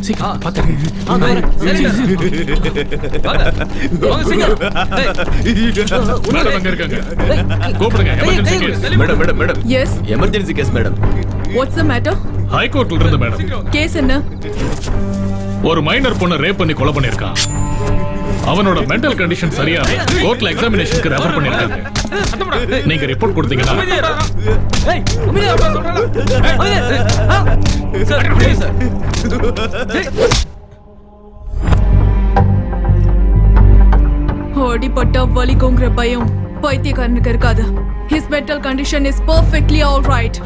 சீக்கிரம் பாத்து. மேடம் அங்க இருக்காங்க. கூப்பிடுங்க. Emergency case. Madam madam madam. Yes. Emergency case madam. What's the matter? High கோர்ட்ல இருந்து மேடம். கேஸ் என்ன? ஒரு மைனர் பொண்ணை ரேப் பண்ணி கொலை பண்ணிருக்கான். அவனோட மெண்டல் கண்டிஷன் சரியா கோர்ட்ல எக்ஸாமினேஷனுக்கு ரெஃபர் பண்ணிருக்காங்க. நீங்க ரிப்போர்ட் கொடுத்தீங்கன்னா அடிபட்டா வலிக்குங்கிற பயம் பைத்தியக்காரனுக்கு இருக்காது. His mental condition is perfectly all right.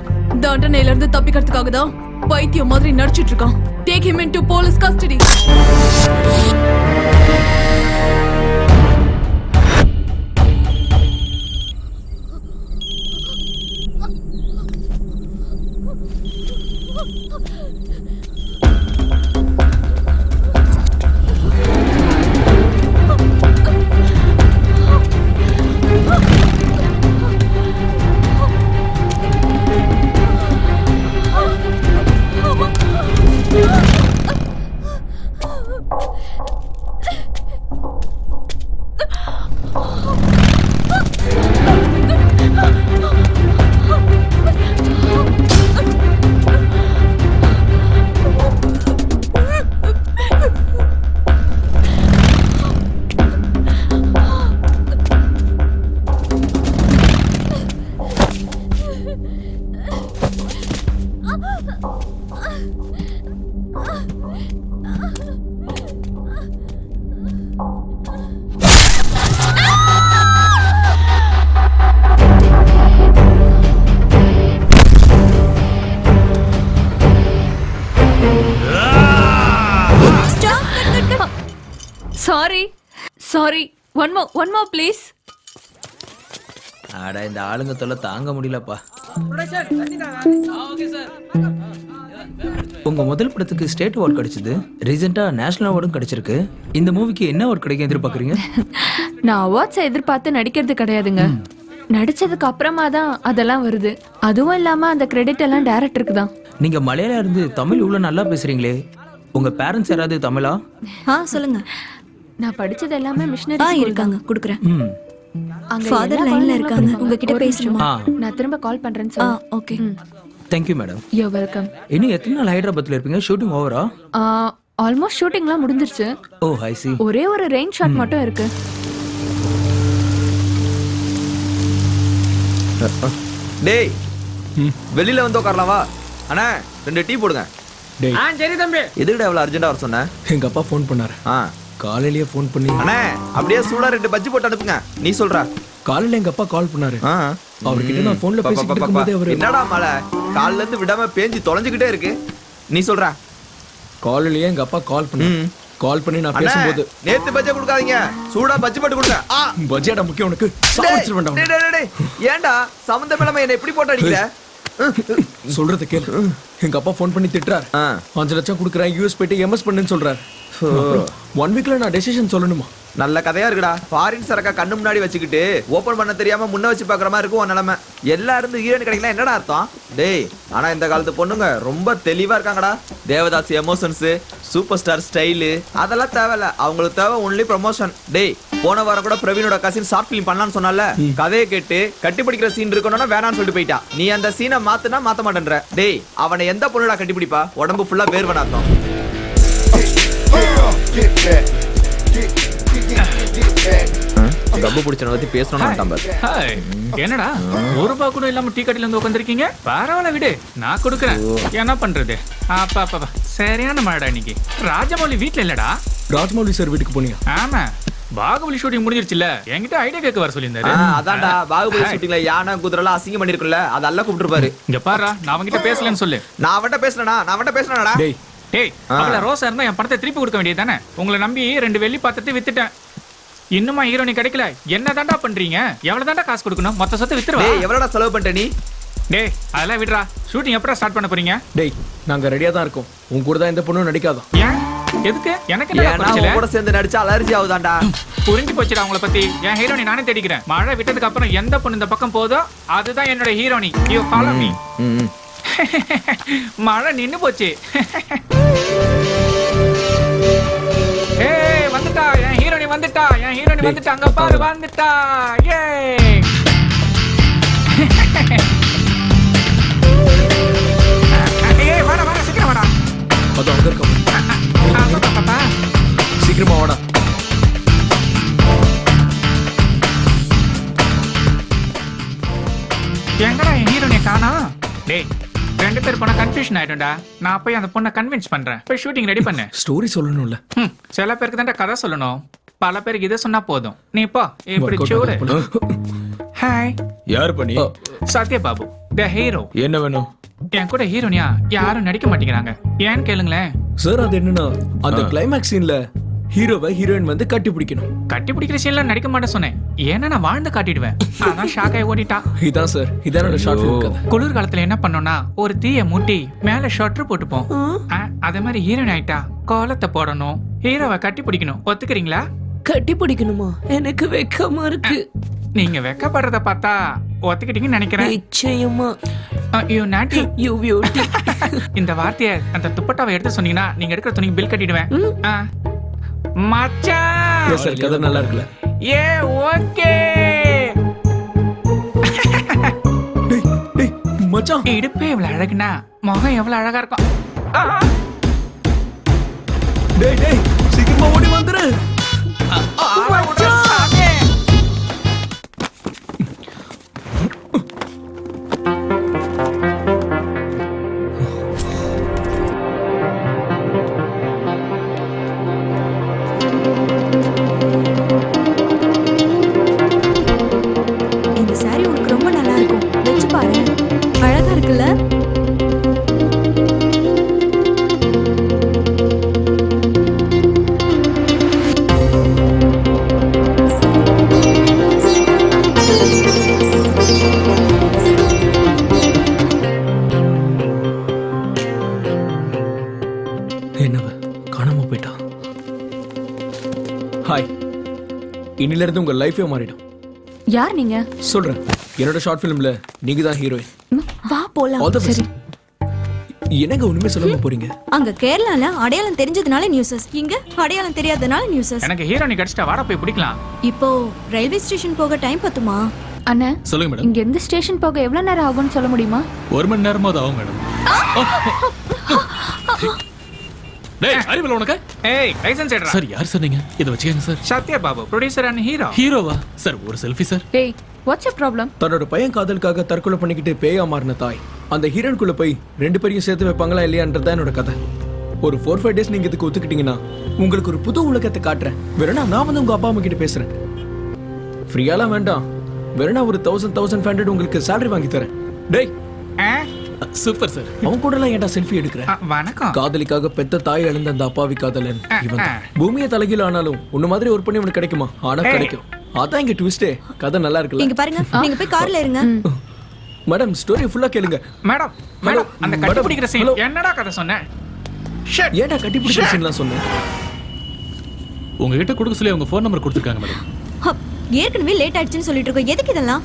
தண்டனையில இருந்து தப்பிக்கிறதுக்காக தான் பைத்தியம் மாதிரி நடிச்சிட்டு இருக்கான். Take him into police custody. Sorry. One more please. ஆடா இந்த ஆளுங்க தொல்லை தாங்க முடியலப்பா. உங்க முதல் படத்துக்கு ஸ்டேட் அவார்ட் கிடைச்சது. ரீசெண்டா நேஷனல் அவார்டும் கிடைச்சிருக்கு. இந்த மூவிக்கு என்ன அவார்ட் கிடைக்கும் எதிர்பார்க்கறீங்க? நான் அவார்ட்ஸ் எதிர்பார்த்து நடிக்கிறது கிடையாதுங்க. நடிச்சதுக்கு அப்புறமா தான் அதெல்லாம் வருது. அதுவும் இல்லாம அந்த கிரெடிட் எல்லாம் டைரக்டருக்கு தான். நீங்க மலையாளம் இருந்து தமிழ் இவ்வளவு நல்லா பேசுறீங்களே, உங்க பேரண்ட்ஸ் யாராவது தமிழா? சொல்லுங்க. நான் படிச்சது எல்லாமே மிஷனரி இருக்காங்க, குடுக்குறேன். அங்க ஃாதர் லைன்ல இருக்காங்க, உங்ககிட்ட பேசணுமா? நான் திரும்ப கால் பண்றேன்னு சொல்லுங்க. Okay. Thank you madam. You welcome. இன்னும் எத்தனை நாள் ஹைதராபாத்ல இருப்பீங்க? ஷூட்டிங் ஓவரா? ஆல்மோஸ்ட் ஷூட்டிங்லாம் முடிஞ்சிருச்சு. ஓ ஐ see. ஒரே ஒரு ரெயின் ஷாட் மட்டும் இருக்கு. டேய் வெளியில வந்து உட்காரலாம் வா. அண்ணா 2 டீ போடுங்க. டேய் சரி தம்பி. எதுக்குடா இவ்வளவு அர்ஜென்ட்டா வர சொன்ன? எங்க அப்பா ஃபோன் பண்ணாரு. காலையிலேயே ஃபோன் பண்ணி அண்ணா அப்படியே சூடா 2 பஜ்ஜி போட்டு அனுப்புங்க. நீ சொல்றா. காலையில எங்க அப்பா கால் பண்ணாரு. அவர்கிட்ட நான் ஃபோன்ல பேசிட்டு இருக்கும்போது அவரு என்னடா மலை கால்ல இருந்து விடாம பேஞ்சி தொலைஞ்சிக்கிட்டே இருக்கு. நீ சொல்றா. காலையிலேயே எங்க அப்பா கால் பண்ணி நான் பேசும்போது நேத்து பஜ்ஜி கொடுக்காதீங்க, சூடா பஜ்ஜி போட்டு கொடுங்க. பஜ்ஜிடா முக்கியம் உனக்கு. சாவடிச்சிர வேண்டாம். டேய் ஏன்டா சம்பந்தமில்லாம என்ன இப்படி போட்டு அடிக்கிற? சொல்றது கேளு. எங்க அப்பா ஃபோன் பண்ணி திட்டுறாரு. 5 லட்சம் கொடுக்குறேன், யூஎஸ் போயிட்டு எம்எஸ் பண்ணுன்னு சொல்றாரு. 1 வீக்ல நான் டெசிஷன் சொல்லணுமா? நல்ல கதையா இருக்குடா. ஃபாரின் சரக்கா கண்ணு முன்னாடி வச்சுக்கிட்டு ஓபன் பண்ண தெரியாம முன்ன வச்சு பாக்குற மாதிரி இருக்கும் உன் நிலைமை. எல்லா இருந்து ஹீரோயின் கிடைக்கலாம் என்னடா அர்த்தம்? டேய் ஆனா இந்த காலத்து பொண்ணுங்க ரொம்ப தெளிவா இருக்காங்கடா. Devdas emotions, super star style அதெல்லாம் தேவையில்ல. அவங்களுக்கு தேவை ஒன்லி ப்ரமோஷன். டேய் போன வாரம் கூட பிரவீனோட கசின் ஷார்ட் பிலிம் பண்ணலான்னு சொன்னால, கதையை கேட்டு கட்டி பிடிக்கிற சீன் இருக்கணும்னா வேணான்னு சொல்லிட்டு போயிட்டா. நீ அந்த சீனை மாத்துனா மாத்த மாட்டேன்ற. டேய் அவனை எந்த பொண்ணுடா கட்டி பிடிப்பா? உடம்பு ஃபுல்லா வேர்வை நாத்தம். கப்பு பிடிச்சன பத்தி பேசணும். என்னடா ₹1 கூட இல்லாம டீ கடையில வந்து உட்காந்துருக்கீங்க? பரவாயில்ல விடு, நான் கொடுக்குறேன். என்ன பண்றது? அப்பா சரியான மழைடா இன்னைக்கு. ராஜமௌலி வீட்டுல இல்லடா. ராஜமௌலி சார் வீட்டுக்கு போனியா? ஆமா, பாகுபலி ஷூட்டிங் முடிஞ்சிருச்சுல, என்கிட்ட ஐடியா கேட்க வர சொல்லியிருந்தாரு. அதான்டா பாகுபலி ஷூட்டிங்ல யானை குதிரைலாம் அசிங்கம் பண்ணிருக்குல்ல, அதெல்லாம் கூப்பிட்டுருப்பாரு. இங்க பாரு, நான் அவன்கிட்ட பேசலன்னு சொல்லு. நான் அவன்கிட்ட பேசுறேனா? டேய் அவள ரோசா இருந்தா என் பணத்தை திருப்பி கொடுக்க வேண்டியது தானே? உங்களை நம்பி 2 வெள்ளி பாத்திரத்தை வித்துட்டேன். இன்னுமா ஹீரோனி கிடைக்கல? என்ன தாண்டா பண்றீங்க? எவ்வளவு தாண்டா காசு கொடுக்கணும்? மொத்த சொத்து வித்துருவா. எவ்வளோடா செலவு பண்ணிட்ட நீ? டேய் அதெல்லாம் விடுறா. ஷூட்டிங் எப்படா ஸ்டார்ட் பண்ண போறீங்க? டேய் நாங்க ரெடியா தான் இருக்கோம். உன் கூட தான் எந்த பொண்ணும் நடிக்காதோம். ஏன்? எதுக்கு? எனக்கு என்ன கூட சேர்ந்து நடிச்சா அலர்ஜி ஆகுதாண்டா. புரிஞ்சு போச்சுடா உங்களை பத்தி. என் ஹீரோனி நானே தேடிக்கிறேன். மழை விட்டதுக்கு அப்புறம் எந்த பொண்ணு இந்த பக்கம் போதோ அதுதான் என்னோட ஹீரோனி. You follow me. மழை நின்னு போச்சு. வந்துட்டா என் ஹீரோனி வந்துட்டா அங்க பாரு வந்துட்டா ஏ ஏய் வாடா வாடா சீக்கிரம் வாடா அது அங்க இருக்க பாப்பா சீக்கிரமா வாடா. எங்கடா என் ஹீரோனியை காணோம் டேய் ரெண்டு பேர் போனா கன்ஃபியூஷன் ஆயிடும்டா நான் போய் அந்த பொண்ணை கன்வின்ஸ் பண்றேன் போய் ஷூட்டிங் ரெடி பண்ணு ஸ்டோரி சொல்லணும்ல. சில பேருக்கு தான் கதை சொல்லணும் பல பேருக்கு இதை சொன்னா போதும் நீ போ இப்படி சூடு ஹாய் யார் பண்ணி? சத்ய பாபு த ஹீரோ என்ன வேணும் என் கூட ஹீரோனியா யாரும் நடிக்க மாட்டேங்கிறாங்க ஏன்னு கேளுங்களேன் சார்? அது என்னன்னா அந்த கிளைமேக்ஸ் சீன்ல ஹீரோவை ஹீரோயின் வந்து கட்டி பிடிக்கணும். கட்டி பிடிக்கிற சீன்ல நடிக்க மாட்டேன் சொன்னேன் ஏன்னா நான் வாழ்ந்து காட்டிடுவேன் அதான் ஷாக் ஆகி ஓடிட்டா இதான் சார், இதான் என்னோட ஷார்ட் ஃபிலிம் கதை. குளிர்காலத்துல என்ன பண்ணோம்னா ஒரு தீய மூட்டி மேல ஷட்டர் போட்டுப்போம் அதே மாதிரி ஹீரோயின் ஆயிட்டா கோலத்தை போடணும் ஹீரோவை கட்டி பிடிக்கணும் ஒத்துக்கிறீங்களா? கட்டி பிடிக்கணுமா? எனக்கு வெக்கமா இருக்கு. நீங்க வெக்கப்படுறத பார்த்தா ஒத்துக்கிட்டீங்கன்னு நினைக்கிறேன். நிச்சயமா. யூ நாட்டி யூ பியூட்டி. இந்த வார்த்தையை அந்த துப்பட்டாவை எடுத்து சொன்னீங்கன்னா நீங்க எடுக்கிற துணிக்கு பில் கட்டிடுவேன். மச்சான் சார் கதை நல்லா இருக்குல்ல? ஏ ஓகே. டேய் மச்சான், இடுப்பே இவ்வளவு அழகுனா முகம் எவ்வளவு அழகா இருக்கும். டேய் சீக்கிரமா ஓடி வந்துரு. இந்த saree உனக்கு ரொம்ப நல்லா இருக்கும், வச்சு பாரு. அழகா இருக்குல்ல? என்னவ காணாம போயிட்டா. ஹாய், இன்னில இருந்து உங்க லைஃபே மாறிடும். யார் நீங்க? சொல்றேன், என்னோட ஷார்ட் ஃபிலிம்ல நீங்க தான் ஹீரோயின். வா போலாம். All the best. என்னங்க ஒண்ணுமே சொல்லாம போறீங்க? அங்க கேரளால அடையாளம் தெரிஞ்சதுனால நியூஸஸ், இங்க அடையாளம் தெரியாதனால நியூஸஸ். எனக்கு ஹீரோனி கிடைச்சிட்டா வாடா போய் பிடிக்கலாம். இப்போ ரயில்வே ஸ்டேஷன் போக டைம் பத்துமா? அண்ணா சொல்லுங்க மேடம். இங்க இருந்து ஸ்டேஷன் போக எவ்வளவு நேரம் ஆகும்னு சொல்ல முடியுமா? 1 மணி நேரமாவது ஆகும் மேடம். டேய் அறிவில உனக்கு? ஏய் லைசென்ஸ் எடுடா. சார் யார் சார் நீங்க? இத வச்சுக்கங்க sir. Satya Babu producer and hero. ஹீரோவா சார்? ஒரு செல்ஃபி சார். டேய் வாட்ஸ் யுவர் ப்ராப்ளம்? தன்னோட பையன் காதலுக்காக தற்கொலை பண்ணிக்கிட்டு பேயா மாறின தாய் அந்த ஹீரோனுக்குள்ள போய் 2 பேரையும் சேர்த்து வைப்பாங்களா இல்லையான்றதா என்னோட கதை. ஒரு 4-5 டேஸ் நீங்க இதுக்கு ஒத்துக்கிட்டீங்கன்னா உங்களுக்கு ஒரு புது உலகத்தை காட்டுறேன். வேறனா நான் வந்து உங்க அப்பா அம்மா கிட்ட பேசுறேன். ஃப்ரீயாலாம் வேண்டாம், வேறனா ஒரு 1000-1500 உங்களுக்கு salary வாங்கி தரேன். டேய் சூப்பர் சார். அவன் கூட எல்லாம் ஏன்டா செல்ஃபி எடுக்கிறேன்? வணக்கம். காதலிக்காக பெத்த தாய் இழந்த அந்த அப்பாவி காதலன் இவன் தான். பூமியை தலைகீழ ஆனாலும் உன்ன மாதிரி ஒரு பண்ணி உனக்கு கிடைக்குமா? ஆனா கிடைக்கும். அதான் இங்க ட்விஸ்டே. கதை நல்லா இருக்குல்ல? இங்க பாருங்க, நீங்க போய் கார்ல இருங்க. மேடம் ஸ்டோரி ஃபுல்லா கேளுங்க. மேடம் மேடம் அந்த கட்டி பிடிக்கிற சீன் என்னடா கதை சொன்னேன்? ஏன்டா கட்டி பிடிக்கிற சீன்லாம் சொன்னேன்? உங்ககிட்ட கொடுக்க சொல்லி அவங்க ஃபோன் நம்பர் கொடுத்துருக்காங்க மேடம். ஏற்கனவே லேட் ஆயிடுச்சுன்னு சொல்லிட்டு இருக்கோம், எதுக்கு இதெல்லாம்?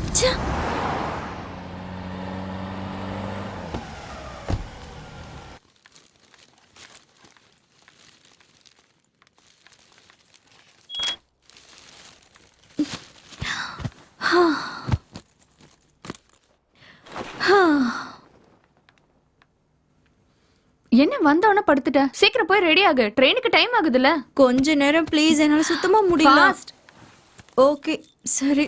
என்ன வந்தவன படுத்துட்ட? சீக்கிரம் போய் ரெடி ஆகு, ட்ரெயினுக்கு டைம் ஆகுதுல. கொஞ்ச நேரம் ப்ளீஸ், என்னால சுத்தமா முடியல. ஓகே சரி.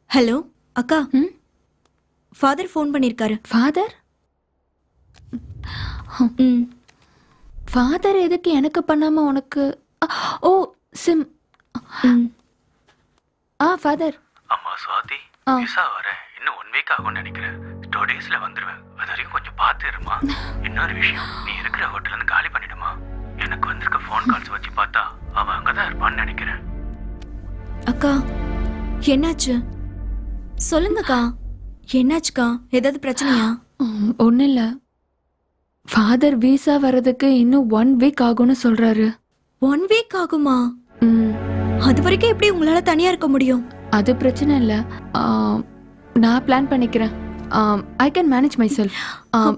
ஹலோ அக்கா, ஃபாதர் ஃபோன் பண்ணிருக்காரு. ஃபாதர்? ஃபாதர் எதுக்கு எனக்கு பண்ணாம உனக்கு? ஓ சிம். ஃபாதர். அம்மா சுவாதி, விசா வர இன்னும் 1 வீக் ஆகும்னு நினைக்கிறேன். 2 டேஸ்ல வந்துருவேன். அது வரைக்கும் கொஞ்சம் பார்த்து இருமா. இன்னொரு விஷயம், நீ இருக்கிற ஹோட்டல்ல இருந்து காலி பண்ணிடுமா. எனக்கு வந்திருக்க ஃபோன் கால்ஸ் வச்சு பார்த்தா அவன் அங்கதான் இருப்பான்னு நினைக்கிறேன். அக்கா என்னாச்சு சொல்லுங்கக்கா. என்னாச்சுக்கா? ஏதாவது பிரச்சனையா? ஒன்றும் இல்லை. ஃபாதர் விசா வர்றதுக்கு இன்னும் 1 வீக் ஆகும்னு சொல்றாரு. 1 வீக் ஆகுமா? ம், அது வரைக்கும் எப்படி உங்களால தனியா இருக்க முடியும்? அது பிரச்சனை இல்லை. நான் பிளான் பண்ணிக்கிறேன். I can manage myself.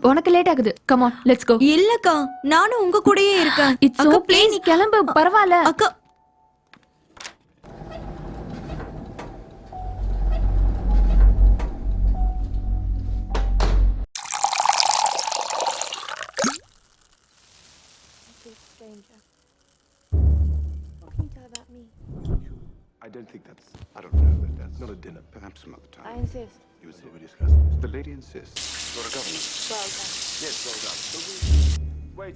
உனக்கு லேட் ஆகுது. Come on, let's go. இல்லக்கா, நானும் உங்க கூடயே இருக்கேன். இட்ஸ் அக்கா, ஓகே, நீ கிளம்பு, பரவாயில்ல. அக்கா I don't think that's. I don't know. That's not a dinner. Perhaps some other time. I insist. You would say we discuss this. The lady insists. You're a governor. Well done. Yes, well done. Wait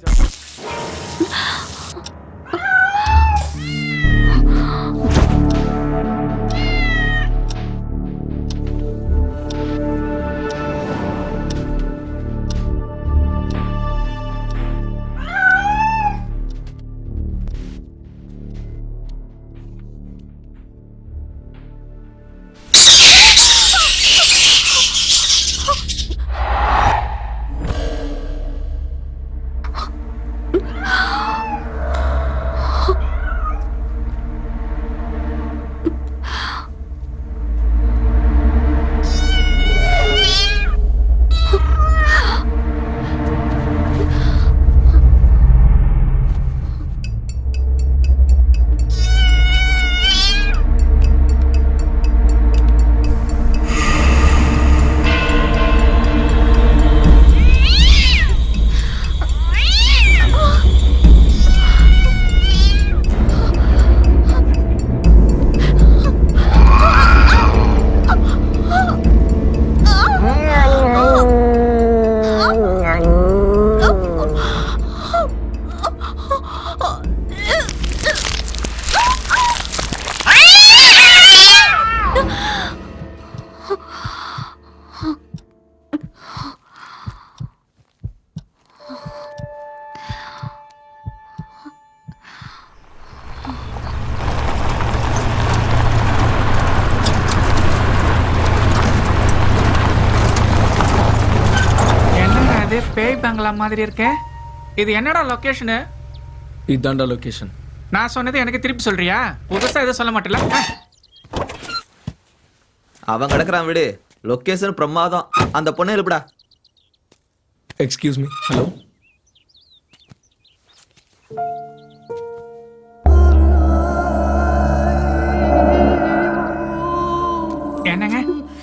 பேய் பங்களா மாதிரி இருக்கே. இது என்னடா location? இதாண்டா location. நான் சொன்னது எனக்கு திருப்பி சொல்றியா? புதுசா எதுவும் சொல்ல மாட்டல. அவன் கிடக்குறான் விடு. லொகேஷன் பிரமாதம். அந்த பொண்ணு இருப்படா. Excuse me. ஹலோ. என்னங்க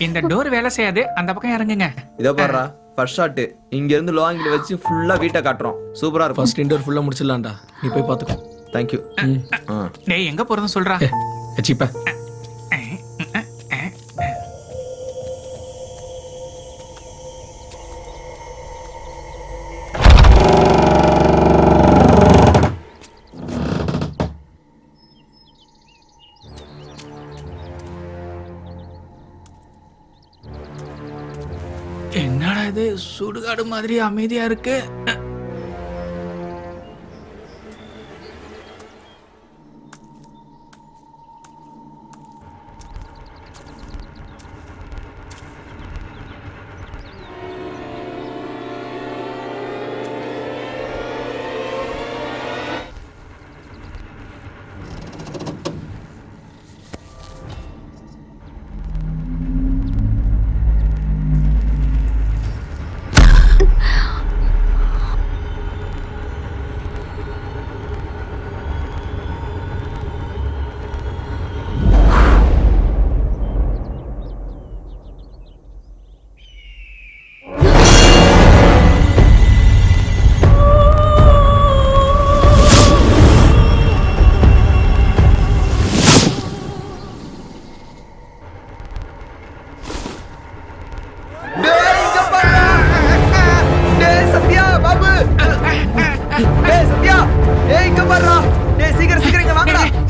இந்த டோர் வேலை செய்யாது, அந்த பக்கம் இறங்குங்க. இதோ பாருடா, ஃபர்ஸ்ட் ஷாட். இங்க இருந்து லோ ஆங்கிள் வச்சு ஃபுல்லா வீட்டை காட்டுறோம். சூப்பரா இருக்கும். ஃபர்ஸ்ட் இன்டர் ஃபுல்லா முடிச்சிடலாம்டா. நீ போய் பாத்துக்கோ. Thank you. டேய் எங்க போறதுன்னு சொல்றா. சீப்பா. என்னடா இது சுடுகாடு மாதிரி அமைதியா இருக்கு.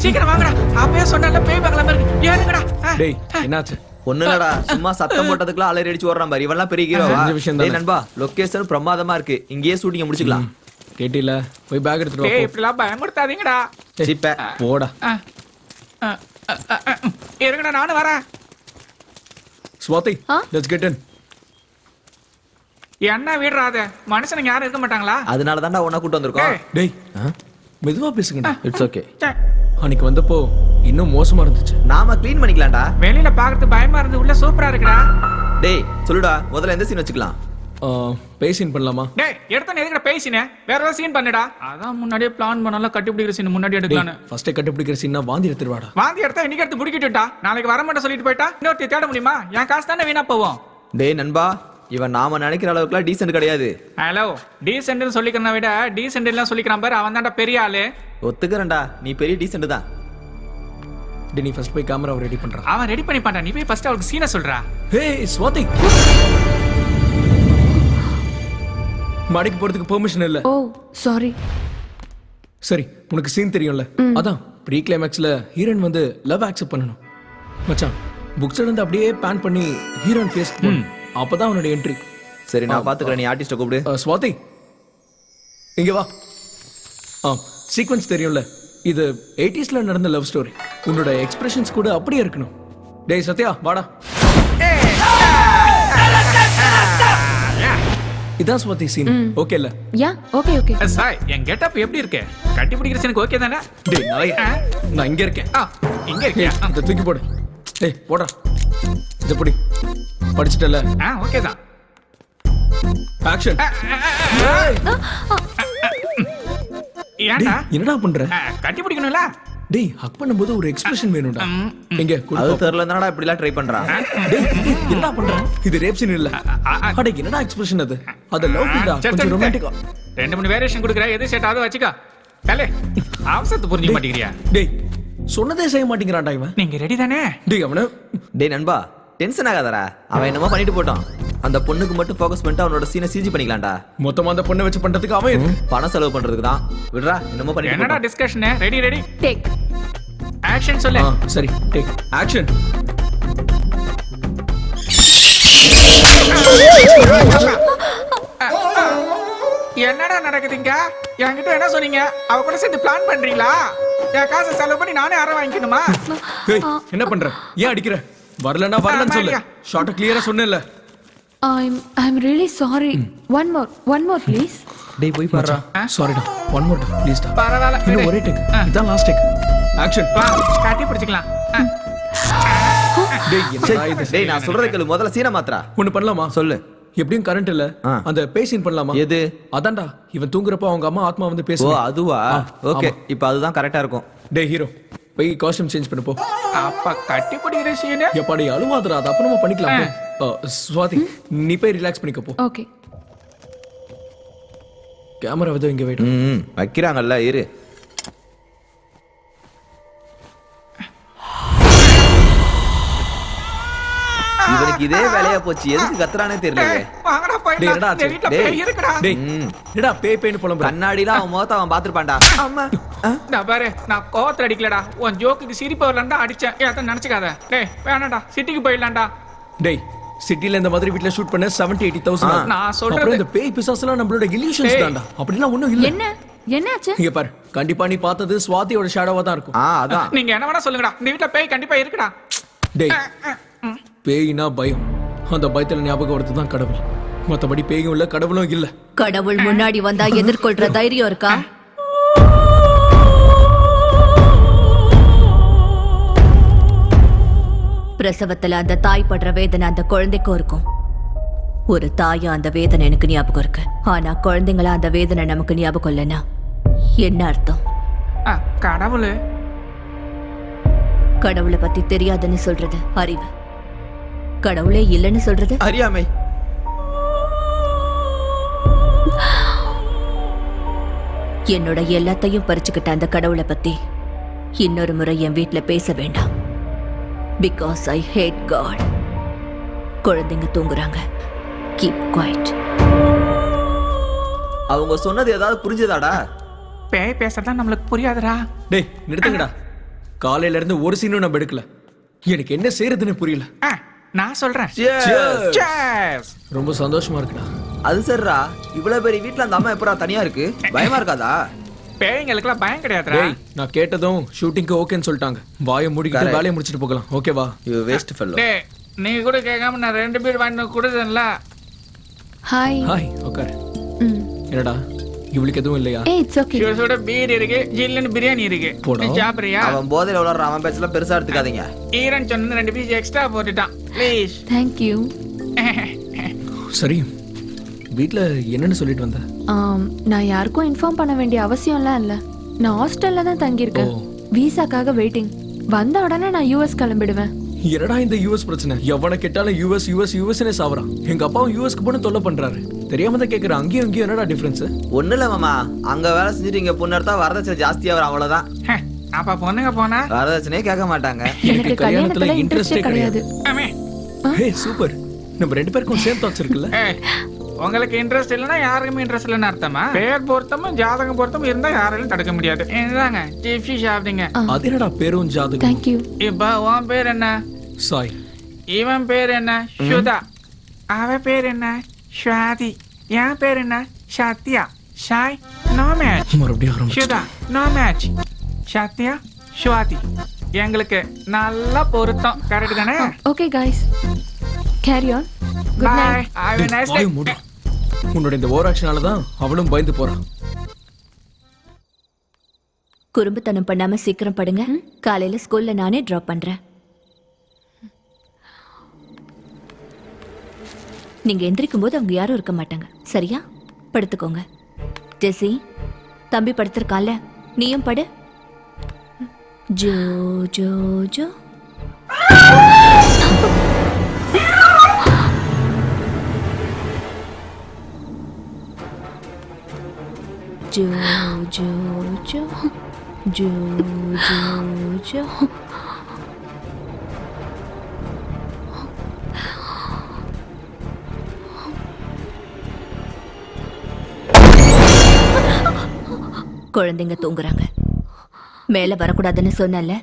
சீக்கிரம் வாங்கடா. அப்பவே சொன்னல பேய் பங்களா மாதிரி ஏறுங்கடா. டேய் என்னாச்சு? ஒண்ணுலடா, சும்மா சத்தம் போட்டதுக்குலாம் அலறி அடிச்சு ஓடுறான் பாரு. இவன்லாம் பெரிய ஹீரோவா? டேய் நண்பா, லொகேஷன் பிரமாதமா இருக்கு. இங்கேயே ஷூட்டிங் முடிச்சுக்கலாம். கேட்டில போய் பேக் எடுத்துட்டு வா டேய் போ. இப்படிலாம் பயமுறுத்தாதீங்கடா. சிப்ப போடா. ஆ, ஆ, ஆ, ஆ, ஆ, இருங்கடா நானும் வரேன். Swathi let's get in. என்ன விடுறாத மனுஷனுங்க யாரும் இருக்க மாட்டாங்களா? அதனால தான்டா உன்னை கூட்டு வந்திருக்கோம். ஏய். டேய் மெதுவா பேசுங்கடா. It's okay. ச்சே, அன்னைக்கு வந்தப்போ இன்னும் மோசமா இருந்துச்சு. நாம க்ளீன் பண்ணிக்கலாம்டா. வெளியில பாக்குறது பயமா இருந்து உள்ள சூப்பரா இருக்குடா. டேய் சொல்லுடா, முதல்ல எந்த சீன் வச்சுக்கலாம்? பேசின் பண்ணலாமா? டேய் எடுத்த எதுக்குடா பேசினே? வேற ஏதாவது சீன் பண்ணுடா. அதான் முன்னாடியே பிளான் பண்ணால கட்டி பிடிக்கிற சீன் முன்னாடி எடுக்கலான்னு. ஃபர்ஸ்ட் கண்டுபிடிக்கிற சீனா வாந்தி எடுத்துருவாடா. வாந்தி எடுத்தா இன்னைக்கு எடுத்து முடிக்கிட்டுட்டா. நாளைக்கு வர மாட்டேன் சொல்லிட்டு போயிட்டா இன்னொருத்தி தேட முடியுமா? என் காசு தானே வீணா போவோம். டேய் நண்பா, இவன் நாம நினைக்கிற அளவுக்குலாம் டீசென்ட் கிடையாது. ஹலோ டீசென்ட்னு சொல்லிக்கிறத விட டீசென்ட் எல்லாம் சொல்லிக்கிறான் பாரு, அவன் தான்டா பெரிய ஆளு. ஒத்துக்கிறேன்டா, நீ பெரிய டீசென்ட் தான். டேய் நீ ஃபர்ஸ்ட் போய் கேமராவை ரெடி பண்றா. அவன் ரெடி பண்ணி பாண்டா, நீ போய் ஃபர்ஸ்ட் அவளுக்கு சீனை சொல்றா. ஹே ஸ்வாதி, மாடிக்கு போறதுக்கு பெர்மிஷன் இல்ல. ஓ சாரி. சரி உனக்கு சீன் தெரியும்ல, அதான் ப்ரீ கிளைமேக்ஸ்ல ஹீரோயின் வந்து லவ் அக்செப்ட் பண்ணணும். மச்சான் புக்ஸ்ல இருந்து அப்படியே பேன் பண்ணி ஹீரோயின் ஃபேஸ் அப்பதான் அவனோட என்ட்ரி. சரி நான் பாத்துக்கிறேன், நீ ஆர்டிஸ்ட கூப்பிடு. ஸ்வாதி இங்க வா. சீக்வென்ஸ் தெரியும்ல, இது 80sல நடந்த லவ் ஸ்டோரி. உன்னோட எக்ஸ்பிரஷன்ஸ் கூட அப்படியே இருக்கணும். டேய் சத்யா வாடா. இதான் ஸ்வாதி சீன். ஓகே இல்ல? Yeah okay okay. சாய் என் கெட்டப் எப்படி இருக்கு? கட்டி பிடிக்கிற சீனுக்கு ஓகே தானே? டேய் நாயே, நான் இங்க இருக்கேன். இங்க இருக்கியா? இத தூக்கி போடு. டேய் போடா. இத புடி. படிச்சிட்டல? ஓகே தான். ஆக்ஷன். ஏன்டா என்னடா பண்ற? கட்டி பிடிக்கணும்ல? டேய் ஹக் பண்ணும்போது ஒரு எக்ஸ்பிரஷன் வேணும்டா. எங்க அது குடு. தெரியல என்னடா இப்படி எல்லாம் ட்ரை பண்றான். டேய் என்னடா பண்ற? இது ரேப் சீன் இல்ல. அட என்னடா எக்ஸ்பிரஷன் அது? அது லவ் ஃபீல்டா, கொஞ்சம் ரொமான்டிக்கா. 2-3 வேரியேஷன் கொடுக்குற, எது செட் ஆகுதோ வச்சுக்கோ. தலே அவசரத்தை புரிஞ்சுக்க மாட்டேங்கிறியா? டேய் சொன்னதே செய்ய மாட்டேங்கிறான்டா இவன். நீங்க ரெடி தானே? டேய் அவன. டேய் நண்பா, டென்ஷன் ஆகாதடா. அவன் என்னமோ பண்ணிட்டு போட்டான். அந்த பொண்ணுக்கு மட்டும் ஃபோக்கஸ் பண்ணிட்டு அவனோட சீனை சிஜி பண்ணிக்கலாம்டா. மொத்தமா அந்த பொண்ணை வச்சு பண்றதுக்கு அவன் எதுக்கு? பணம் செலவு பண்றதுக்கு தான். விடுறா, என்னமோ பண்ணிட்டு என்னடா போட்டான். Discussion? Ready ready take. Action சொல்லு. சரி டேக் ஆக்ஷன். என்னடா நடக்குதுங்க? என்கிட்ட என்ன சொன்னீங்க? அவ கூட சேர்ந்து பிளான் பண்றீங்களா? என் காசை செலவு பண்ணி நானே அரை வாங்கிக்கணுமா? டேய் என்ன பண்ற? ஏன் அடிக்கிற? வரலனா வரலன்னு சொல்லு. ஷார்ட் கிளியரா சொன்னேன்ல. I'm really sorry. One more please. டேய் போய் பாருடா. சாரிடா. ஒன் மோர் ப்ளீஸ் டா. பரவாயில்ல. இன்னும் ஒரே டேக். இதான் லாஸ்ட் டேக். ஆக்ஷன். வா காட்டி பிடிச்சிக்கலாம். டேய் என்னடா இது? டேய் நான் சொல்றத கேளு, முதல்ல சீனை மாத்துறா. ஒன்னு பண்ணலாமா? சொல்லு. எப்படியும் கரண்ட் இல்ல. அந்த பேசின் பண்ணலாமா? எது? அதான்டா இவன் தூங்குறப்ப அவங்க அம்மா ஆத்மா வந்து ஓ பேசுவா. அதுவா? ஓகே, இப்போ அதுதான் கரெக்டா இருக்கும். டேய் ஹீரோ போய் காஸ்டியூம் சேஞ்ச் பண்ணு போ. அப்ப கட்டி பிடிக்கிற சீனு எப்பாடி அழுவாதடா, அது அப்புறமா பண்ணிக்கலாம் போ. ஸ்வாதி நீ போய் ரிலாக்ஸ் பண்ணிக்க போ. Okay. கேமரா வந்து இங்க வெயிட். வைக்கிறாங்கல்ல, இரு. இவனுக்கு இதே வேலையா போச்சு, எதுக்கு கத்துறானே தெரியல. வாங்கடா டேய் போயிடலாம். என்னடா இந்த வீட்ல பேய் இருக்குடா. டேய் என்னடா பேய்னு புலம்புற? கண்ணாடிலாம் அவன் முகத்தை அவன் பாத்துருப்பான்டா. அம்மா நான் பாரு, நான் கோவத்துல அடிக்கலடா, உன் ஜோக்குக்கு சிரிப்பு வரலான்டா அடிச்சேன். ஏத்த நினைச்சுக்காத. டேய் வேணாம்டா, சிட்டிக்கு போயிடலாம்டா. டேய் சிட்டில இந்த மாதிரி வீட்ல ஷூட் பண்ண 70-80,000. நான் சொல்றது- அப்புறம் இந்த பேய் பிசாசுலாம் நம்மளோட illusions டேய். தான்டா. அப்படிலாம் ஒண்ணும் இல்ல. என்னாச்சு? இங்க பாரு, கண்டிப்பா நீ பார்த்தது ஸ்வாதியோட ஷேடோவா தான் இருக்கும். அதான். நீங்க என்ன வேணா சொல்லுங்கடா, இந்த வீட்ல பேய் கண்டிப்பா இருக்குடா. டேய் பேய்னா பயம். அந்த பயத்துல ஞாபகம் வரது தான் கடவுள். மத்தபடி பேயும் இல்ல கடவுளும் இல்ல. கடவுள் முன்னாடி வந்தா எதிர்கொள்ற தைரியம் இருக்கா? பிரசவத்துல அந்த தாய் படுற வேதனை அந்த குழந்தைக்கும் இருக்கும். ஒரு தாயா அந்த வேதனை எனக்கு ஞாபகம் இருக்கு. ஆனா குழந்தைங்களா அந்த வேதனை நமக்கு ஞாபகம் இல்லைன்னா என்ன அர்த்தம்? கடவுளு கடவுளை பத்தி தெரியாதுன்னு சொல்றது அறிவு. கடவுளே இல்லைன்னு சொல்றது அறியாமை. என்னோட எல்லாத்தையும் பறிச்சுக்கிட்ட அந்த கடவுளை பத்தி இன்னொரு முறை என் வீட்ல பேச வேண்டாம். Because I hate God. குழந்தைங்க தூங்குறாங்க. Keep quiet. அவங்க சொன்னது ஏதாவது புரிஞ்சதாடா? பேய் பேசுறதா நம்மளுக்கு புரியாதுடா. டேய் நிறுத்துங்கடா. காலையில இருந்து ஒரு சீனும் நம்ம எடுக்கல. எனக்கு என்ன செய்யறதுன்னு புரியல. நான் சொல்றேன். Cheers. Cheers. ரொம்ப சந்தோஷமா இருக்குடா. அது சரிடா, இவ்வளவு பெரிய வீட்ல அந்த அம்மா எப்படா தனியா இருக்கு? பயமா இருக்காதா? பேய்ங்களுக்குலாம் பயம் கிடையாதுடா. டேய் நான் கேட்டதும் ஷூட்டிங்க்கு ஓகேன்னு சொல்லிட்டாங்க. வாயை மூடிக்கிட்டு Correct. வேலையை முடிச்சிட்டு போகலாம். ஓகேவா? You waste fellow. டேய் நீ கூட கேட்காம நான் 2 பீர் வாங்கி கொடுத்தேன்ல. ஹாய். ஹாய் உட்கார். ம். என்னடா இவளுக்கு எதுவும் இல்லையா? ஏய் இட்ஸ் ஓகே. சுட பீர் இருக்கு, ஜில்லுன்னு பிரியாணி இருக்கு. போடா. நீ சாப்பிடுறியா? அவன் போதையில உளற அவன் பேச்செல்லாம் பெருசா எடுத்துக்காதீங்க. ஈரன் சொன்ன 2 பீஸ் எக்ஸ்ட்ரா போட்டுட்டான். ப்ளீஸ். Thank you. சரி வீட்ல என்னன்னு சொல்லிட்டு வந்த? நான் யாருக்கும் இன்ஃபார்ம் பண்ண வேண்டிய அவசியம்லாம் இல்ல. நான் ஹாஸ்டல்ல தான் தங்கி இருக்கேன். ஓ. விசாக்காக வெயிட்டிங். வந்த உடனே நான் யுஎஸ் கிளம்பிடுவேன். என்னடா இந்த யூஎஸ் பிரச்சனை? எவனை கேட்டாலும் யூஎஸ் யூஎஸ் யூஎஸ்னே சாவறான். எங்க அப்பாவும் யூஎஸ்க்கு போன தொல்லை பண்றாரு. தெரியாம தான் கேக்குறேன். அங்கேயும் இங்கேயும் என்னடா டிஃபரன்ஸ்? ஒண்ணு இல்ல மாமா, அங்க வேலை செஞ்சுட்டு இங்க பொண்ணு எடுத்தா வரதட்சணை ஜாஸ்தியா வரும், அவ்வளவுதான். அப்ப பொண்ணுங்க போனா வரதட்சணையே கேட்க மாட்டாங்க. எனக்கு கல்யாணத்துல இன்ட்ரெஸ்டே கிடையாது. ஆமே. ஹே சூப்பர். நம்ம 2 பேருக்கும் சேம் தாட்ஸ் இருக்குல்ல? ஏய், உங்களுக்கு இன்ட்ரெஸ்ட் இல்லைன்னா யாருக்குமே இன்ட்ரெஸ்ட் இல்லைன்னு அர்த்தமா? பேர் பொருத்தமும் ஜாதகம் பொருத்தமும் இருந்தா யாராலையும் தடுக்க முடியாது. என்னதாங்க டிஃபி சாப்பிடுங்க. அது என்னடா பேரும் ஜாதகம்? Thank you. இப்ப உன் பேர் என்ன? சாய். இவன் பேர் என்ன? சுதா. அவ பேர் என்ன? ஸ்வாதி. என் பேர் என்ன? சத்யா. Sai no match. மறுபடியும் ஆரம்பிச்சு. Sudha no match. சத்யா ஸ்வாதி எங்களுக்கு நல்லா பொருத்தம். கரெக்ட் தானே? Okay guys. Carry on. Goodbye. Night. Have a nice day. வாயை மூடு. உன்னோட இந்த ஓவர் ஆக்ஷனால தான் அவளும் பயந்து போறான். குறும்புத்தனம் பண்ணாம சீக்கிரம் படுங்க. காலையில ஸ்கூல்ல நானே டிராப் பண்றேன். நீங்க எந்திரிக்கும் போது அவங்க யாரும் இருக்க மாட்டாங்க. சரியா? படுத்துக்கோங்க. ஜெசி தம்பி படுத்திருக்கான்ல, நீயும் படு. Joe Joe Joe. Joe Joe Joe Joe Joe Joe. குழந்தைங்க தூங்குறாங்க. மேல வரக்கூடாதுன்னு சொன்னல,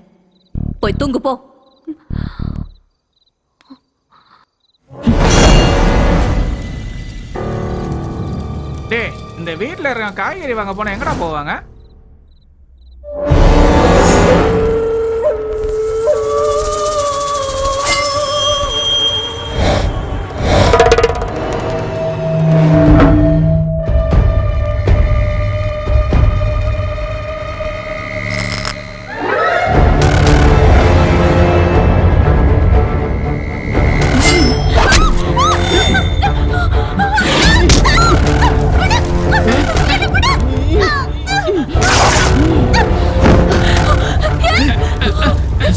போய் தூங்கு போ. டேய் இந்த வீட்ல இருக்க காய்கறி வாங்க போனா எங்கடா போவாங்க?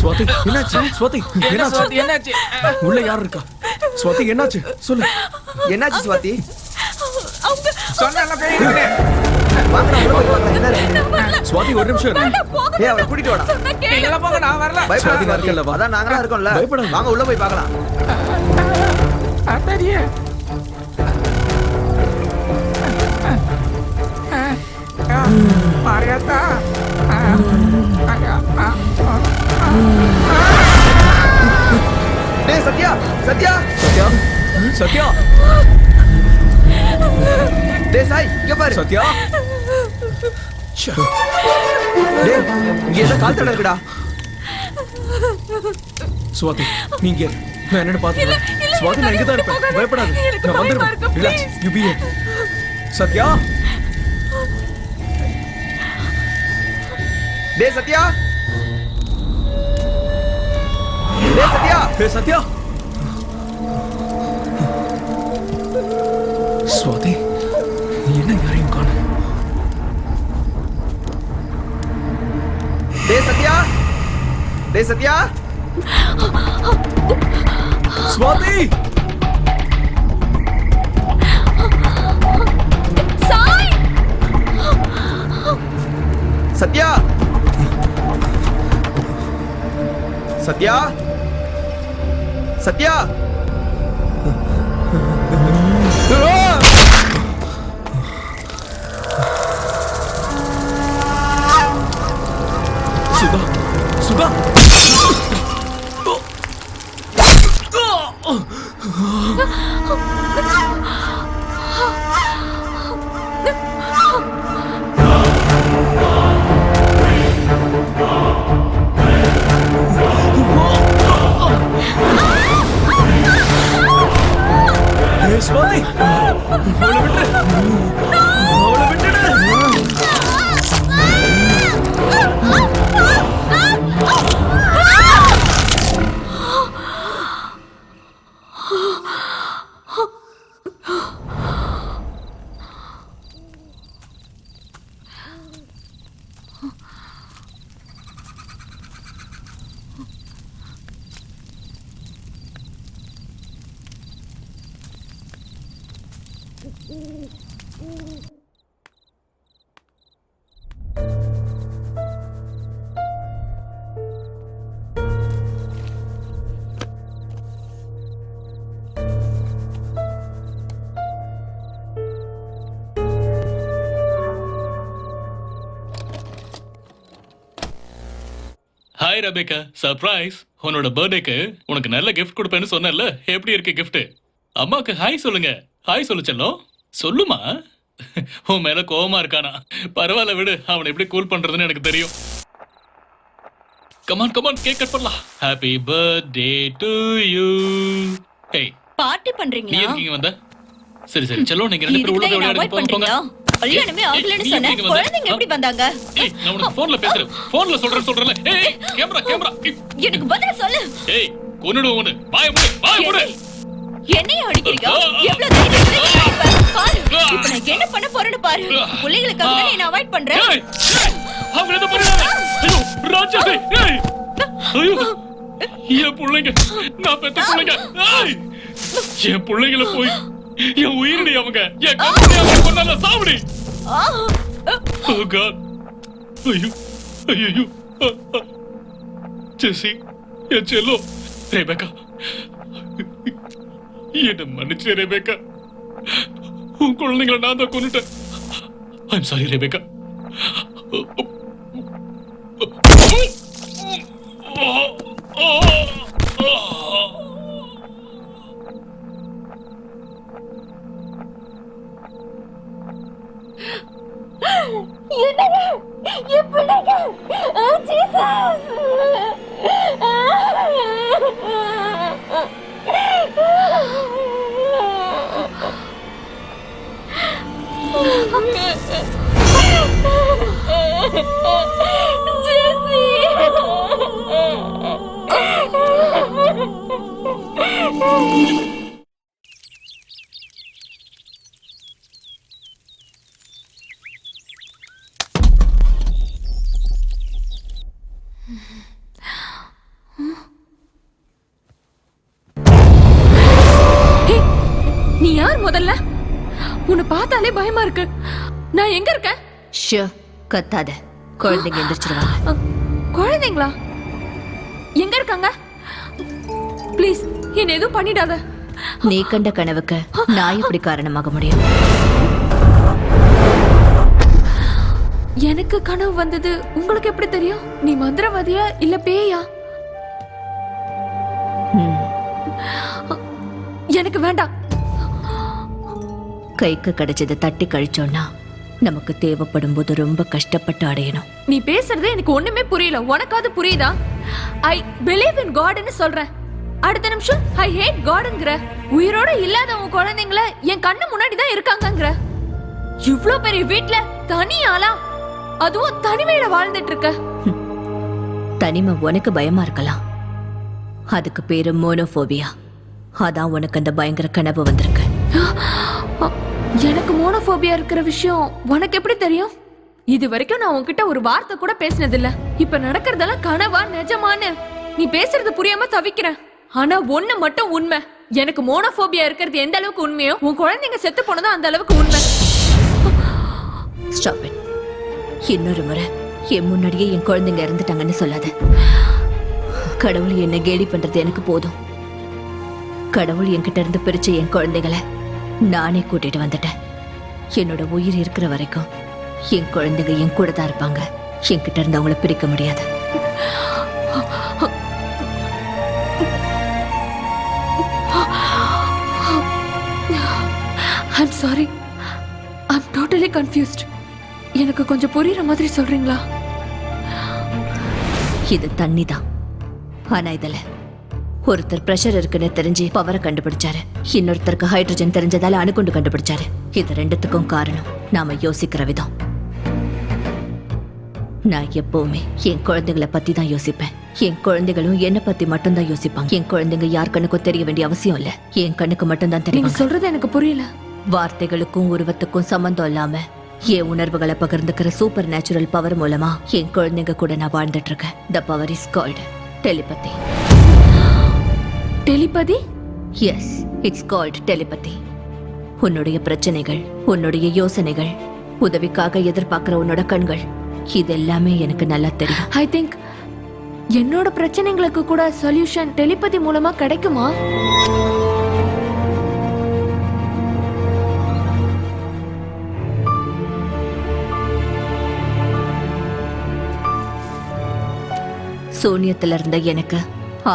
ஸ்வாதி என்னாச்சு? ஸ்வாதி என்னாச்சு? என்னாச்சு? உள்ள யார் இருக்கா? ஸ்வாதி என்னாச்சு? சொல்லு. என்னாச்சு சுவாதி? சொன்னல பேய் இருக்குன்னு. வாங்கடா, உள்ள போய் பார்த்தா என்ன இருக்கு? ஸ்வாதி ஒரு நிமிஷம் இரு. ஏய் அவளை கூட்டிட்டு வாடா. நீங்க போங்க, நான் வரல. சுவாதி பயப்படாத இருக்கல்ல, வா. அதான் நாங்களா இருக்கோம்ல. பயப்படாத. வாங்க உள்ள போய் பார்க்கலாம். அத்தடியே. மாரியாத்தா. டேய் சத்யா, சத்யா. சத்யா சத்யா டேய் சாய், இங்க பாரு. சத்யா. ச்சே. டேய் இங்க ஏதோ கால் தடம் இருக்குடா. ஸ்வாதி நீங்க இரு. நான் என்னன்னு பாத்துக்கிறேன். ஸ்வாதி நான் இங்க தான் இருப்பேன். பயப்படாத. நான் வந்துடுவேன். Relax. You be here. Sathya. டேய் சத்யா. டேய் சத்யா. ஹே சத்யா. ஸ்வாதி என்ன யாரையும் காணோம். டேய் சத்யா. டேய் சத்யா. ஸ்வாதி. சாய். சத்யா. சத்யா. சத்யா. சுதா. சுதா. ஸ்வாதி, அவளை விட்டுடு. அவளை விட்டுடு. Hi Rebecca, surprise. உன்னோட பர்த்டேக்கு உனக்கு நல்ல gift கொடுப்பேன்னு சொன்னேன்ல, எப்படி இருக்கு gift? அம்மாக்கு ஹாய் சொல்லுங்க. ஹாய் சொல்லு செல்லம். சொல்லுமா. உன் மேல கோவமா இருக்கானா? பரவாயில்ல விடு, அவனை எப்படி கூல் பண்றதுன்னு எனக்கு தெரியும். கமான் கமான், கேக் கட் பண்ணலாம். Happy birthday to you. Hey, party நீ பண்றீங்களா? எதுக்கு இங்க வந்த? சரி சரி செல்லம், நீங்க ரெண்டு பேரும் உள்ள போய் விளையாடுங்க. போங்க. கல்யாணமே ஆகலன்னு சொன்னேன். குழந்தைங்க எப்படி வந்தாங்க? ஏய், நான் உனக்கு போன்ல பேசுறேன். போன்ல சொல்றேன்ல. ஏய், கேமரா. எனக்கு பதில் சொல்லு. ஏய், கொன்னுடு உன்னை. வாயை மூடு, வாயை மூடு. என்னைய அடிக்கிறீங்க? எவ்வளவு தைரியம் இருந்தா நீ பாரு. இப்ப நான் என்ன பண்ண போறேன்னு பாரு. பிள்ளைகளுக்காக தான் நான் அவாய்ட் பண்றேன். ஏய், அவங்க என்ன பண்றாங்க? ஐயோ, ராட்சசி. ஏய். ஐயோ. என் பிள்ளைங்க, நான் பெத்த பிள்ளைங்க. ஏய். என் பிள்ளைங்கள போய் என் உயிரினி அவங்க. என் கம்பெனி அவங்க கொண்டால சாவடி. Oh God. ஐயோ. ஐயோ. ஜெசி, என் செல்லோ. ரெபேக்கா, என்ன மன்னிச்சு ரெபேக்கா. உன் குழந்தைங்களை நான் தான் கொன்னுட்டேன். I'm sorry Rebecca. நீ யார் முதல்ல? உன்னை பார்த்தாலே பயமா இருக்கு. நான் எங்க இருக்கேன்? ஷோ, கத்தாத. குழந்தைங்க எந்திரிச்சிருவாங்க. குழந்தைங்களா? எங்க இருக்காங்க? ப்ளீஸ் என்ன எதுவும் பண்ணிடாத. நீ கண்ட கனவுக்கு நான் எப்படி காரணமாக முடியும்? எனக்கு கனவு வந்தது உங்களுக்கு எப்படி தெரியும்? நீ மந்திரவாதியா இல்ல பேயா? எனக்கு வேண்டாம். கைக்கு கிடைச்சதை தட்டி கழிச்சோம்னா நமக்கு தேவைப்படும் போது ரொம்ப கஷ்டப்பட்டு அடையணும். நீ பேசுறது எனக்கு ஒண்ணுமே புரியல. உனக்காவது புரியுதா? ஐ பிலீவ் இன் காட்னு சொல்றேன். அடுத்த நிமிஷம் ஐ ஹேட் காட்ங்கற. உயிரோட இல்லாத உன் குழந்தைங்கள என் கண்ணு முன்னாடி தான் இருக்காங்கங்கற. இவ்ளோ பெரிய வீட்ல தனியாளா, அதுவும் தனிமையில வாழ்ந்துட்டு இருக்க. தனிமை உனக்கு பயமா இருக்கலாம். அதுக்கு பேரு மோனோபோபியா. அதான் உனக்கு அந்த பயங்கர கனவு வந்திருக்கு. எனக்கு மோனோபோபியா இருக்கிற விஷயம் உனக்கு எப்படி தெரியும்? இது வரைக்கும் நான் உன்கிட்ட ஒரு வார்த்தை கூட பேசினது இல்ல. இப்ப நடக்கிறதெல்லாம் கனவா நிஜமான்னு நீ பேசுறது புரியாம தவிக்கிறேன். ஆனா ஒண்ணு மட்டும் உண்மை. எனக்கு மோனோபோபியா இருக்கிறது எந்த அளவுக்கு உண்மையோ உன் குழந்தைங்க செத்து போனதும் அந்த அளவுக்கு உண்மை. Stop it. இன்னொரு முறை என் முன்னாடியே என் குழந்தைங்க இறந்துட்டாங்கன்னு சொல்லாத. கடவுள் என்ன கேலி பண்றது எனக்கு போதும். கடவுள் என்கிட்ட இருந்து பிரிச்ச என் குழந்தைகளை நானே கூட்டிட்டு வந்துட்டேன். என்னோட உயிர் இருக்கிற வரைக்கும் என் குழந்தைங்க என் கூட தான் இருப்பாங்க. என்கிட்ட இருந்து அவங்கள பிரிக்க முடியாது. I'm sorry, I'm totally confused. எனக்கு கொஞ்சம் புரியுற மாதிரி சொல்றீங்களா? இது தண்ணி தான். ஆனா இதுல ஒருத்தர் பிரஷர் இருக்குன்னு தெரிஞ்சு பவரை கண்டுபிடிச்சாரு, இன்னொருத்தருக்கு ஹைட்ரஜன் தெரிஞ்சதால அணுகுண்டு கண்டுபிடிச்சாரு. இது ரெண்டுத்துக்கும் காரணம் நாம யோசிக்கிற விதம். நான் எப்பவுமே என் குழந்தைகளை பத்தி தான் யோசிப்பேன். என் குழந்தைகளும் என்ன பத்தி மட்டும்தான் யோசிப்பாங்க. என் குழந்தைங்க யார் கண்ணுக்கும் தெரிய வேண்டிய அவசியம் இல்ல, என் கண்ணுக்கு மட்டும்தான் நீங்க தெரியும். சொல்றது எனக்கு புரியல. வார்த்தைகளுக்கும் உருவத்துக்கும் சம்பந்தம் இல்லாம என் உணர்வுகளை பகிர்ந்துக்கிற சூப்பர் நேச்சுரல் பவர் மூலமா என் குழந்தைங்க கூட நான் வாழ்ந்துட்டு இருக்கேன். The power is called telepathy. Telepathy? Yes, it's called telepathy. உன்னுடைய பிரச்சனைகள், உன்னுடைய யோசனைகள், உதவிக்காக எதிர்பார்க்கிற உன்னோட கண்கள், இது எல்லாமே எனக்கு நல்லா தெரியும். ஐ திங்க் என்னோட பிரச்சனைகளுக்கு கூட சொல்யூஷன் டெலிபதி மூலமா கிடைக்குமா? சூன்யத்துல இருந்த எனக்கு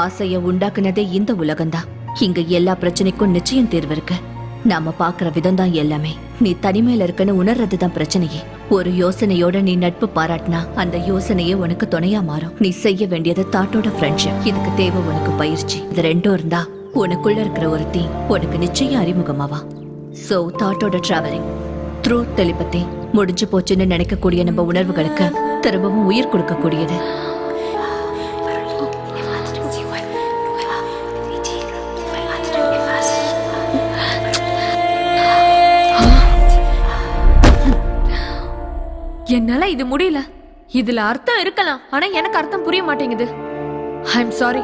ஆசைய உண்டாக்குனதே இந்த உலகம்தான். இங்க எல்லா பிரச்சனைக்கும் நிச்சயம் தீர்வு இருக்கு. நாம பாக்குற விதம் தான் எல்லாமே. நீ தனிமையில இருக்கன்னு உணர்றதுதான் பிரச்சனையே. ஒரு யோசனையோட நீ நட்பு பாராட்டினா அந்த யோசனையே உனக்கு துணையா மாறும். நீ செய்ய வேண்டியது தாட்டோட ஃப்ரெண்ட்ஷிப். இதுக்கு தேவை உனக்கு பயிற்சி. இது ரெண்டும் இருந்தா உனக்குள்ள இருக்கிற ஒருத்தி உனக்கு நிச்சயம் அறிமுகமாவா. சோ தாட்டோட டிராவலிங் த்ரூ டெலிபதி முடிஞ்சு போச்சுன்னு நினைக்கக்கூடிய நம்ம உணர்வுகளுக்கு திரும்பவும் உயிர் கொடுக்கக்கூடியது. என்னால இது முடியல. இதுல அர்த்தம் இருக்கலாம், ஆனா எனக்கு அர்த்தம் புரிய மாட்டேங்குது. I am sorry.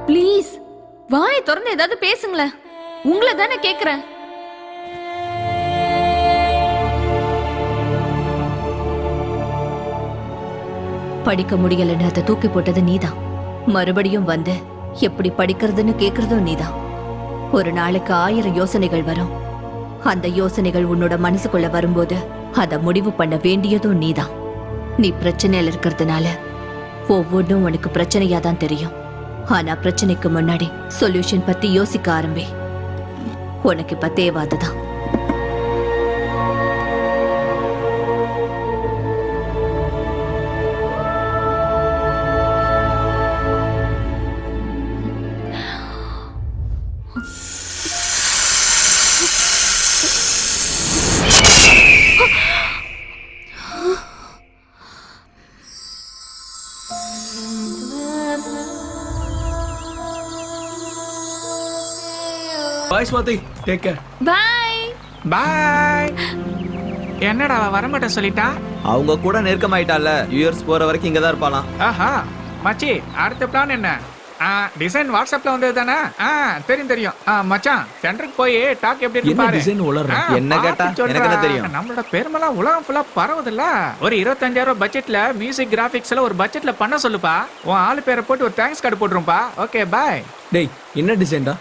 ப்ளீஸ் வாயை திறந்து ஏதாவது பேசுங்களேன். உங்களை தானே கேக்குறேன். படிக்க முடியலன்னு அதை தூக்கி போட்டது நீதான். மறுபடியும் வந்து எப்படி படிக்கிறதுன்னு கேக்குறதும் நீதான். ஒரு நாளைக்கு 1000 யோசனைகள் வரும். அந்த யோசனைகள் உன்னோட மனசுக்குள்ள வரும்போது அதை முடிவு பண்ண வேண்டியதும் நீதான். நீ பிரச்சனையில இருக்கிறதுனால ஒவ்வொன்றும் உனக்கு பிரச்சனையா தான் தெரியும். ஆனா பிரச்சனைக்கு முன்னாடி சொல்யூஷன் பத்தி யோசிக்க ஆரம்பி. உனக்கு இப்ப தேவை அதுதான். Bye Swathi, take care. Bye bye. என்னடா அவ வரமாட்டேன் சொல்லிட்டா? அவங்க கூட நெருக்கமாயிட்டால, யூஎஸ் போற வரைக்கும் இங்க தான் இருப்பாளாம். ஆஹா மச்சி, அடுத்த பிளான் என்ன? டிசைன் வாட்ஸ்அப்ல வந்தது தானே? தெரியும் தெரியும். மச்சான் சென்டருக்கு போய் டாக் எப்படி இருக்கு என்ன பாரு. டிசைன் உளறற? என்ன கேட்டா எனக்கு என்ன தெரியும்? நம்மளோட பெருமெல்லாம் உலகம் ஃபுல்லா பரவுதுல்ல. ஒரு 25,000 பட்ஜெட்ல மியூசிக் கிராபிக்ஸ்ல ஒரு பட்ஜெட்ல பண்ண சொல்லுப்பா. உன் ஆளு பேரை போட்டு ஒரு தேங்க்ஸ் கார்டு போட்டுருப்பா. Okay bye. டேய், என்ன டிசைன்டா?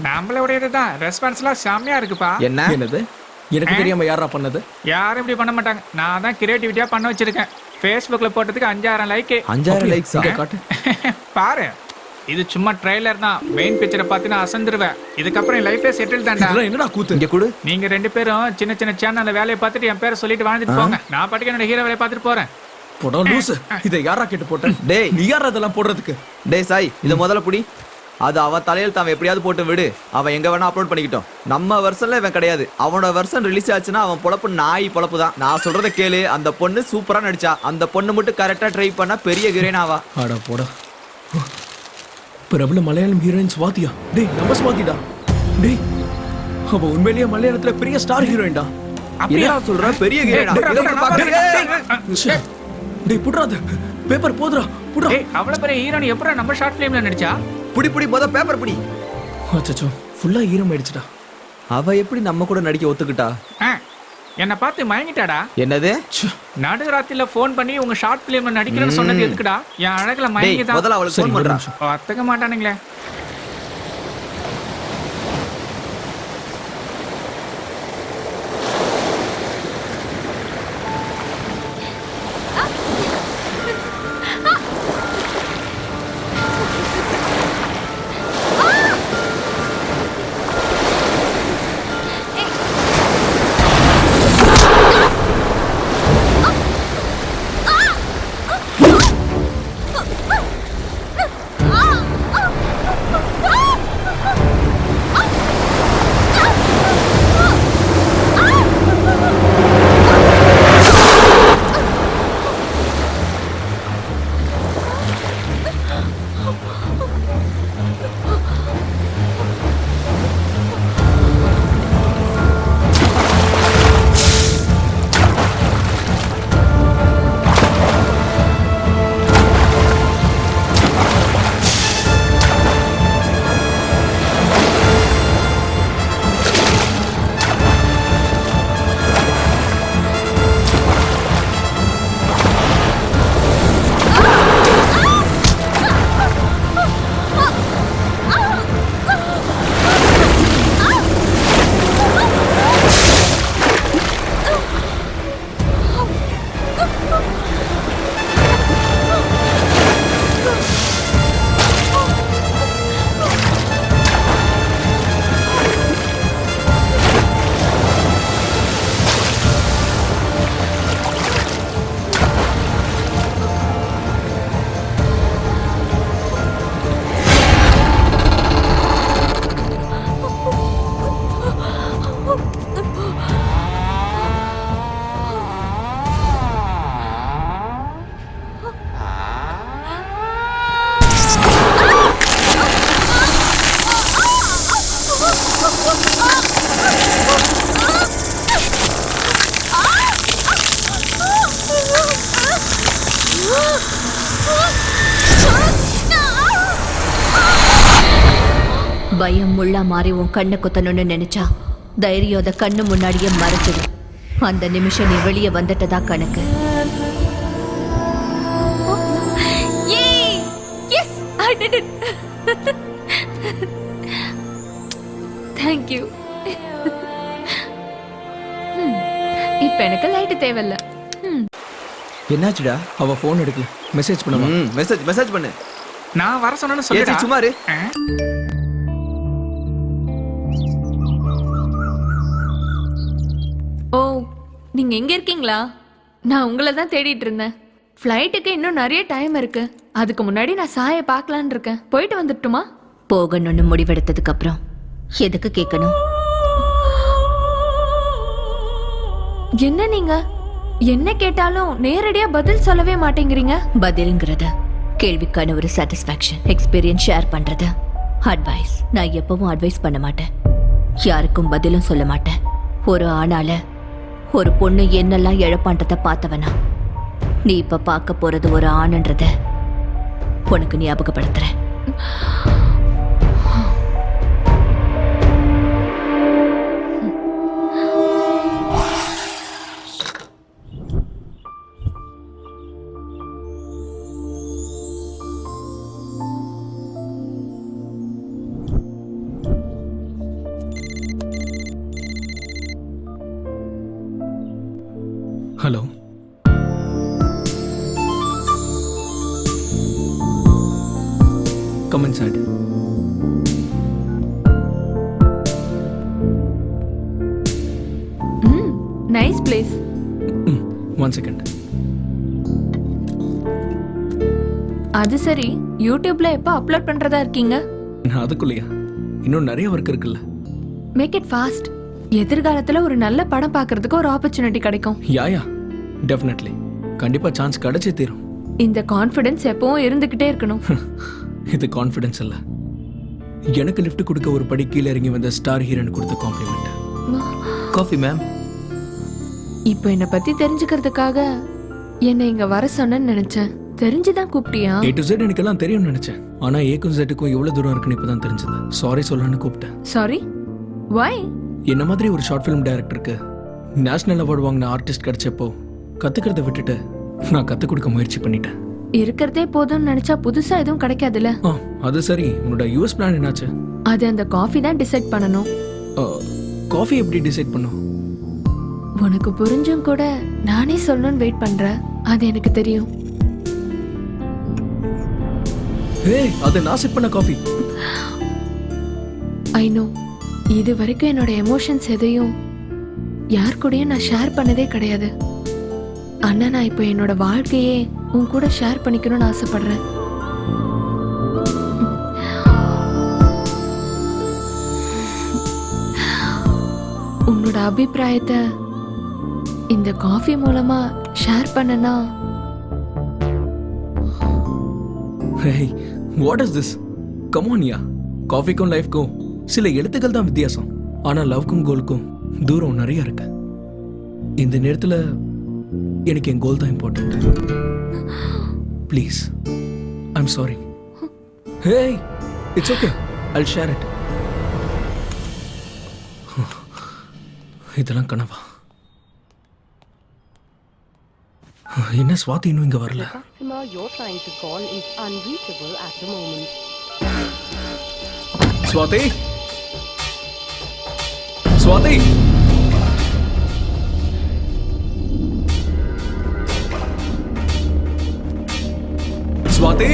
நம்மளோடையதுதான். ரெஸ்பான்ஸ்லாம் செம்மையா இருக்குப்பா. என்ன என்னது? எனக்கு தெரியாம யாரா பண்ணது? யாரும் இப்படி பண்ண மாட்டாங்க. நான் தான் கிரியேட்டிவிட்டியா பண்ண வச்சிருக்கேன். Facebookல போட்டதுக்கு 5000 லைக். 5000 லைக்ஸ் இங்க காட்டு. பாரு, இது சும்மா ட்ரைலர் தான். மெயின் பிக்சரை பார்த்து நான் அசந்துருவேன். இதுக்கப்புறம் என் லைஃபே செட்டில் தான்டா. இதெல்லாம் என்னடா கூத்து? இங்க கொடு. நீங்க 2 பேரும் சின்ன சின்ன சேனல்ல வேலையை பார்த்துட்டு என் பேரை சொல்லிட்டு வாழ்ந்துட்டு போங்க. நான் பாட்டுக்கு என்னோட ஹீரோ வேலையை பார்த்துட்டு போறேன். போடா லூசு. இதை யாரா கேட்டு போட்ட? டேய். நீ யாரா இதெல்லாம் போடுறதுக்கு? டேய் சாய், இத முதல்ல புடி. அது அவ தலையில் தான் எப்படியாவது போட்டு விடு. அவன் எங்க வேணா அப்லோட் பண்ணிக்கிட்டோம். நம்ம வெர்ஷன்ல இவன் கிடையாது. அவனோட வெர்ஷன் ரிலீஸ் ஆச்சுன்னா அவன் பொழப்பு நாய் பொழப்பு தான். நான் சொல்றத கேளு. அந்த பொண்ணு சூப்பரா நடிச்சா. அந்த பொண்ணு மட்டும் கரெக்டா ட்ரை பண்ணா பெரிய ஹீரோயின் ஆவா. ஆடா போடா. பிரபல மலையாளம் ஹீரோயின் ஸ்வாதியா? டேய், நம்ம ஸ்வாதிடா. டேய், அவ உண்மையிலேயே மலையாளத்துல பெரிய ஸ்டார் ஹீரோயின்டா. அப்படியே சொல்ற பெரிய ஹீரோயினா? டேய் புட்றாத. பேப்பர் போடுறா. புட்றா. ஏய், அவ்வளவு பெரிய ஹீரோயின் எப்பறம் நம்ம ஷார்ட் ஃபிலிம்ல நடிச்சா? புடி புடி போத பேப்பர் புடி. அச்சச்சோ, ஃபுல்லா ஈரம் ஆயிடுச்சுடா. அவ எப்படி நம்ம கூட நடிக்க ஒத்துக்கிட்டா? என்ன பார்த்து மயங்கிட்டாடா. என்னது? நடுராத்திரில போன் பண்ணி உங்க ஷார்ட் பிலிம்ல நடிக்கிறேன்னு சொன்னது எதுக்குடா? என் அழகுல மயங்கிதான். முதல்ல அவளுக்கு ஃபோன் பண்றா. ஒத்துக்க மாட்டானுங்களே. பயம் முள்ளா மாறி உன் கண்ணை குத்தணும்னு நினைச்சா தைரியம் அதை கண்ணு முன்னாடியே மறைச்சிடும். அந்த நிமிஷம் நீ வெளியே வந்துட்டதா கணக்கு. Yay! Yes, I did it. Thank you. இப்ப எனக்கு லைட் தேவையில்ல. என்னாச்சுடா? அவ ஃபோன் எடுக்கல. மெசேஜ் பண்ணுவா. மெசேஜ் பண்ணு. நான் வர சொன்னேன்னு ஏச்சி சொல்லிடா. சும்மா இரு. ஓ, நீங்க எங்க இருக்கீங்களா? நான் உங்களை தான் தேடிட்டு இருந்தேன். ஃப்ளைட்டுக்கு இன்னும் நிறைய டைம் இருக்கு. அதுக்கு முன்னாடி நான் சாயை பார்க்கலான்னு இருக்கேன். போயிட்டு வந்துட்டுமா? போகணும்னு முடிவெடுத்ததுக்கு அப்புறம் எதுக்கு கேட்கணும்? என்ன நீங்க என்ன கேட்டாலும் நேரடியா பதில் சொல்லவே மாட்டேங்கிறீங்க. பதில்ங்கிறத கேள்விக்கான ஒரு சாட்டிஸ்ஃபேக்ஷன், எக்ஸ்பீரியன்ஸ் ஷேர் பண்றது, அட்வைஸ். நான் எப்பவும் அட்வைஸ் பண்ண மாட்டேன், யாருக்கும் பதிலும் சொல்ல மாட்டேன். ஒரு ஆணால ஒரு பொண்ணு என்னெல்லாம் இழப்பான்றத பார்த்தவனா. நீ இப்ப பார்க்க போறது ஒரு ஆணுன்றத உனக்கு ஞாபகப்படுத்துறேன். Hello. Come inside. Nice place. One second. அது சரி, யூடியூப்ல எப்ப அப்லோட் பண்றதா இருக்கீங்க? அதுக்குள்ளயா? இன்னும் நிறைய ஒர்க் இருக்குல்ல. Make it fast. எதிர்காலத்துல ஒரு நல்ல படம் பார்க்கிறதுக்கு ஒரு ஆப்பர்ச்சுனிட்டி கிடைக்கும். Yeah definitely. கண்டிப்பா சான்ஸ் கிடைச்சே தீரும். இந்த கான்ஃபிடன்ஸ் எப்பவும் இருந்துகிட்டே இருக்கணும். இது கான்ஃபிடன்ஸ் இல்ல, எனக்கு லிஃப்ட் கொடுக்க ஒரு படி கீழே இறங்கி வந்த ஸ்டார் ஹீரோன் கொடுத்த காம்ப்ளிமெண்ட். Coffee ma'am. இப்போ என்ன பத்தி தெரிஞ்சுக்கிறதுக்காக என்னை இங்க வர சொன்னேன்னு நினைச்சேன். தெரிஞ்சுதான் கூப்பிட்டியா? A to Z எனக்கு எல்லாம் தெரியும்னு நினைச்சேன். ஆனா ஏக்கும் ஜெட்டுக்கும் எவ்வளவு தூரம் இருக்குன்னு இப்பதான் தெரிஞ்சது. சாரி சொல்லலாம்னு கூப்பிட்டேன். சாரி? வை? என்ன மாதிரி ஒரு ஷார்ட் ஃபிலிம் டைரக்டருக்கு நேஷனல் அவார்டு வாங்கின ஆர்டிஸ்ட் கிடைச்சப்போ கத்துக்கிறத விட்டுட்டு நான் கத்து கொடுக்க முயற்சி பண்ணிட்டேன். இருக்கிறதே போதும்னு நினைச்சா புதுசா எதுவும் கிடைக்காதுல்ல. அது சரி, உன்னோட யூஎஸ் பிளான் என்னாச்சு? அது அந்த காஃபி தான் டிசைட் பண்ணணும். காஃபி எப்படி டிசைட் பண்ணும்? உனக்கு புரிஞ்சும் கூட நானே சொல்லணும்னு வெயிட் பண்றேன். அது எனக்கு தெரியும். அது நான் செட் பண்ண காஃபி. I know. இது வரைக்கும் என்னோட எமோஷன்ஸ் எதையும் யார் கூடயும் நான் ஷேர் பண்ணதே கிடையாது. ஆனா நான் இப்போ என்னோட வாழ்க்கையே உன் கூட ஷேர் பண்ணிக்கணும்னு ஆசைப்படுறேன். உன்னோட அபிப்பிராயத்தை இந்த காஃபி மூலமா ஷேர் பண்ணனா? Hey, what is this? Come on யா. காஃபிக்கும் லைஃப்க்கும் சில எழுத்துக்கள் தான் வித்தியாசம். ஆனா லவ்க்கும் கோலுக்கும் தூரம் நிறைய இருக்கு. இந்த நேரத்துல எனக்கு என் கோல் தான் important. Please, I'm sorry. Hey, it's okay, Jal share it. இதெல்லாம் கனவா? என்ன ஸ்வாதி இன்னும் இங்க வரல? ஸ்வாதி, ஸ்வாதி, ஸ்வாதி,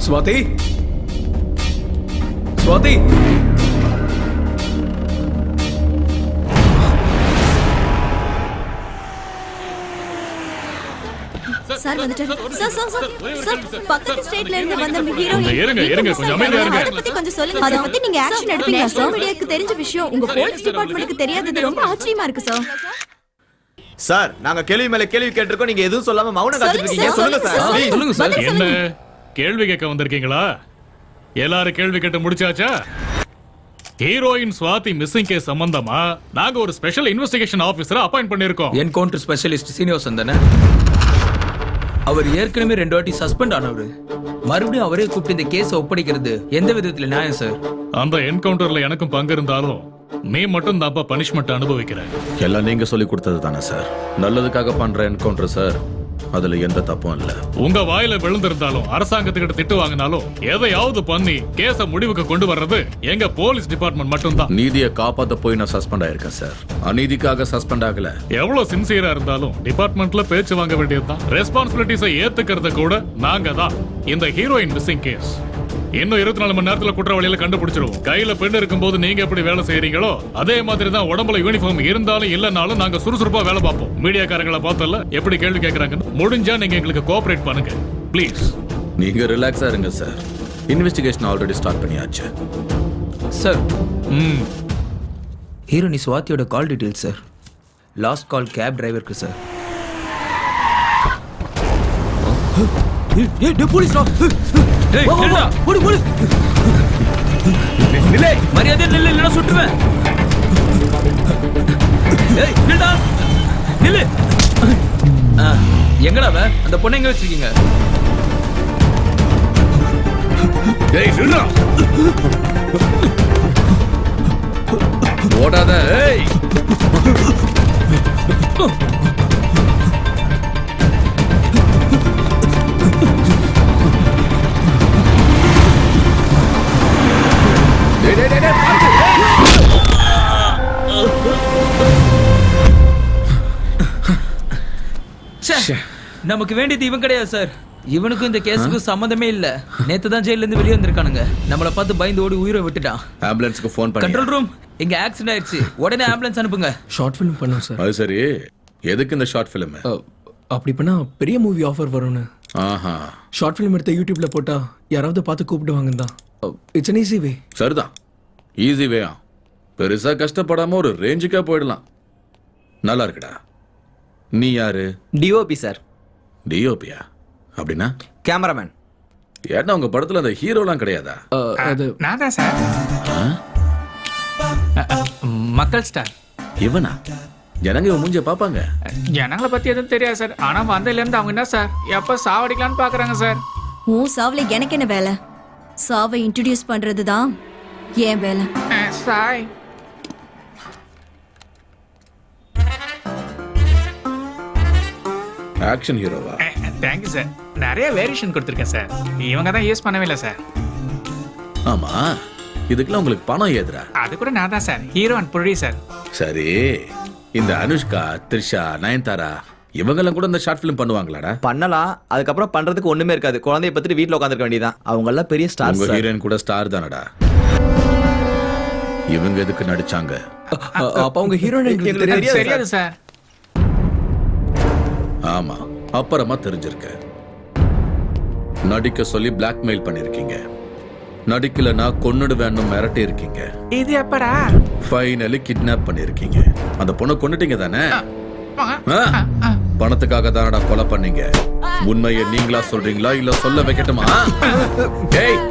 ஸ்வாதி, ஸ்வாதி. சார் வந்துட்டாரு. சார் சார் சார் சார் பக்கத்து ஸ்டேட்ல இருந்து வந்த இருங்க கொஞ்சம் அமைதியா இருங்க. அத பத்தி கொஞ்சம் சொல்லுங்க. அத பத்தி நீங்க ஆக்ஷன் எடுப்பீங்க சார். மீடியாக்கு தெரிஞ்ச விஷயம் உங்க போலீஸ் டிபார்ட்மென்ட்க்கு தெரியாதது ரொம்ப ஆச்சரியமா இருக்கு சார். சார், நாங்க கேள்வி மேல கேள்வி கேட்டிருக்கோம், நீங்க எதுவும் சொல்லாம மௌனம் காத்துட்டு இருக்கீங்க. சொல்லுங்க சார், please. சொல்லுங்க சார். என்ன கேள்வி கேட்க வந்திருக்கீங்களா? எல்லாரும் கேள்வி கேட்டு முடிச்சாச்சா? ஹீரோயின் சுவாதி மிஸ்ஸிங் கேஸ் சம்பந்தமா நாங்க ஒரு ஸ்பெஷல் இன்வெஸ்டிகேஷன் ஆபீசரை அப்பாயிண்ட் பண்ணிருக்கோம். என்கவுண்டர் ஸ்பெஷலிஸ்ட் சீனிவாசன் தானே? அவர் ஏற்கனவே 2 வாட்டி சஸ்பெண்ட் ஆனவர். மறுபடியும் அவரே கூப்பிட்டு இந்த கேஸை ஒப்படைக்கிறது எந்த விதத்துல நியாயம் சார்? அந்த என்கவுண்டர்ல எனக்கும் பங்கு இருந்தாலும் நீ மட்டும் தான்ப்பா பனிஷ்மெண்ட் அனுபவிக்கிற. எல்லாம் நீங்க சொல்லி கொடுத்தது தானே சார்? நல்லதுக்காக பண்ற என்கவுண்டர் சார், அதுல எந்த தப்பும் இல்ல. உங்க வாயில விழுந்திருந்தாலும் அரசாங்கத்துக்கிட்ட திட்டு வாங்கினாலும் எதையாவது பண்ணி கேஸ முடிவுக்கு கொண்டு வர்றது எங்க போலீஸ் டிபார்ட்மெண்ட் மட்டும்தான். நீதியை காப்பாத்த போய் நான் சஸ்பெண்ட் ஆயிருக்கேன் சார், அநீதிக்காக சஸ்பெண்ட் ஆகல. எவ்வளவு சின்சியரா இருந்தாலும் டிபார்ட்மெண்ட்ல பேச்சு வாங்க வேண்டியதுதான். ரெஸ்பான்சிபிலிட்டிஸை ஏத்துக்கிறது கூட நாங்க தான். இந்த ஹீரோயின் மிஸ்ஸிங் கேஸ் இன்னும் 24 மணி நேரத்துல குற்றவாளியில கண்டுபிடிச்சிருவோம். கையில பெண் இருக்கும்போது நீங்க எப்படி வேலை செய்யறீங்களோ அதே மாதிரி தான் உடம்புல யூனிஃபார்ம் இருந்தாலும் இல்லனாலும் நாங்க சுறுசுறுப்பா வேலை பார்ப்போம். மீடியாக்காரங்களை பார்த்தல எப்படி கேள்வி கேட்கறாங்கன்னு முடிஞ்சா நீங்க எங்களுக்கு கோஆபரேட் பண்ணுங்க ப்ளீஸ். நீங்க ரிலாக்ஸா இருங்க சார், இன்வெஸ்டிகேஷன் ஆல்ரெடி ஸ்டார்ட் பண்ணியாச்சு. சார், ஹீரோனி சுவாதியோட call detail sir. Last call cab டிரைவருக்கு சார். மரியாதை நில்லு, இல்லைன்னா சுட்டுவேன். நில்லு. எங்கடா அந்த பொண்ணை எங்க வச்சிருக்கீங்க? ஓடாத. நமக்கு வேண்டியது இவன் கிடையாது சார். இவனுக்கும் இந்த கேஸுக்கும் சம்மந்தமே இல்ல. நேத்து தான் ஜெயில இருந்து வெளியே வந்திருக்கானுங்க. நம்மள பார்த்து பயந்து ஓடி உயிரை விட்டுட்டான். ஆம்புலன்ஸ்க்கு ஃபோன் பண்ணி. கண்ட்ரோல் ரூம், இங்க ஆக்சிடென்ட் ஆயிடுச்சு, உடனே ஆம்புலன்ஸ் அனுப்புங்க. ஷார்ட் ஃபிலிம் பண்ணோம் சார். அது சரி, எதுக்கு இந்த ஷார்ட் ஃபிலிம்? அப்படி பண்ணா பெரிய மூவி ஆஃபர் வரும்னு. ஆஹா, ஷார்ட் ஃபிலிம் எடுத்து யூடியூப்ல போட்டா யாராவது பார்த்து கூப்பிடுவாங்க தான். It's an easy way. சரிதான், ஈஸி வேயா. பெருசா கஷ்டப்படாம ஒரு ரேஞ்சுக்கா போயிடலாம். நல்லா இருக்குடா. நீ யாரு? DOP sir. டிஓபியா? அப்படின்னா கேமராமேன். ஏன்னா உங்க படத்துல அந்த ஹீரோலாம் கிடையாதா? அது நான் தான் சார். மக்கள் ஸ்டார். இவனா? ஜனங்க இவன் மூஞ்ச பாப்பாங்க. ஜனங்களை பத்தி எதுவும் தெரியாது சார். ஆனா வந்ததுல இருந்து அவங்க என்ன சார் எப்ப சாவடிக்கலான்னு பாக்குறாங்க சார். உன் சாவுல எனக்கு என்ன வேலை? சாவை இன்ட்ரோடியூஸ் பண்றது தான் ஏன் வேலை. சாய் ஆக்ஷன் ஹீரோவா? Thank you sir. நிறைய வேரியேஷன் கொடுத்துருக்கேன் சார். இவங்க தான் யூஸ் பண்ணவே இல்லை சார். ஆமா, இதுக்கெல்லாம் உங்களுக்கு பணம் ஏதுரா? அது கூட நான் தான் சார் ஹீரோ அண்ட் ப்ரொடியூசர். சரி, இந்த அனுஷ்கா, த்ரிஷா, நயன்தாரா இவங்கெல்லாம் கூட இந்த ஷார்ட் ஃபிலிம் பண்ணுவாங்களாடா? பண்ணலாம். அதுக்கப்புறம் பண்றதுக்கு ஒண்ணுமே இருக்காது. குழந்தைய பத்தி வீட்டுல உட்காந்துருக்க வேண்டியதான். அவங்க எல்லாம் பெரிய ஸ்டார். உங்க ஹீரோயின் கூட ஸ்டார் தானடா. இவங்க எதுக்கு நடிச்சாங்க? அப்ப அவங்க ஹீரோயின் தெரியாது சார். ஆமா, அப்புறமா தெரிஞ்சிருக்க. நடிக்க சொல்லி பிளாக்மெயில் பண்ணிருக்கீங்க. நடிக்கலனா கொன்னுடுவேன்னு மிரட்டி இருக்கீங்க. இது எப்படா? ஃபைனலி கிட்னாப் பண்ணிருக்கீங்க. அந்த பொண்ணை கொன்னுட்டீங்க தானே? பணத்துக்காக தானடா கொலை பண்ணீங்க. உண்மையை நீங்களா சொல்றீங்களா இல்ல சொல்ல வைக்கட்டுமா? ஏய்,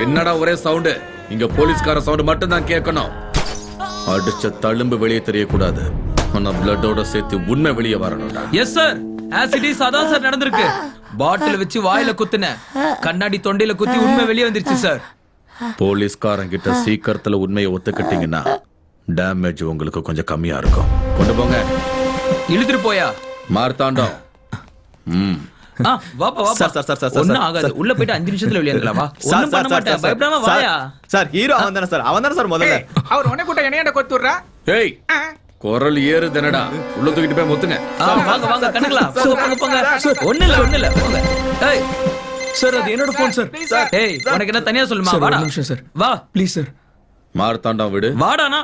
என்னடா ஒரே சவுண்ட்? இங்க போலீஸ்கார சவுண்ட் மட்டும் தான் கேட்கணும். அடிச்ச தழும்பு வெளியே தெரியக்கூடாது. ஆனா பிளட்டோட சேர்த்து உண்மை வெளியே வரணும்டா. எஸ் சார், ஆசிடிஸ் அதான் சார் நடந்திருக்கு. பாட்டில் வச்சு வாயில குத்துன, கண்ணாடி தொண்டையில குத்தி உண்மை வெளியே வந்துருச்சு சார். போலீஸ்காரன் கிட்ட சீக்கிரத்துல உண்மையை ஒத்துக்கிட்டீங்கன்னா டேமேஜ் உங்களுக்கு கொஞ்சம் கம்மியா இருக்கும். கொண்டு போங்க. இழுத்துட்டு போயா மார்த்தாண்டம். வாப்பா வாப்பா. சார், சார், சார், சார், ஒண்ணும் சார், ஆகாது. உள்ள போயிட்டு 5 நிமிஷத்துல வெளியே வந்துடலாம். வா. சார், ஒண்ணும் பண்ண சார், மாட்டேன். சார், பயப்படாம சார், வாயா. சார், ஹீரோ அவன் தானே சார். அவன் தானே சார் முதல்ல. அவர் உடனே கூட்ட என்னையாண்ட கொத்துடுறா. ஏய், குரல் ஏறு தினடா. உள்ள தூக்கிட்டு போய் முத்துங்க. வாங்க வாங்க கணக்கலாம். போங்க போங்க. ஒண்ணு இல்ல போங்க. ஏய் சார், அது என்னோட போன் சார். ஏய், உனக்கு என்ன தனியா சொல்லுமா? வாடா. நிமிஷம் சார். வா ப்ளீஸ் சார். மார்த்தாண்டம் விடு. வாடானா.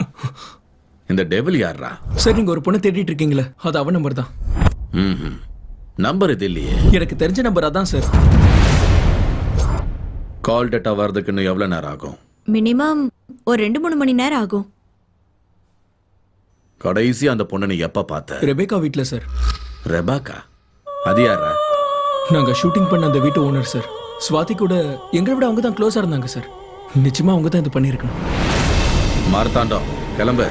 இந்த டெவில் யாரா? சார், நீங்க ஒரு பொண்ணை தேடிட்டு இருக்கீங்களா? அது அவன் நம்பர் தான். நம்பர் இது இல்லையே. எனக்கு தெரிஞ்ச நம்பர் அதான் சார். கால் டேட்டா வர்றதுக்கு இன்னும் எவ்வளவு நேரம் ஆகும்? மினிமம் ஒரு 2-3 மணி நேரம் ஆகும். கடைசி அந்த பொண்ணை நீ எப்ப பார்த்த? ரெபேக்கா வீட்ல சார். ரெபாக்கா? அது யாரா? நாங்க ஷூட்டிங் பண்ண அந்த வீட்டு ஓனர் சார். ஸ்வாதி கூட எங்களை விட அவங்க தான் க்ளோஸா இருந்தாங்க சார். நிச்சயமா அவங்க தான் இது பண்ணிருக்கணும். மார்த்தாண்டம் கிளம்பு.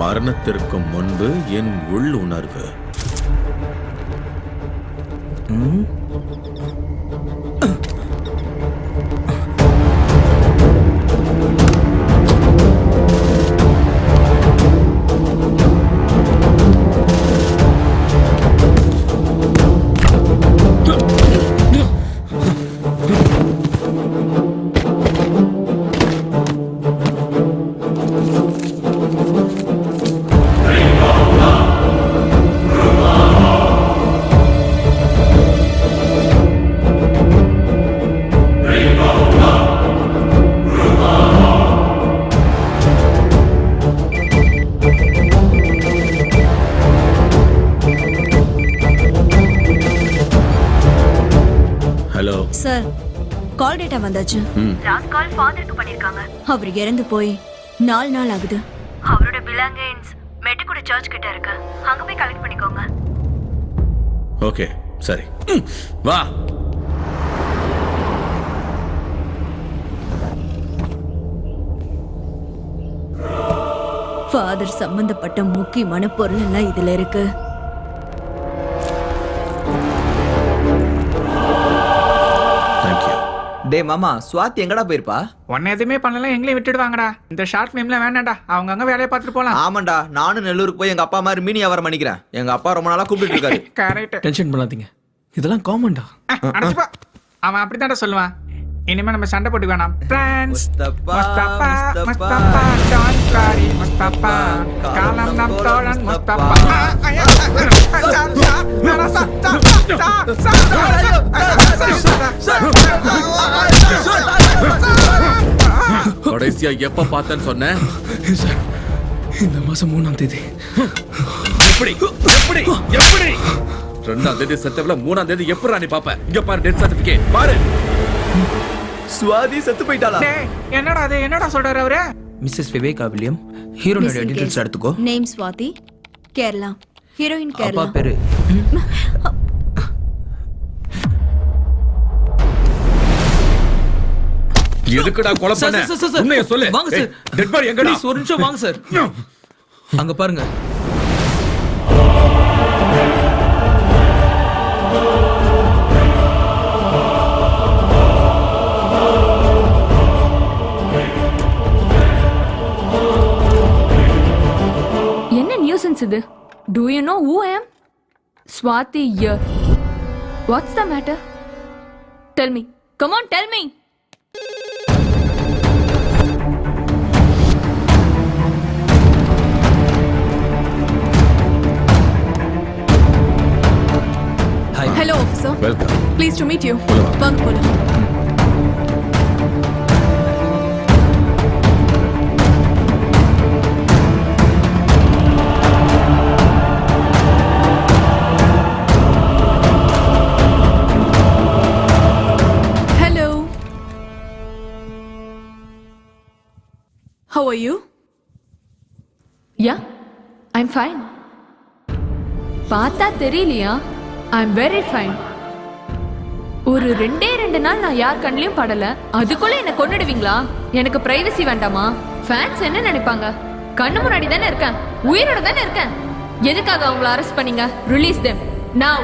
மரணத்திற்கு முன்பு என் உள் உணர்வு. ஹலோ சார், கால் டேட்டா வந்தாச்சு. லாஸ்ட் கால் ஃபாதருக்கு பண்ணிருக்காங்க. அவர் இறந்து போய் 4 நாள் ஆகுது. அவரோட பிலாங்கிங்ஸ் மெட்டுக்குடி சர்ச் கிட்ட இருக்கு. அங்க போய் கலெக்ட் பண்ணிக்கோங்க. ஓகே, சரி. வா. ஃபாதர் சம்பந்தப்பட்ட முக்கியமான பொருள் எல்லாம் இதுல இருக்கு. டே மாமா, சுவாதி எங்கடா போயிருப்பா? உன்ன எதுவுமே பண்ணல, எங்களையும் விட்டுடுவாங்கடா. இந்த ஷார்ட் ஃபிலிம்ல வேணாண்டா, அவங்க அங்க வேலையை பார்த்துட்டு போலாம். ஆமாண்டா, நானும் நெல்லூருக்கு போய் எங்க அப்பா மாதிரி மீனி வியாபாரம் பண்ணிக்கிறேன். எங்க அப்பா ரொம்ப நாளா கூப்பிட்டு இருக்காரு. கரெக்ட். டென்ஷன் பண்ணாதீங்க, இதெல்லாம் காமன்டா. அடச்சுப்பா, அவன் அப்படித்தான்டா சொல்லுவான். இனிமே நம்ம சண்டை போட்டு வேணாம். ஃப்ரெண்ட்ஸ், முஸ்தபா முஸ்தபா டான் காரி முஸ்தபா காலம் நம் தோழன் முஸ்தபா. கடைசியா எப்ப பார்த்தேன்னு சொன்னேன்? இந்த மாசம் 3ஆம் தேதி. எப்படி எப்படி எப்படி 2ஆம் தேதி செத்தவள 3ஆம் தேதி எப்பறா நீ பாப்ப? இங்க பாரு, டெத் சர்டிபிகேட் பாரு. சுவாதி செத்து போயிட்டாளா? என்னடா அது, என்னடா சொல்றாரு அவரு? மிஸ்ஸஸ் விவேகா வில்லியம், ஹீரோனோட டீடைல்ஸ் எடுத்துக்கோ. நேம் ஸ்வாதி, கேரளா. ஹீரோயின் கேரளா. அப்பா பேரு எதுக்குடா கொலை பண்ண? உண்மையை சொல்லு. வாங்க சார். டெட் பாடி எங்கடா? ஒரு நிமிஷம் வாங்க சார். அங்க பாருங்க. என்ன நியூசன்ஸ் இது? Do you know who I am? Swati here. What's the matter? Tell me. Come on, tell me. Hi. Hello, officer. Welcome. Pleased to meet you. வாங்க போலாம். Hello. How are you? Yeah, I'm fine. பார்த்தா தெரியலையா? I'm very fine. ஒரு 2 நாள் நான் யார் கண்ணிலையும் படல, அதுக்குள்ள என்ன கொன்னுடுவீங்களா? எனக்கு பிரைவசி வேண்டாமா? ஃபேன்ஸ் என்ன நினைப்பாங்க? கண்ணு முன்னாடி தானே இருக்கேன், உயிரோட தானே இருக்கேன். எதுக்காக அவங்கள அரெஸ்ட் பண்ணீங்க? Release them now.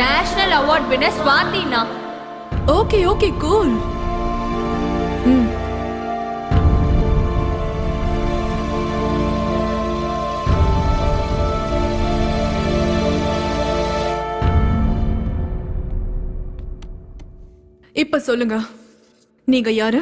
National award winner ஸ்வாதினா. Okay, okay, cool. இப்ப சொல்லுங்க, நீங்க யாரு?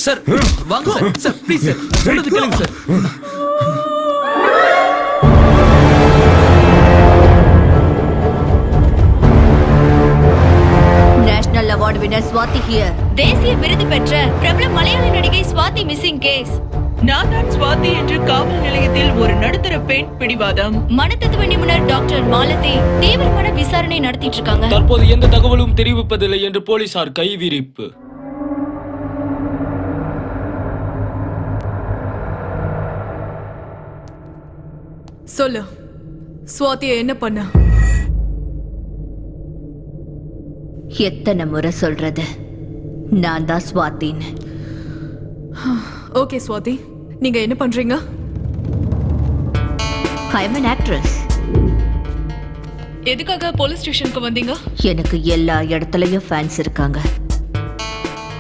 சார் வாங்க சார். சார் ப்ளீஸ் சார், சொல்றது கேளுங்க சார். National award winner Swathi here. தேசிய விருது பெற்ற பிரபல மலையாள நடிகை ஸ்வாதி மிஸ்ஸிங் கேஸ். நான் தான் சுவாதி என்று காவல் நிலையத்தில் ஒரு நடுத்தர பெண் பிடிவாதம். மனத்தத்துவ நிபுணர் டாக்டர் மாலதி தீவிரமான விசாரணை நடத்திட்டு இருக்காங்க. தற்போது எந்த தகவலும் தெரிவிப்பதில்லை என்று போலீசார் கைவிரிப்பு. சொல்லு, ஸ்வாதியை என்ன பண்ண? எத்தனை முறை சொல்றது, நான் தான் ஸ்வாதின்னு. ஓகே ஸ்வாதி, நீங்க என்ன பண்றீங்க? ஐ அம் an actress. எதுக்காக போலீஸ் ஸ்டேஷனுக்கு வந்தீங்க? எனக்கு எல்லா இடத்துலயும் ஃபேன்ஸ் இருக்காங்க.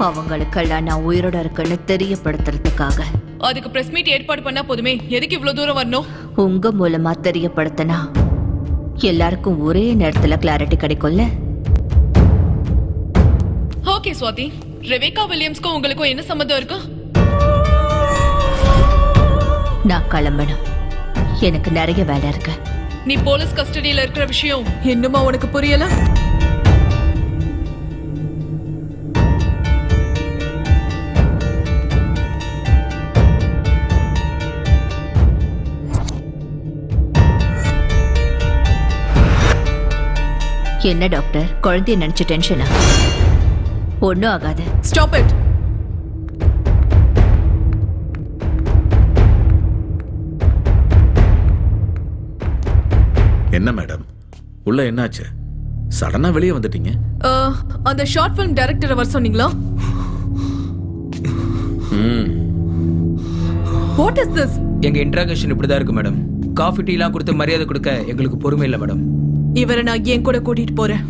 அவங்களுக்கெல்லாம் நான் உயிரோட இருக்கேன்னு தெரியப்படுத்துறதுக்காக. அதுக்கு பிரஸ் மீட் ஏற்பாடு பண்ணா போதுமே, எதுக்கு இவ்வளவு தூரம் வரணும்? உங்க மூலமா தெரியப்படுத்தினா எல்லாருக்கும் ஒரே நேரத்துல கிளாரிட்டி கிடைக்கும்ல. ஓகே ஸ்வாதி, ரெபேக்கா வில்லியம்ஸ்க்கும் உங்களுக்கும் என்ன சம்மந்தம் இருக்கு? நான் கிளம்பணும், எனக்கு நிறைய வேலை இருக்கு. நீ போலீஸ் கஸ்டடியில இருக்கிற விஷயம் இன்னுமா உனக்கு புரியல? என்ன டாக்டர், குழந்தைய நினைச்சு டென்ஷனா? ஒன்னும் ஆகாது. Stop it. என்ன மேடம், உள்ள என்னாச்சு? சடனா வெளியே வந்துட்டீங்க. அந்த ஷார்ட் ஃபிலிம் டைரக்டரை வர சொன்னீங்களா? What is this? எங்க இன்ட்ராகேஷன் இப்படிதான் இருக்கு மேடம். காஃபி டீலாம் கொடுத்து மரியாதை கொடுக்க எங்களுக்கு பொறுமை இல்லை மேடம். இவரை நான் ஏன் கூட கூட்டிட்டு போறேன்.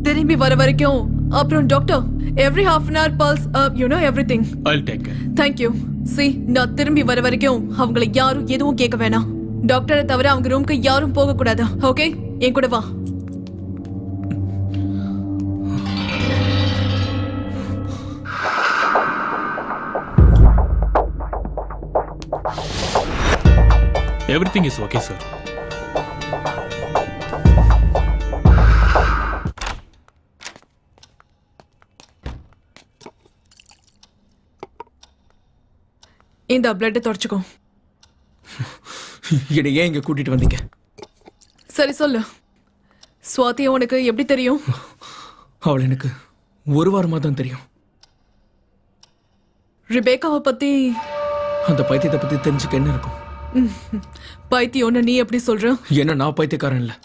திரும்பி வர வரைக்கும். அப்புறம் doctor, every half an hour pulse, you know everything. I'll take it. Thank you. See, நான் திரும்பி வர வரைக்கும் அவங்களை யாரும் எதுவும் கேட்க வேணாம். டாக்டரை தவிர அவங்க ரூம்க்கு யாரும் போக கூடாது. ஓகே, என் கூட வா. Everything is okay, sir. இந்த பிளட்டை தொடச்சுக்கோ. என்னை ஏன் இங்க கூட்டிட்டு வந்தீங்க? சரி சொல்லு, ஸ்வாதியை உனக்கு எப்படி தெரியும்? அவள் எனக்கு ஒரு வாரமா தான் தெரியும். ரிபேக்காவை பத்தி? அந்த பைத்தியத்தை பத்தி தெரிஞ்சுக்க என்ன இருக்கும்? பைத்தியம்னு நீ எப்படி சொல்ற? ஏன்னா நான் பைத்தியக்காரன் இல்ல,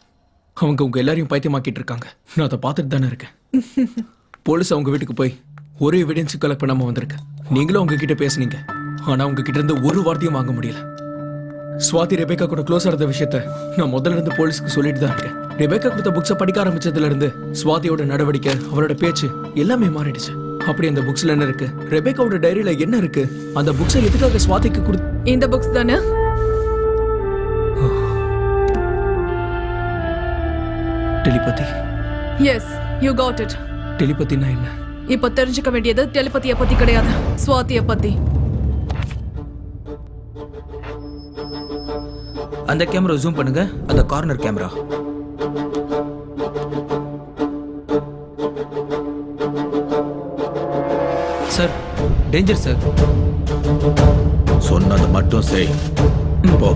அவங்க உங்க எல்லாரையும் பைத்தியமாக்கிட்டு இருக்காங்க. நான் அதை பார்த்துட்டு தானே இருக்கேன். போலீஸ் அவங்க வீட்டுக்கு போய் ஒரு எவிடன்ஸ் கலெக்ட் பண்ணாம வந்திருக்கேன். நீங்களும் அவங்க கிட்ட பேசுனீங்க, ஆனா உங்க கிட்ட இருந்து ஒரு வார்த்தையும் வாங்க முடியல. ஸ்வாதி ரெபேக்கா கூட க்ளோஸா இருந்த விஷயத்த நான் முதல்ல இருந்து போலீஸ்க்கு சொல்லிட்டு தான் இருக்கேன். ரெபேக்கா கொடுத்த புக்ஸை படிக்க ஆரம்பிச்சதுல இருந்து ஸ்வாதியோட நடவடிக்கை, அவரோட பேச்சு எல்லாமே மாறிடுச்சு. அப்படி அந்த புக்ஸ்ல என்ன இருக்கு, ரெபேக்காவோட டைரியில என்ன இருக்கு, அந்த புக்ஸை எதுக்காக ஸ்வாதிக்கு கொடு? இந்த புக்ஸ் தானே? Telepathy. Yes, you got it. டெலிபதினா என்ன? இப்ப தெரிஞ்சுக்க வேண்டியது டெலிபதியை பத்தி கிடையாது, ஸ்வாதியை பத்தி. அந்த கேமரா ஜூம் பண்ணுங்க, அந்த corner camera. Sir, danger sir. சொன்னது மட்டும் செய். போ.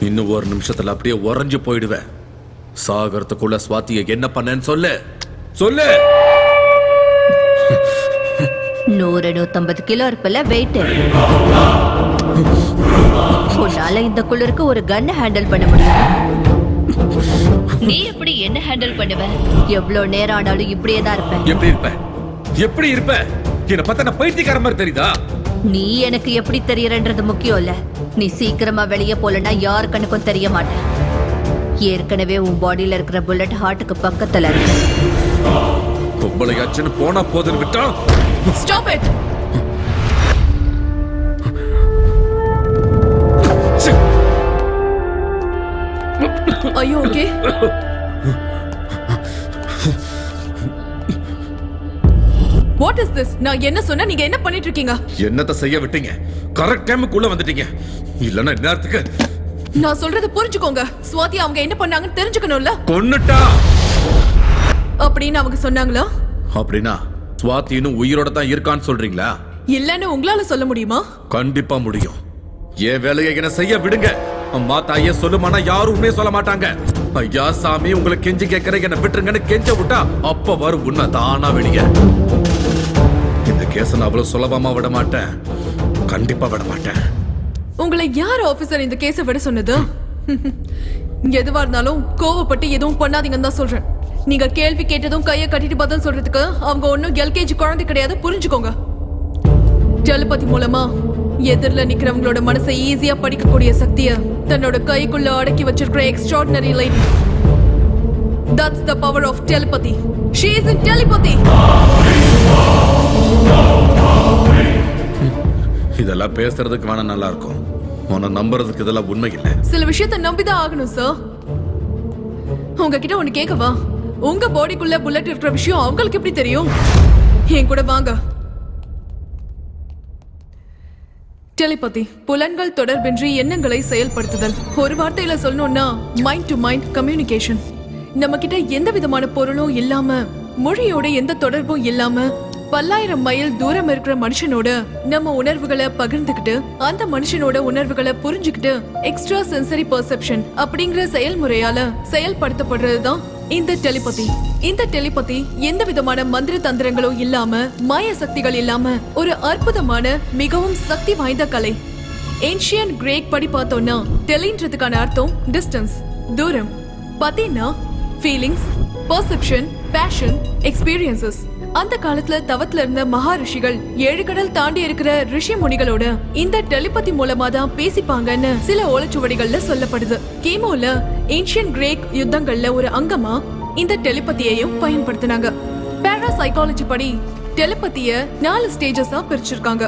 இன்னும் ஒரு நிமிஷத்துல அப்படியே உறைஞ்சு போயிடுவேன். சாகறதுக்குள்ள சுவாத்திய என்ன பண்ணேன்னு சொல்லு சொல்லு. 100-150 கிலோ இருப்பல வெயிட். உன்னால இந்த குளிருக்கு ஒரு கன் ஹேண்டில் பண்ண முடியும். நீ எப்படி என்ன ஹேண்டில் பண்ணுவ? எவ்வளவு நேரம் ஆனாலும் இப்படியே தான் இருப்பேன். எப்படி இருப்ப? என்ன பார்த்தா நான் பைத்தியக்கார மாதிரி தெரியுதா? நீ எனக்கு எப்படி தெரியறன்றது முக்கியம் இல்ல. நீ சீக்கிரமா வெளியே போலனா யார் கண்ணுக்கும் தெரிய மாட்டேன். ஏற்கனவே உன் பாடியில இருக்கிற புல்லட் ஹார்ட்டுக்கு பக்கத்துல இருக்கு. பொம்பளையாச்சுன்னு போனா போதுன்னு விட்டா. Stop it. Are you okay? What is this? நான் என்ன சொன்னா நீங்க என்ன பண்ணிட்டு இருக்கீங்க? என்னத்த செய்ய விட்டீங்க? கரெக்ட் டைமுக்குள்ள வந்துட்டீங்க. இல்லன்னா நேரத்துக்கு. நான் சொல்றது புரிஞ்சுக்கோங்க. ஸ்வாதி அவங்க என்ன பண்ணாங்கன்னு தெரிஞ்சுக்கணும்ல. கொன்னுட்டா அப்படின்னு அவங்க சொன்னாங்களா? அப்படினா ஸ்வாதி இன்னும் உயிரோட தான் இருக்கான்னு சொல்றீங்களா? இல்லன்னு உங்களால சொல்ல முடியுமா? கண்டிப்பா முடியும். ஏன் வேலையை என்ன செய்ய விடுங்க. அம்மா தாயே சொல்லுமானா யாருமே சொல்ல மாட்டாங்க. ஐயா சாமி உங்களை கெஞ்சி கேட்கற என்ன விட்டுருங்கன்னு கெஞ்ச விட்டா அப்ப வரும் உண்மை தானா வெளிய. இந்த கேஸ நான் அவ்வளவு சுலபமா விட மாட்டேன். கண்டிப்பா விட மாட்டேன். உங்களை யார் ஆபீசர் இந்த கேஸை விட சொன்னது? எதுவா இருந்தாலும் கோவப்பட்டு எதுவும் பண்ணாதீங்கன்னு தான் சொல்றேன். நீங்க கேள்வி கேட்டதும் கையை கட்டிட்டு பதில் சொல்றதுக்கு அவங்க ஒன்னும் எல்கேஜி குழந்தை கிடையாது, புரிஞ்சுக்கோங்க. டெலிபதி மூலமா எதிரில நிக்கிறவங்களோட மனசை ஈஸியா படிக்கக்கூடிய சக்திய தன்னோட கைக்குள்ள அடக்கி வச்சிருக்கிற extraordinary light. That's the power of telepathy. She is in telepathy. இதெல்லாம் பேசுறதுக்கு வேணா நல்லா இருக்கும். உன்னை நம்புறதுக்கு இதெல்லாம் உண்மை இல்லை. சில விஷயத்தை நம்பிதான் ஆகணும் சார். உங்ககிட்ட ஒண்ணு கேட்கவா? உங்க பாடிக்குள்ள புல்லட் இருக்கிற விஷயம் அவங்களுக்கு எப்படி தெரியும்? என் கூட வாங்க. டெலிபதி புலன்கள் தொடர்பின்றி எண்ணங்களை செயல்படுத்துதல். ஒரு வார்த்தையில சொல்லணும்னா மைண்ட் டு மைண்ட் கம்யூனிகேஷன். நம்ம கிட்ட எந்த விதமான பொருளும் இல்லாம, மொழியோட எந்த தொடர்பும் இல்லாம, பல்லாயிரம் மைல் தூரம் இருக்கிற மனுஷனோட நம்ம உணர்வுகளை பகிர்ந்துகிட்டு அந்த மனுஷனோட உணர்வுகளை புரிஞ்சுக்கிட்டு எக்ஸ்ட்ரா சென்சரி பெர்செப்ஷன் அப்படிங்கிற செயல்முறையால செயல்படுத்தப்படுறதுதான் இந்த டெலிபதி. இந்த டெலிபதி எந்த விதமான மந்திர தந்திரங்களும் இல்லாம, மாய சக்திகள் இல்லாம ஒரு அற்புதமான மிகவும் சக்தி வாய்ந்த கலை. ஏன்ஷியன் கிரேக் படி பார்த்தோம்னா டெலின்றதுக்கான அர்த்தம் டிஸ்டன்ஸ், தூரம். பத்தினா ஃபீலிங்ஸ், பெர்செப்ஷன், பேஷன், எக்ஸ்பீரியன்சஸ். அந்த காலத்துல தவத்துல இருந்த மகாரிஷிகள் 7 கடல் தாண்டி இருக்கிற ரிஷி முனிகளோட இந்த டெலிபதி மூலமா தான் பேசிப்பாங்கன்னு சில ஓலைச்சுவடிகள்ல சொல்லப்படுது. கிமுல ஏன்ஷியன் கிரேக் யுத்தங்கள்ல ஒரு அங்கமா இந்த டெலிபதியையும் பயன்படுத்தினாங்க. பாராசைக்காலஜி படி டெலிபதிய 4 ஸ்டேஜஸா பிரிச்சிருக்காங்க.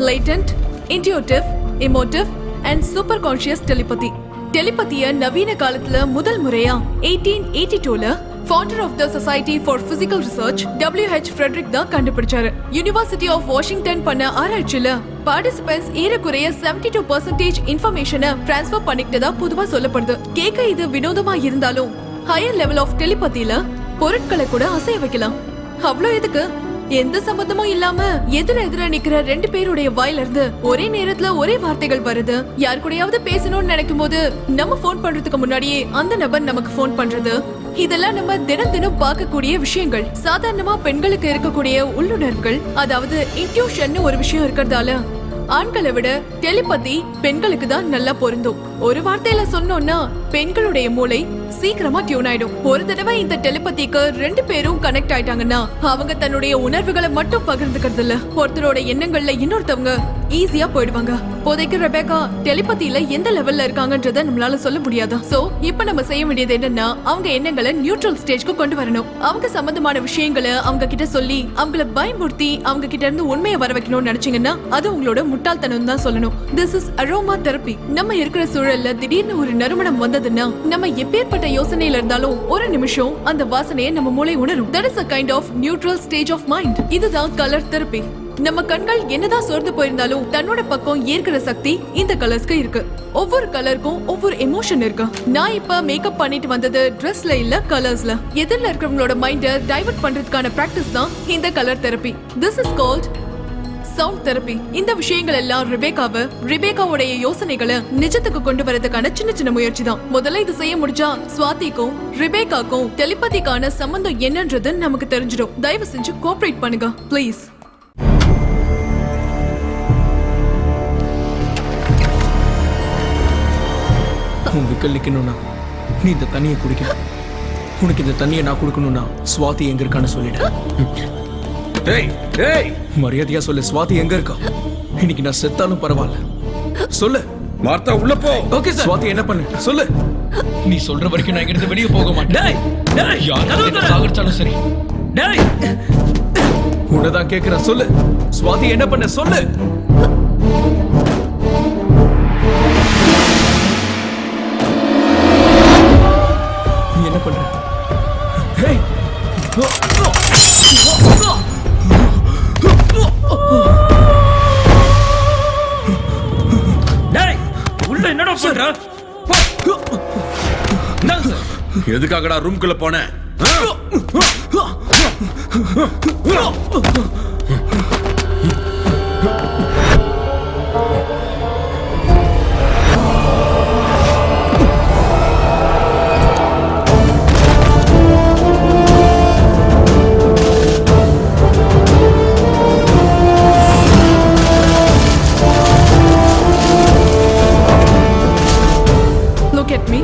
Latent, intuitive, emotive and super conscious telepathy. டெலிபதிய நவீன காலத்துல முதல் முறையா 1882ல founder of the Society for Physical Research W.H. Frederick தான் கண்டுபிடிச்சாரு. யுனிவர்சிட்டி ஆஃப் வாஷிங்டன் பண்ண ஆராய்ச்சியில பார்ட்டிசிபென்ட்ஸ் ஏறக்குறைய 72% இன்ஃபர்மேஷனை டிரான்ஸ்ஃபர் பண்ணிக்கிட்டதா பொதுவா சொல்லப்படுது. கேட்க இது வினோதமா இருந்தாலும் ஹையர் லெவல் ஆஃப் டெலிபதியில பொருட்களை கூட அசைய வைக்கலாம். அவ்வளோ எதுக்கு? எந்த சம்பந்தமும் இல்லாம எதிர நிக்கிற 2 பேருடைய வாயில இருந்து ஒரே நேரத்துல ஒரே வார்த்தைகள் வருது. யார் கூடயாவது பேசணும்னு நினைக்கும் போது நம்ம போன் பண்றதுக்கு முன்னாடியே அந்த நபர் நமக்கு போன் பண்றது, இதெல்லாம் நம்ம தினம் பார்க்கக்கூடிய விஷயங்கள். சாதாரணமா பெண்களுக்கு இருக்கக்கூடிய உள்ளுணர்வுகள், அதாவது இன்ட்யூஷன் ஒரு விஷயம் இருக்கிறதால ஆண்களை விட டெலிபதி பெண்களுக்கு தான் நல்லா பொருந்தும். ஒரு வார்த்தையில சொன்னோம்னா பெண்களுடைய மூளை சீக்கிரமா டியூன் ஆயிடும். ஒரு தடவை இந்த டெலிபதிக்கு 2 பேரும் கனெக்ட் ஆயிட்டாங்கன்னா அவங்க தன்னுடைய உணர்வுகளை மட்டும் பகிர்ந்துக்கிறது இல்ல, ஒருத்தரோட எண்ணங்கள்ல இன்னொருத்தவங்க ஈஸியா போயிடுவாங்க. இப்போதைக்கு ரெபேக்கா டெலிபதியில எந்த லெவல்ல இருக்காங்கன்றத நம்மளால சொல்ல முடியாது. சோ இப்ப நம்ம செய்ய வேண்டியது என்னன்னா அவங்க எண்ணங்களை நியூட்ரல் ஸ்டேஜ்க்கு கொண்டு வரணும். அவங்க சம்பந்தமான விஷயங்களை அவங்க கிட்ட சொல்லி அவங்கள பயமுறுத்தி அவங்க கிட்ட இருந்து உண்மையை வர வைக்கணும்னு நினைச்சீங்கன்னா அது உங்களோட முட்டாள்தனம் தான் சொல்லணும். This is aroma therapy. நம்ம இருக்கிற சூழல்ல திடீர்னு ஒரு நறுமணம் வந்ததுன்னா நம்ம எப்பேற்பட்ட யோசனையில இருந்தாலும் ஒரு நிமிஷம் அந்த வாசனையை நம்ம மூளை உணரும். That is a kind of neutral stage of mind. இதுதான் கலர் தெரப்பி. நம்ம கண்கள் என்னதான் சோர்ந்து போயிருந்தாலும் தன்னோட பக்கம் ஈர்க்கிற சக்தி இந்த கலர்ஸ்க்கு இருக்கு. ஒவ்வொரு கலருக்கும் ஒவ்வொரு எமோஷன் இருக்கு. நான் இப்ப மேக்கப் பண்ணிட்டு வந்தது ட்ரெஸ்ல இல்ல, கலர்ஸ்ல. எதிரில இருக்கிறவங்களோட மைண்ட டைவர்ட் பண்றதுக்கான பிராக்டிஸ் தான் இந்த colour therapy. This is called sound therapy, இந்த விஷயங்கள் எல்லாம் ரிபேக்காவுடைய யோசனைகளை நிஜத்துக்கு கொண்டு வரதுக்கான சின்ன சின்ன முயற்சி தான். முதல்ல இது செய்ய முடிஞ்சா ஸ்வாதிக்கும் ரிபேக்காக்கும் டெலிபதிக்கான சம்பந்தம் என்னன்றது நமக்கு தெரிஞ்சிடும். தயவு செஞ்சு கோஆபரேட் பண்ணுங்க ப்ளீஸ். உன் விக்கல் நிக்கணும்னா நீ இந்த தண்ணியை குடிக்கணும். உனக்கு இந்த தண்ணியை நான் கொடுக்கணும்னா ஸ்வாதி எங்க இருக்கான்னு சொல்லிடு. டேய் டேய் மரியாதையா சொல்லு, ஸ்வாதி எங்க இருக்கா? இன்னைக்கு நான் செத்தாலும் பரவாயில்ல, சொல்லு. மார்த்தா உள்ள போ. Okay sir. ஸ்வாதி என்ன பண்ணு சொல்லு. நீ சொல்ற வரைக்கும் நான் இங்கிருந்து வெளியே போக மாட்டேன். டேய் டேய் யாராவது சாகடிச்சாலும் சரி. டேய் உன்னதான் கேக்குறேன், சொல்லு. ஸ்வாதி என்ன பண்ண சொல்லு. நீ என்ன பண்ற? ஹேய் டேய் உள்ள என்னடா பண்ற? எதுக்காகடா ரூம்குள்ள போன? Look at me.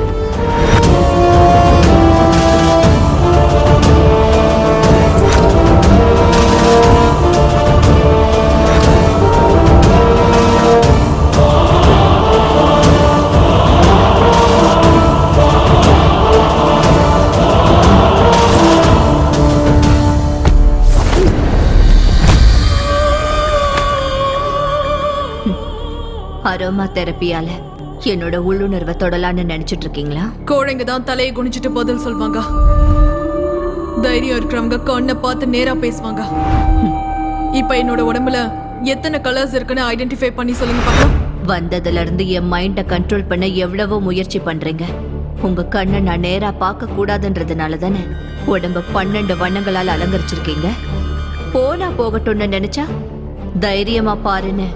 அரோமா தெரப்பியால என்னோட உள்ளுணர்வை தொடலான்னு நினைச்சிட்டு இருக்கீங்களா? கோழைங்க தான் தலையை குனிச்சிட்டு பதில் சொல்வாங்க. தைரியம் இருக்கிறவங்க கண்ணை பார்த்து நேரா பேசுவாங்க. இப்ப என்னோட உடம்புல எத்தனை கலர்ஸ் இருக்குன்னு ஐடென்டிஃபை பண்ணி சொல்லுங்க பாக்கலாம். வந்ததுல இருந்து என் மைண்ட கண்ட்ரோல் பண்ண எவ்வளவோ முயற்சி பண்றீங்க. உங்க கண்ணை நான் நேரா பார்க்க கூடாதுன்றதுனால தானே உடம்ப 12 வண்ணங்களால் அலங்கரிச்சிருக்கீங்க. போனா போகட்டும்னு நினைச்சா தைரியமா பாருன்னு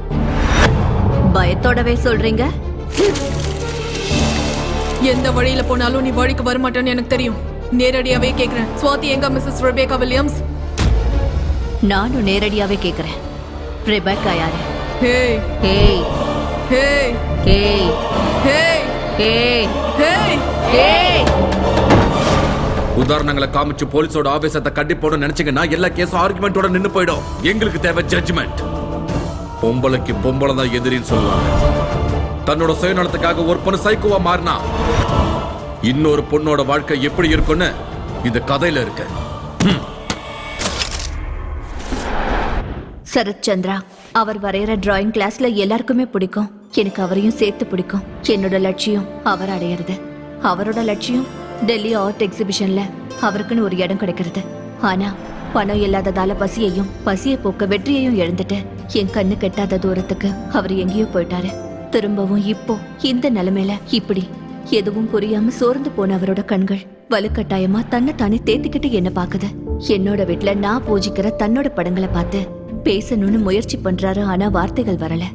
பயத்தோடவே சொல்றீங்க. எந்த வழியில போனாலும் நீ வழிக்கு வரமாட்டேன்னு எனக்கு தெரியும். நேரடியாவே கேக்குறேன், ஸ்வாதி எங்க மிஸ்ஸஸ் ரெபேக்கா வில்லியம்ஸ்? நானும் நேரடியாவே கேக்குறேன், ரெபேக்கா யாரு? ஹேய் ஏய் ஹேய் ஏய் ஹேய் ஏய் ஹேய் ஏய் உதாரணங்களை காமிச்சு போலீஸோட ஆவேசத்தை கண்டிப்போட நினைச்சீங்கன்னா எல்லா கேஸும் ஆர்குமெண்டோட நின்னு போயிடும். எங்களுக்கு தேவை ஜட்ஜ்மெண்ட். பொம்பளைக்கு பொம்பளை தான் எதிரின்னு சொல்லுவாங்க. தன்னோட சுயநலத்துக்காக ஒரு பொண்ணு சைக்கோவா மாறினா இன்னொரு பொண்ணோட வாழ்க்கை எப்படி இருக்குன்னு இந்த கதையில இருக்கு. சரத் சந்திரா அவர் வரைகிற டிராயிங் கிளாஸ்ல எல்லாருக்குமே பிடிக்கும். எனக்கு அவரையும் சேர்த்து பிடிக்கும். என்னோட லட்சியம் அவர் அடையிறது. அவரோட லட்சியம் டெல்லி ஆர்ட் எக்ஸிபிஷன்ல அவருக்குன்னு ஒரு இடம் கிடைக்கிறது. ஆனா பணம் இல்லாததால பசியை போக்க வெற்றியையும் இழந்துட்டு என் கண்ணு கெட்டாத தூரத்துக்கு அவர் எங்கேயோ போயிட்டாரு. திரும்பவும் இப்போ இந்த நிலைமையில இப்படி எதுவும் புரியாம சோர்ந்து போன அவரோட கண்கள் வலுக்கட்டாயமா தன்னைத்தானே தேத்திக்கிட்டு என்ன பாக்குது. என்னோட வீட்டுல நான் பூஜிக்கிற தன்னோட படங்களை பார்த்து பேசணும்னு முயற்சி பண்றாரு. ஆனா வார்த்தைகள் வரல.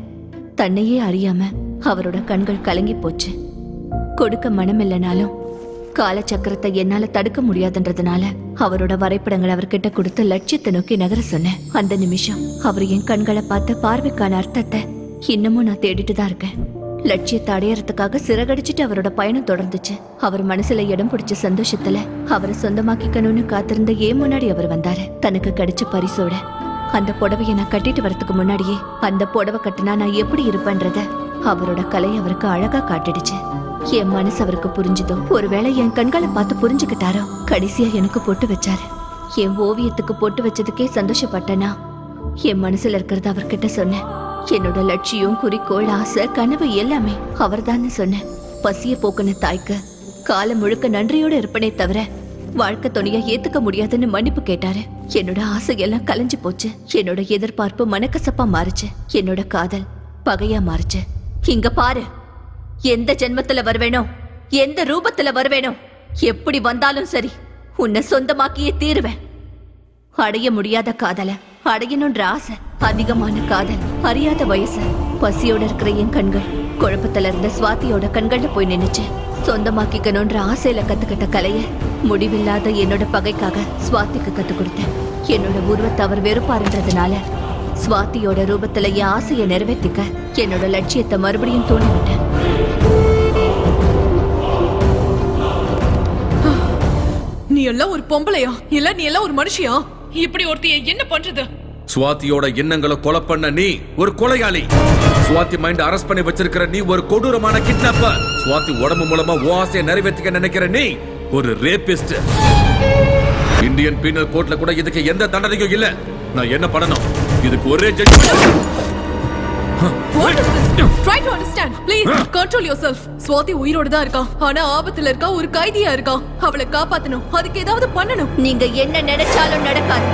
தன்னையே அறியாம அவரோட கண்கள் கலங்கி போச்சு. கொடுக்க மனம் இல்லைனாலும் காலச்சக்கரத்தை என்னால தடுக்க முடியாதுன்றதுனால அவரோட வரைபடங்களை அவர்கிட்ட கொடுத்து லட்சியத்தை நோக்கி நகர சொன்னேன். அந்த நிமிஷம் அவர் என் கண்களை பார்த்த பார்வைக்கான அர்த்தத்தை இன்னமும் நான் தேடிட்டு தான் இருக்கேன். லட்சியத்தை அடையறதுக்காக சிறகடிச்சிட்டு அவரோட பயணம் தொடர்ந்துச்சு. அவர் மனசுல இடம் பிடிச்ச சந்தோஷத்துல அவரை சொந்தமாக்கிக்கணும்னு காத்திருந்த ஏன் முன்னாடி அவர் வந்தாரு. தனக்கு கிடைச்ச பரிசோட அந்த புடவையை நான் கட்டிட்டு வரதுக்கு முன்னாடியே அந்த புடவை கட்டினா நான் எப்படி இருப்பேன்றத அவரோட கலை அவருக்கு அழகா காட்டிடுச்சு. என் மனசு அவருக்கு புரிஞ்சுதோ, ஒருவேளை என் கண்களை பார்த்து புரிஞ்சுக்கிட்டாரோ. கடைசியா எனக்கு பொட்டு வச்சாரு. என் ஓவியத்துக்கு பொட்டு வச்சதுக்கே சந்தோஷப்பட்டனா என் மனசுல இருக்கிறத அவர்கிட்ட சொன்னேன். என்னோட லட்சியம், குறிக்கோள், ஆசை, கனவு எல்லாமே அவர்தான்னு சொன்னேன். பசிய போக்குன தாய்க்கு காலம் முழுக்க நன்றியோட இருப்பனே தவிர வாழ்க்கை துணையா ஏத்துக்க முடியாதுன்னு மன்னிப்பு கேட்டாரு. என்னோட ஆசையெல்லாம் கலைஞ்சு போச்சு. என்னோட எதிர்பார்ப்பு மனக்கசப்பா மாறுச்சு. என்னோட காதல் பகையா மாறுச்சு. இங்க பாரு, எந்த ஜென்மத்துல வருவேனோ, எந்த ரூபத்துல வருவேனோ, எப்படி வந்தாலும் சரி உன்னை சொந்தமாக்கியே தீருவேன். அடைய முடியாத காதல அடையணும்ன்ற ஆசை அதிகமான காதல், அறியாத வயசு, பசியோட இருக்கிற என் கண்கள் குழப்பத்துல இருந்த சுவாதியோட கண்கள்ல போய் நின்னுச்சு. சொந்தமாக்கிக்கணும்ன்ற ஆசையில கத்துக்கிட்ட கலைய முடிவில்லாத என்னோட பகைக்காக சுவாதிக்கு கத்து கொடுத்தேன். என்னோட உருவத்தை அவர் வெறுப்பாருன்றதுனால சுவாதியோட ரூபத்துல என் ஆசையை நிறைவேற்றிக்க என்னோட லட்சியத்தை மறுபடியும் தூண்டிவிட்டேன். நீ எல்லாம் ஒரு பொம்பளையா இல்ல நீ எல்லாம் ஒரு மனுஷியா? இப்படி ஒருத்திய என்ன பண்றது? சுவாதியோட எண்ணங்களை கொலை பண்ண நீ ஒரு கொலையாளி. சுவாதி மைண்ட் அரெஸ்ட் பண்ணி வச்சிருக்கிற நீ ஒரு கொடூரமான கிட்னாப்பர். சுவாதி உடம்பு மூலமா ஆசையை நிறைவேற்றிக்க நினைக்கிற நீ ஒரு ரேபிஸ்ட். இந்தியன் பீனல் கோர்ட்ல கூட இதுக்கு எந்த தண்டனையும் இல்ல. நான் என்ன பண்ணணும்? இதுக்கு ஒரே judgement. What is this? Try to understand. Please control yourself. Swathi உயிரோட தான் இருக்கா. ஆனா ஆபத்துல இருக்கா, ஒரு கைதியா இருக்கா. அவளை காப்பாத்தணும். அதுக்கு ஏதாவது பண்ணணும். நீங்க என்ன நினைச்சாலும் நடக்காது.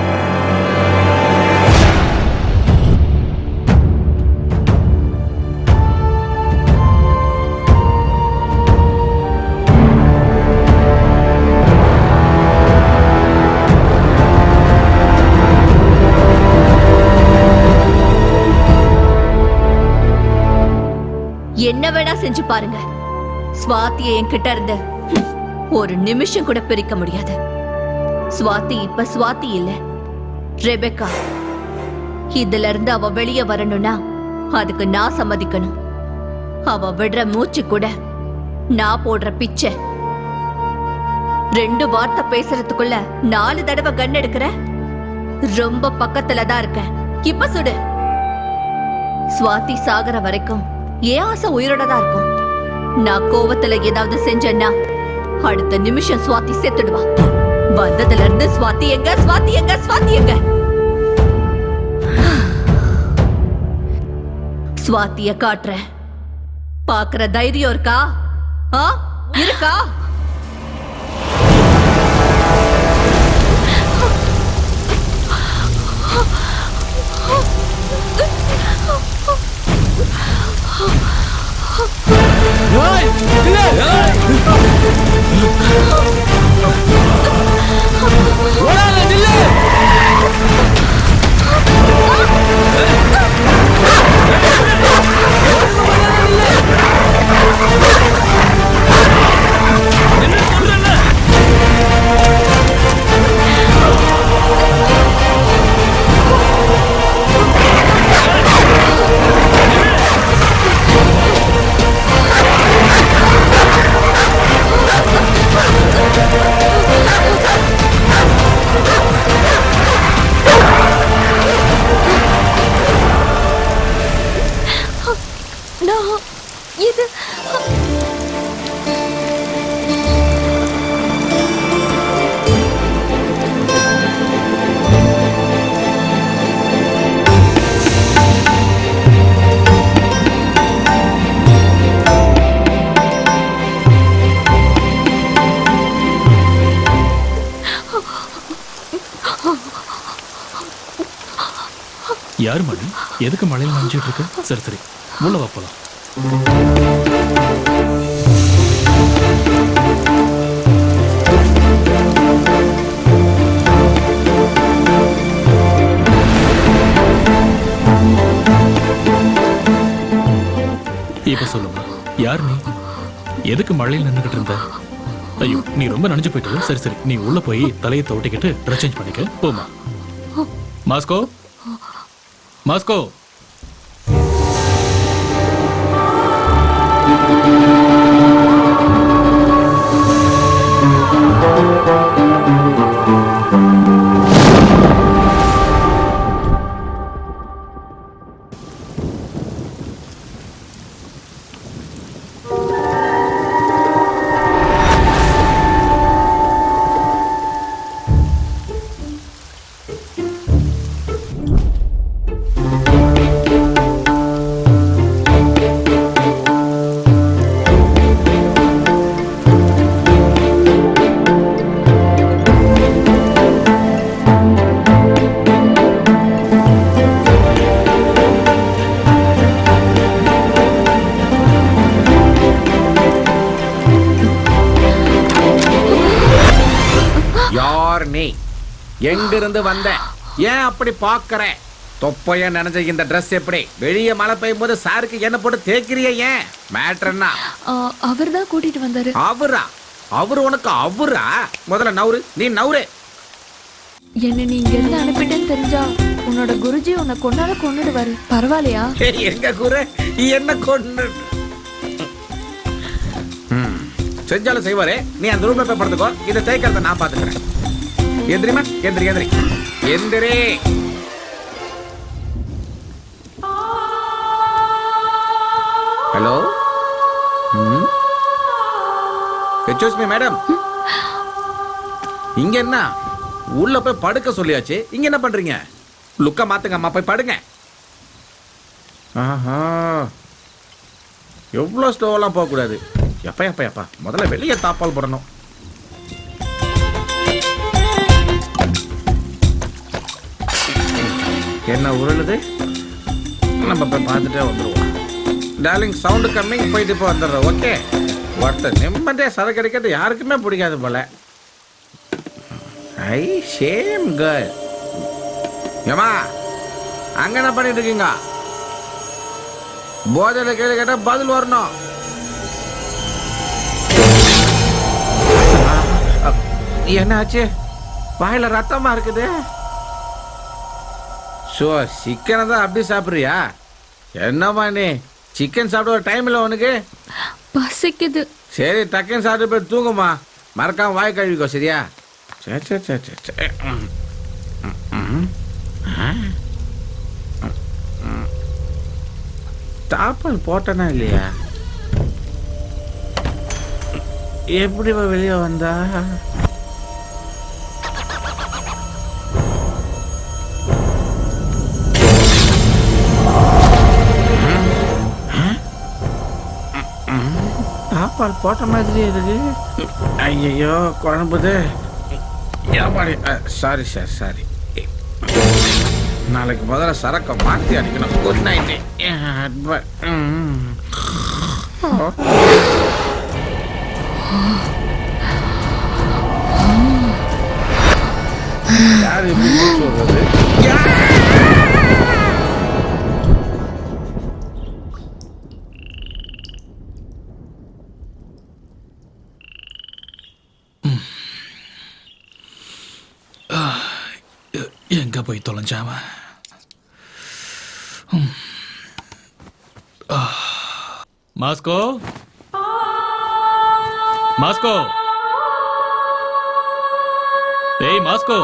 என்ன வேணா செஞ்சு பாருங்க, சுவாதியை என்கிட்ட இருந்து ஒரு நிமிஷம் கூட பிரிக்க முடியாது. சுவாதி இப்ப சுவாதி இல்ல, ரெபெக்கா. இதுல இருந்து அவ வெளியே வரணும்னா அதுக்கு நான் சம்மதிக்கணும். அவ விடுற மூச்சு கூட நான் போடுற பிச்சை. 2 வார்த்தை பேசுறதுக்குள்ள 4 தடவை கன் எடுக்கிற. ரொம்ப பக்கத்துல தான் இருக்க. இப்ப சுடு. சுவாதி சாகர வரைக்கும் ஏன் ஆசை உயிரோட தான் இருக்கும். நான் கோவத்துல ஏதாவது செஞ்சேன்னா அடுத்த நிமிஷம் சுவாதி செத்துடுவா. வந்ததுல இருந்து சுவாதி எங்க, சுவாதி எங்க, சுவாதி எங்க? சுவாதிய காட்டுற. பாக்குற தைரியம் இருக்கா? இருக்கா? யாரு மணி? எதுக்கு மழையில் நனைஞ்சிட்டு இருக்கு? சரி சரி, உள்ள வா போலாம். இப்ப சொல்லுமா, யார் நீ? எதுக்கு மழையில் நின்றுகிட்டு இருந்த? ஐயோ, நீ ரொம்ப நனைஞ்சு போயிட்டு. சரி சரி, நீ உள்ள போய் தலையை தோட்டிக்கிட்டு ட்ரெஸ் சேஞ்ச் பண்ணிக்க. போமா. Moscow, Moscow. எங்கிருந்து வந்த? ஏன் அப்படி பாக்குற? தொப்பையா நினைச்ச இந்த Dress எப்படி வெளியே மழை பெய்யும் போது சாருக்கு என்ன போட்டு தேய்க்கிறிய ஏன் மேட்டர் என்ன? அவர் தான் கூட்டிட்டு வந்தாரு. அவரா? அவரு உனக்கு அவரா? முதல்ல நவுரு, நீ நவுரு. என்ன நீ இங்க இருந்து அனுப்பிட்டேன்னு தெரிஞ்சா உன்னோட குருஜி உன்னை கொன்னுடுவாரு. பரவாயில்லையா? எங்க குரு என்ன கொண்டு செஞ்சாலும் செய்வாரே. நீ அந்த ரூம்ல போய் படுத்துக்கோ, இதை தேய்க்கிறத நான் பாத்துக்கிறேன். எந்திரிமா, எந்திரி எந்திரி எந்திரி. ஹலோ, எக்ஸ்கியூஸ் மீ மேடம், இங்க என்ன உள்ள போய் படுக்க சொல்லியாச்சு, இங்க என்ன பண்றீங்க? லுக்க மாத்துங்க அம்மா, போய் படுங்க. ஆஹா, எவ்வளோ ஸ்லோவெல்லாம் போகக்கூடாது. எப்பா எப்பா எப்பா, முதல்ல வெளியே தாப்பால் போடணும். என்ன உருளுது? நம்ம போய் பார்த்துட்டே வந்துடுவோம். டார்லிங், சவுண்டு கம்மிங், போயிட்டு இப்போ வந்துடுறோம். ஓகே, ஒருத்தர் நிம்மதியாக சரக்கு அடிக்கிறது யாருக்குமே பிடிக்காது போல. ஐ ஷேம் கேர்ள். ஏமா அங்க என்ன பண்ணிட்டு இருக்கீங்க? போதையில கேள்வி கேட்டா பதில் வரணும். என்னாச்சு? வாயில ரத்தமா இருக்குது. ஸோ சிக்கனை தான் அப்படி சாப்பிட்றியா? என்னம்மா நீ சிக்கன் சாப்பிட ஒரு டைம் இல்லை உனக்கு? பசிக்குது. சரி, டக்குன்னு சாப்பிட்டு போய் தூங்குமா, மறக்காம வாய் கழுவிக்கோ. சரியா? சரி சரி சரி சரி. தாப்பால் போட்டனா இல்லையா? எப்படி வெளியே வந்தா? தாப்பால் போட்ட மாதிரி இருக்கு. ஐயோ குழம்புது. Sorry sir, sorry. நாளைக்கு முதல்ல சரக்கை மாற்றி அடிக்கணும். Good night. யார் எப்படி சொல்றது? எங்க போய் தொலைஞ்சாம? மாஸ்கோ, மாஸ்கோ, ஏய் மாஸ்கோ.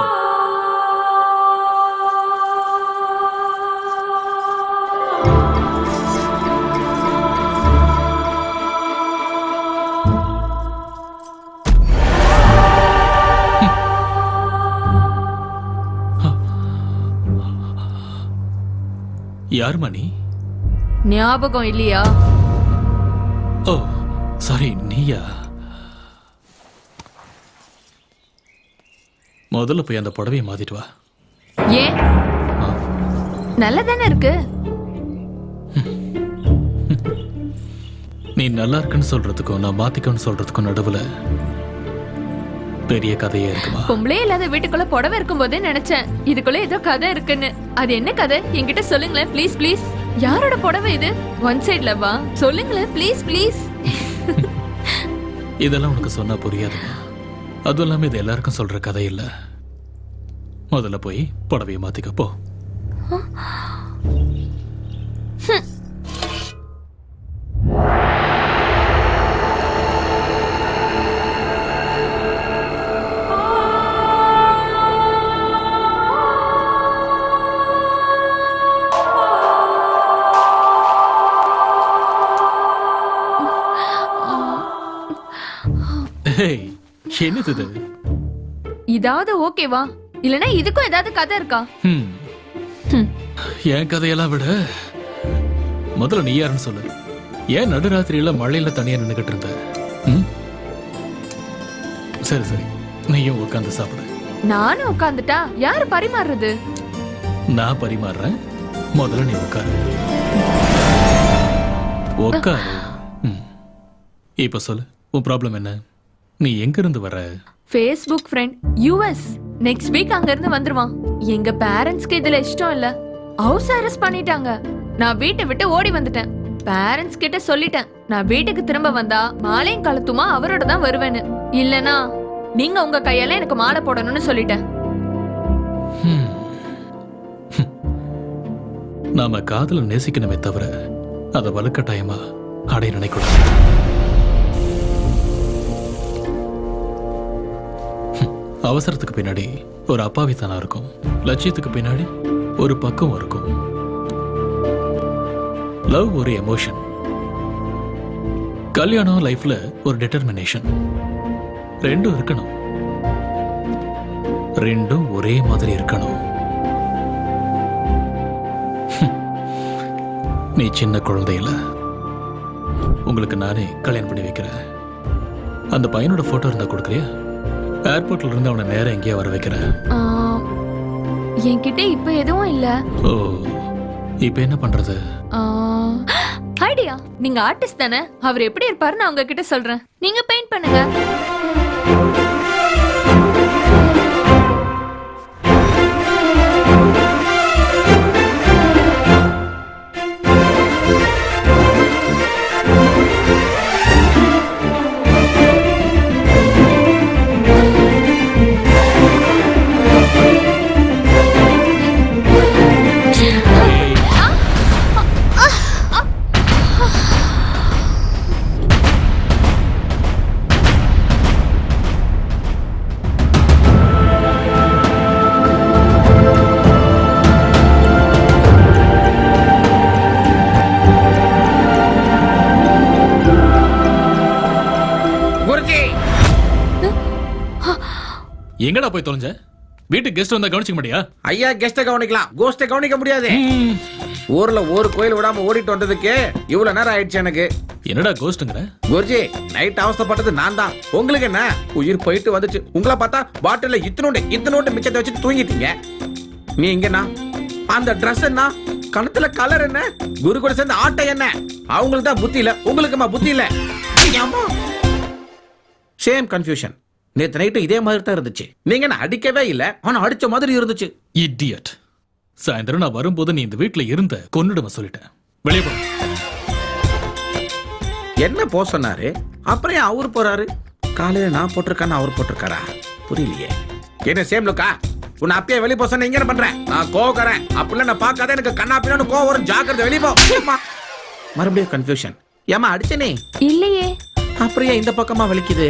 யார் மணி? ஞாபகம் இல்லையா? ஓ சாரி, நீயா? முதல்ல போய் அந்த புடவையை மாத்திட்டு வா. ஏன்? நல்லதானே இருக்கு. நீ நல்லா இருக்குன்னு சொல்றதுக்கும் நான் மாத்திக்கன்னு சொல்றதுக்கும் நடுவுல பெரிய கதையே இருக்குமா? பொம்பளே இல்லாத வீட்டுக்குள்ள புடவை இருக்கும் போதே நினைச்சேன் இதுக்குள்ள ஏதோ கதை இருக்குன்னு. அது என்ன கதை என்கிட்ட சொல்லுங்களேன் ப்ளீஸ் ப்ளீஸ். யாரோட புடவை இது? ஒன் சைட் லவ்வா? சொல்லுங்களேன் ப்ளீஸ் ப்ளீஸ். இதெல்லாம் உனக்கு சொன்னா புரியாதுமா. அதுவும் இல்லாம இது எல்லாருக்கும் சொல்ற கதை இல்ல. முதல்ல போய் புடவையை மாத்திக்க போ. என்னது இது? இதாவது ஓகேவா? இல்லனா இதுக்கும் ஏதாவது கதை இருக்கா? என் கதையெல்லாம் விட முதல்ல நீ யாருன்னு சொல்லு. ஏன் நடுராத்திரியில மழையில தனியா நின்னுகிட்டு இருந்த? சரி சரி, நீயும் உட்காந்து சாப்பிடு. நானும் உட்காந்துட்டா யாரு பரிமாறுறது? நான் பரிமாறுறேன். முதல்ல நீ உட்காரு. உட்காரு. இப்ப சொல்லு, உன் ப்ராப்ளம் என்ன? நீ எங்க இருந்து வர? Facebook friend US next week அங்க இருந்து வந்துருவான். எங்க பேரண்ட்ஸ்க்கு இதுல இஷ்டம் இல்ல. ஹவுஸ் அரெஸ்ட் பண்ணிட்டாங்க. நான் வீட்டை விட்டு ஓடி வந்துட்டேன். பேரண்ட்ஸ் கிட்ட சொல்லிட்டேன், நான் வீட்டுக்கு திரும்ப வந்தா மாலையும் கழுத்துமா அவரோட தான் வருவேன்னு. இல்லனா நீங்க உங்க கையால எனக்கு மாலை போடணும்னு சொல்லிட்டேன். நாம காதல நேசிக்கணுமே தவிர அதை வலுக்கட்டாயமா அடைய நினைக்கூடாது. அவசரத்துக்கு பின்னாடி ஒரு அப்பாவித்தனம் இருக்கும், லட்சியத்துக்கு பின்னாடி ஒரு பக்கம் இருக்கும். லவ் ஒரு எமோஷன், கல்யாணம் லைஃப்ல ஒரு டிட்டர்மினேஷன். ரெண்டும் இருக்கணும், ரெண்டும் ஒரே மாதிரி இருக்கணும். நீ சின்ன குழந்தையில உங்களுக்கு நானே கல்யாணம் பண்ணி வைக்கிறேன். அந்த பையனோட போட்டோ இருந்தா கொடுக்குறியா? ஏர்போர்ட்ல இருந்து அவனை நேரம் எங்கேயா வர வைக்கிறேன். என்கிட்ட இப்ப எதுவும் இல்ல. ஓ, இப்ப என்ன பண்றது? ஐடியா, நீங்க ஆர்டிஸ்ட் தானே, அவர் எப்படி இருப்பாரு நான் உங்ககிட்ட சொல்றேன், நீங்க பெயிண்ட் பண்ணுங்க. எங்கடா போய் தொலைஞ்ச? வீட்டுக்கு கெஸ்ட் வந்தா கவனிச்சுக்க மாட்டியா? ஐயா கெஸ்ட கவனிக்கலாம், கோஸ்ட கவனிக்க முடியாது. ஊர்ல ஒரு கோயில் விடாம ஓடிட்டு வந்ததுக்கு இவ்வளவு நேரம் ஆயிடுச்சு எனக்கு. என்னடா கோஸ்ட்ங்கற? குருஜி, நைட் அவஸ்தைப்பட்டது நான் தான். உங்களுக்கு என்ன, உயிர் போயிட்டு வந்துச்சு. உங்களை பார்த்தா பாட்டில இத்தனோண்டு மிச்சத்தை வச்சு தூங்கிட்டீங்க. நீ இங்கண்ணா, அந்த ட்ரெஸ் என்ன, கணத்துல கலர் என்ன, குரு கூட சேர்ந்து ஆட்டை என்ன, அவங்களுக்கு தான் புத்தி இல்ல, உங்களுக்குமா புத்தி இல்ல. Same confusion. நேத்து நைட்டு இதே மாதிரி தான் இருந்துச்சு. நீங்க என்ன அடிக்கவே இல்ல, ஆனா அடிச்ச மாதிரி இருந்துச்சு. இடியட். சாயந்தரம் நான் வரும்போது நீ இந்த வீட்டுல இருந்த கொன்னுடுவ சொல்லிட்டேன். வெளியே போ. என்ன போ சொன்னாரு, அப்புறம் ஏன் அவரு போறாரு? காலையில நான் போட்டிருக்கான்னு அவர் போட்டிருக்காரா? புரியலையே. என்ன சேம் லுக்கா? உன்னை அப்பயே வெளியே போ சொன்ன, இங்க என்ன பண்றேன்? நான் கோவக்காரன், அப்படிலாம் நான் பார்க்காத, எனக்கு கண்ணா பின்னான்னு கோவம் வரும். ஜாக்கிரதை, வெளியே போ. மறுபடியும் கன்ஃபியூஷன். ஏமா அடிச்சனே? இல்லையே. அப்புறம் ஏன் இந்த பக்கமா வலிக்குது?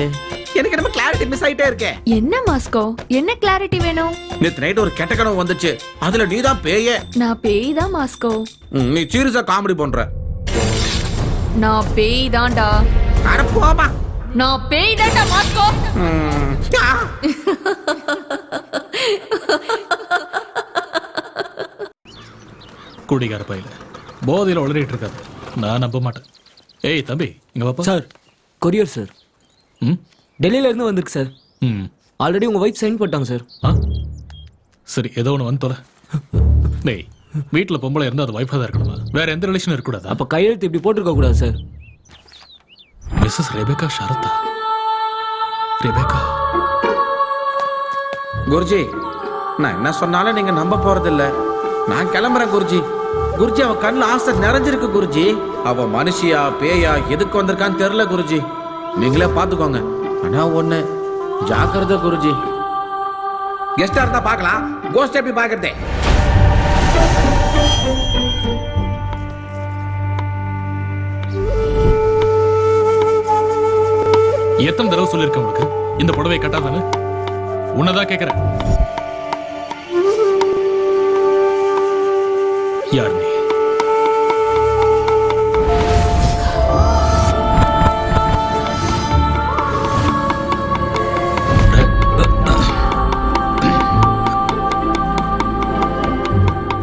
எனக்கு நம்ம கிளாரிட்டி மிஸ் ஆயிட்டே இருக்கே. என்ன மாஸ்கோ, என்ன கிளாரிட்டி வேணும்? நேத்து நைட் ஒரு கெட்ட கனவு வந்துச்சு, அதுல நீ தான் பேயே. நான் பேய் தான் மாஸ்கோ. நீ சீரியஸா காமெடி பண்ற. நான் பேய் தான்டா. அட போமா. நான் பேய் தான்டா மாஸ்கோ. குடிகார பையில போதையில உளறிட்டு இருக்காது, நான் நம்ப மாட்டேன். ஏய் தம்பி, இங்க வாப்பா. Sir, courier sir. டெல்லியில இருந்து வந்திருக்கு சார். ஆல்ரெடி உங்க வைஃப் சைன் போட்டாங்க சார். சரி, ஏதோ ஒன்று வந்து தொலை. டேய், வீட்டில் பொம்பளை இருந்தால் அது வைஃபாக தான் இருக்கணுமா? வேற எந்த ரிலேஷனும் இருக்கக்கூடாது. அப்போ கையெழுத்து இப்படி போட்டிருக்க கூடாது சார். Mrs Rebecca Shraddha. Rebecca. Guruji, நான் என்ன சொன்னாலும் நீங்க நம்ப போறதில்ல. நான் கிளம்புறேன் குருஜி. குருஜி, அவ கண்ணுல ஆசை நிறைஞ்சிருக்கு குருஜி. அவ மனுஷியா பேயா எதுக்கு வந்திருக்கான்னு தெரியல குருஜி. நீங்களே பாத்துக்கோங்க. ஆனா ஒண்ணு, ஜாக்கிரதை குருஜி. கெஸ்டா இருந்தா பார்க்கலாம், கோஸ்ட் எப்படி பாக்குறதே? எத்தனை தடவை சொல்லியிருக்கேன் உனக்கு இந்த புடவை கட்டாதானே? உன்னதான் கேட்கிறேன். யார் நீ?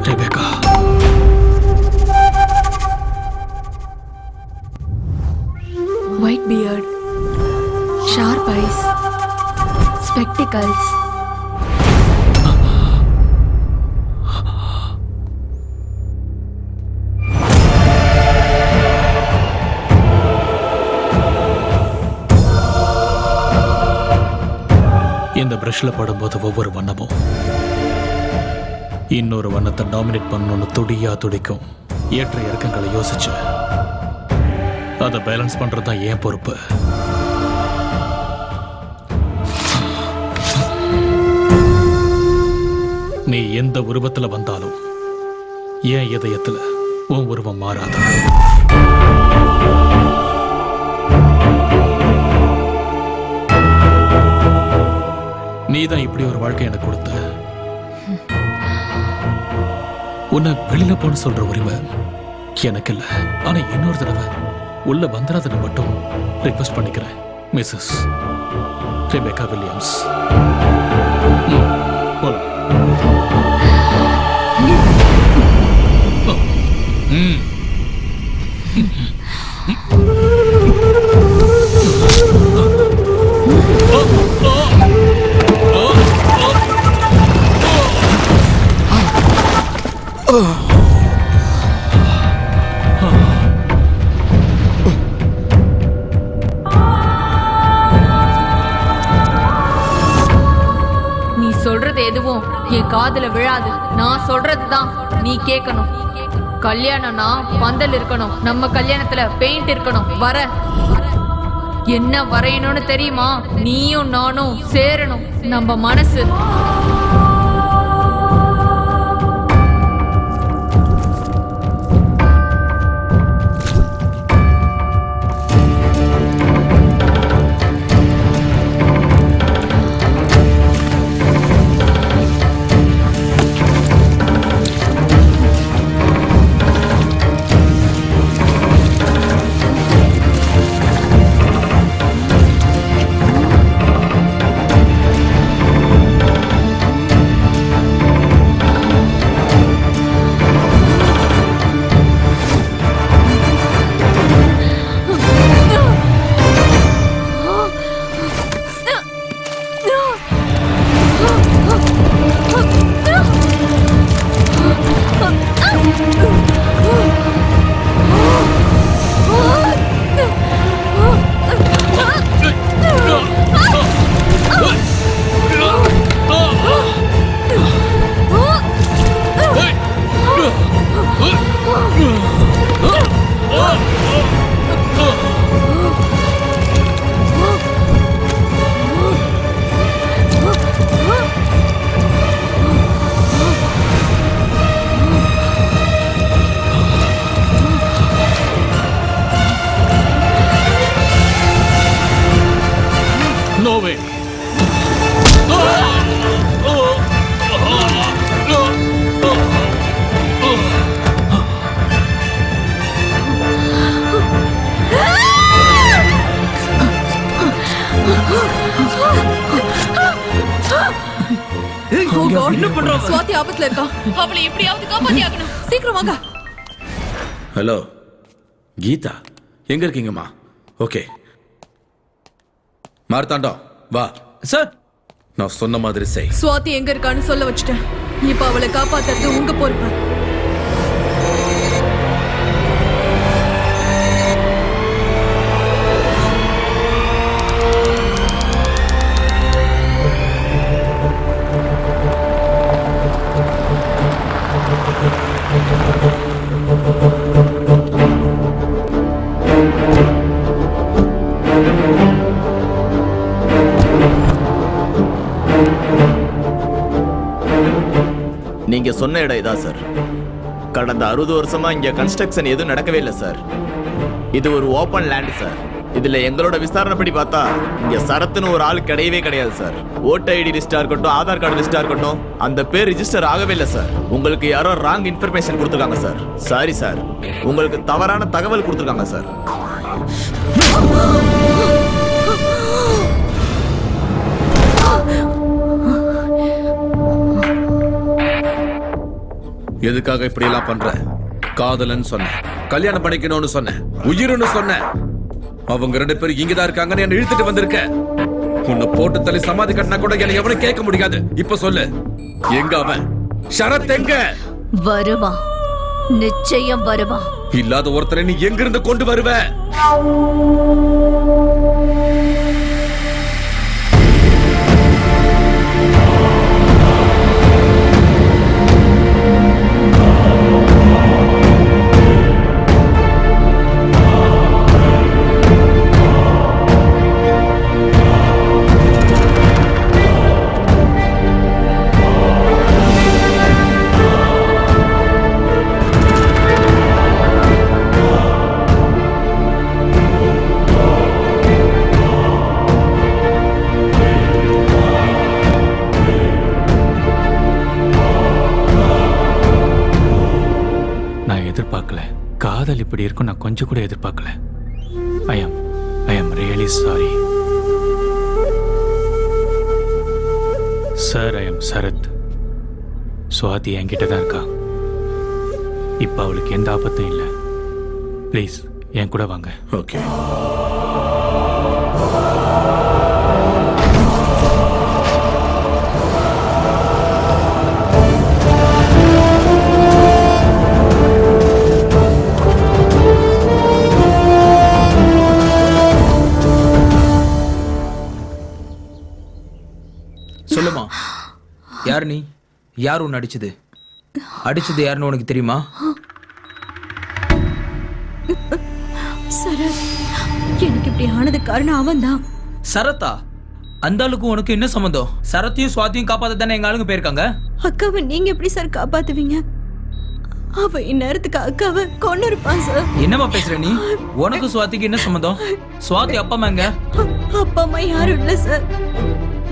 Rebecca. White beard, sharp eyes, spectacles. இந்த பிரஷ்ல படும்போது ஒவ்வொரு வண்ணமும் இன்னொரு வண்ணத்தை டாமினேட் பண்ணணும்னு துடியா துடிக்கும் ஏற்ற இறக்கங்களை யோசிச்சு அதை பேலன்ஸ் பண்றது தான் என் பொறுப்பு. நீ எந்த உருவத்துல வந்தாலும் என் இதயத்துல உன் உருவம் மாறாத. நீ தான் இப்படி ஒரு வாழ்க்கை எனக்கு கொடுத்த. உன்னை வெளியில போன்னு சொல்ற உரிமை எனக்கு இல்ல. ஆனா இன்னொரு தடவை உள்ள வந்துடாதன்னு மட்டும் ரிக்வெஸ்ட் பண்ணிக்கிறேன். Mrs Rebecca Williams. போலாம். சொல்றது எதுவும் என் காதுல விழாது. நான் சொல்றதுதான் நீ கேட்கணும். கல்யாணம்னா பந்தல் இருக்கணும், நம்ம கல்யாணத்துல பெயிண்ட் இருக்கணும். என்ன வரையணும்னு தெரியுமா? நீயும் நானும் சேரணும். நம்ம மனசு சுவாதி ஆபத்துல இருக்கா. அவளை எப்படியாவது காப்பாத்தி ஆகணும். சீக்கிரம் வாங்க. ஹலோ கீதா, எங்க இருக்கீங்கம்மா? ஓகே மார்த்தாண்டம் வா. சார் நான் சொன்ன மாதிரி செய். சுவாதி எங்க இருக்கான்னு சொல்ல வச்சுட்டேன். இப்ப அவளை காப்பாத்துறது உங்க பொறுப்பு. நீங்க சொன்ன இடம் இதான் சார். கடந்த 60 வருஷமா இங்க கன்ஸ்ட்ரக்ஷன் எதுவும் நடக்கவே இல்லை சார். இது ஒரு ஓபன் லேண்ட் சார். இதுல எங்களோட விசாரணைப்படி பார்த்தா இங்க சரத்துன்னு ஒரு ஆள் கிடையவே கிடையாது சார். ஓட்டர் ஐடி லிஸ்டா இருக்கட்டும், ஆதார் கார்டு லிஸ்டா இருக்கட்டும், அந்த பேர் ரிஜிஸ்டர் ஆகவே இல்லை சார். உங்களுக்கு யாரோ ராங் இன்ஃபர்மேஷன் கொடுத்துருக்காங்க சார். சாரி சார், உங்களுக்கு தவறான தகவல் கொடுத்துருக்காங்க சார். எதுக்காக இப்படி எல்லாம் பண்ற? காதலன்னு சொன்ன, கல்யாணம் பண்ணிக்கணும்னு சொன்ன, உயிர்னு சொன்ன. அவங்க 2 பேரும் இங்கதான் இருக்காங்கன்னு என்ன இழுத்துட்டு வந்திருக்க. உன்னை போட்டு தள்ளி சமாதி கட்டினா கூட என்ன எவனும் கேட்க முடியாது. இப்ப சொல்லு, எங்க அவன்? ஷரத் எங்க? வருவான், நிச்சயம் வருவான். இல்லாத ஒருத்தரை நீ எங்கிருந்து கொண்டு வருவ? காதல் இப்படி இருக்கும் நான் கொஞ்சம் கூட எதிர்பார்க்கல. I am really sorry sir. I am Sarath. Swathi என்கிட்ட தான் இருக்கா. இப்ப அவளுக்கு எந்த ஆபத்தும் இல்லை. ப்ளீஸ் என் கூட வாங்க. ஓகே. சொல்லுமா, யார் நீ? யார் உன்னை அடிச்சது? அடிச்சது யாருன்னு உனக்கு தெரியுமா? சரத், எனக்கு இப்படி ஆனது காரணம் அவன் தான். சரத்தா? அந்த ஆளுக்கு உனக்கு என்ன சம்மந்தம்? சரத்தையும் சுவாதியும் காப்பாத்த தானே எங்க ஆளுங்க போயிருக்காங்க. அக்காவை நீங்க எப்படி சார் காப்பாத்துவீங்க? அவ இந்நேரத்துக்கு அக்காவை கொண்டு இருப்பான் சார். என்னமா பேசுற நீ? உனக்கு சுவாதிக்கு என்ன சம்மந்தம்? சுவாதி அப்பா அம்மா எங்க? அப்பா அம்மா யாரும் இல்ல சார்.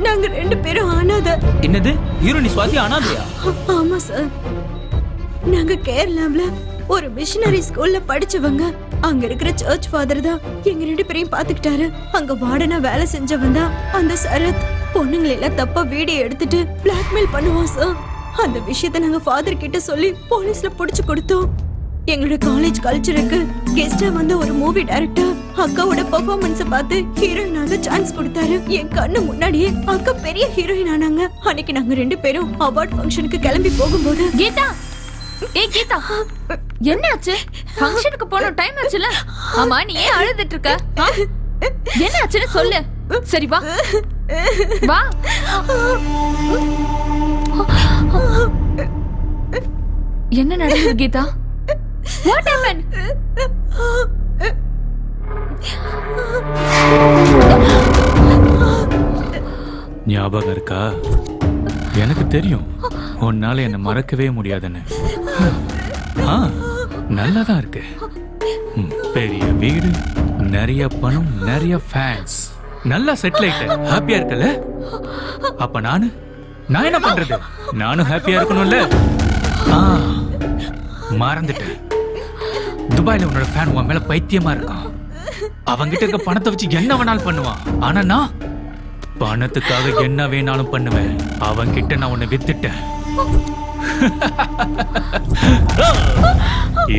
நாங்க 2 பேரும் அனாதை. என்னது? ஹீரோ நீ சுவாதி அனாதையா? ஆமா சார். நாங்க கேரளாவுல ஒரு மிஷனரி ஸ்கூல்ல படிச்சவங்க. அங்க இருக்கிற சர்ச் ஃபாதர் தான் எங்க 2 பேரையும் பாத்துக்கிட்டாரு. அங்க வார்டனா வேலை செஞ்சவன் தான் அந்த சரத். பொண்ணுங்களை எல்லாம் தப்பா வீடியோ எடுத்துட்டு பிளாக்மெயில் பண்ணுவான் சார். அந்த விஷயத்த நாங்க ஃபாதர் கிட்ட சொல்லி போலீஸ்ல புடிச்சு கொடுத்தோம். எங்களோட காலேஜ் கல்ச்சருக்கு கெஸ்டா வந்த ஒரு மூவி டைரக்டர் அக்காவோட பெர்ஃபார்மன்ஸ பார்த்து ஹீரோயினாக சான்ஸ் கொடுத்தாரு. என் கண்ணு முன்னாடியே அக்கா பெரிய ஹீரோயின் ஆனாங்க. அன்னைக்கு நாங்க 2 பேரும் அவார்ட் ஃபங்க்ஷனுக்கு கிளம்பி போகும்போது கீதா, ஏய் கீதா, என்னாச்சு? ஃபங்க்ஷனுக்கு போன டைம் ஆச்சுல. ஆமா, நீ ஏன் அழுதுட்டு இருக்க? என்ன ஆச்சுன்னு சொல்லு. சரி வா வா. என்ன நடக்குது கீதா? What happened? ஞாபகம் இருக்கா? எனக்கு தெரியும் உன்னால என்ன மறக்கவே முடியாதுன்னு. நல்லாதான் இருக்கு. பெரிய வீடு, நிறைய பணம், நிறைய ஃபேன்ஸ், நல்லா செட்டில் ஆயிட்ட, ஹாப்பியா இருக்கல? அப்ப நான் என்ன பண்றது? நானும் ஹாப்பியா இருக்கணும்ல. மறந்துட்டேன். துபாயில உன்னோட ஃபேன் உன் மேல பைத்தியமா இருக்கான். அவங்கிட்ட இருக்க பணத்தை வச்சு என்ன வேணாலும் பண்ணுவான். ஆனா நான் பணத்துக்காக என்ன வேணாலும் பண்ணுவேன். அவங்கிட்ட நான் உன்னை வித்துட்டேன்.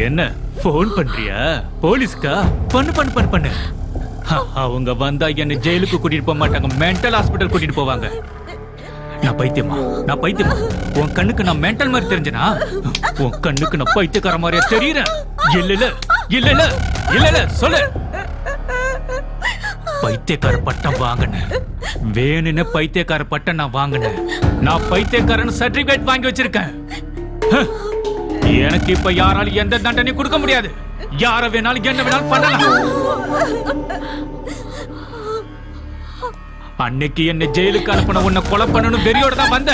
என்ன போன் பண்றியா? போலீஸ்கா? பண்ணு பண்ணு பண்ணு பண்ணு. அவங்க வந்தா என்ன ஜெயிலுக்கு கூட்டிட்டு போக மாட்டாங்க, மென்டல் ஹாஸ்பிட்டல் கூட்டிட்டு போவாங்க. நான் பைத்தியமா? நான் பைத்தியமா? உன் கண்ணுக்கு நான் மென்டல் மாதிரி தெரிஞ்சனா? உன் கண்ணுக்கு நான் பைத்தியக்கார மாதிரியா தெரியுறேன்? இல்ல இல்ல இல்ல இல்ல இல்ல இல்ல சொல்லு. பைத்தியக்கார பட்டம் வாங்கினேன். வேணுன்னு பைத்தியக்கார பட்டம் நான் வாங்கினேன். நான் பைத்தியக்காரன் சர்டிபிகேட் வாங்கி வச்சிருக்கேன். எனக்கு இப்ப யாராலும் எந்த தண்டனையும் கொடுக்க முடியாது. யார வேணாலும் என்ன வேணாலும் பண்ணலாம். அன்னைக்கு என்ன ஜெயிலுக்கு அனுப்பின உன்னை கொலை பண்ணணும் வெறியோட தான் வந்த.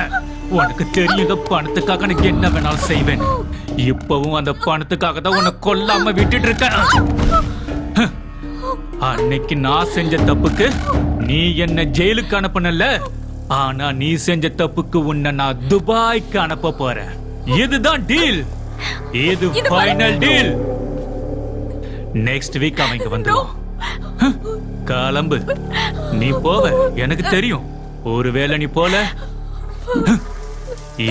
உனக்கு தெரியுங்க, பணத்துக்காக எனக்கு என்ன வேணாலும் செய்வேன். இப்பவும் அந்த பணத்துக்காக தான் உன்னை கொல்லாம விட்டுட்டு இருக்கேன். அன்னைக்கு நான் செஞ்ச தப்புக்கு நீ என்ன ஜெயிலுக்கு அனுப்பினல. ஆனா நீ செஞ்ச தப்புக்கு உன்னை நான் துபாய்க்கு அனுப்ப போறேன். இதுதான் டீல். இது ஃபைனல் டீல். நெக்ஸ்ட் வீக் அவங்க வந்துருவான். கிளம்பு. நீ போவ எனக்கு தெரியும். ஒருவேளை நீ போல,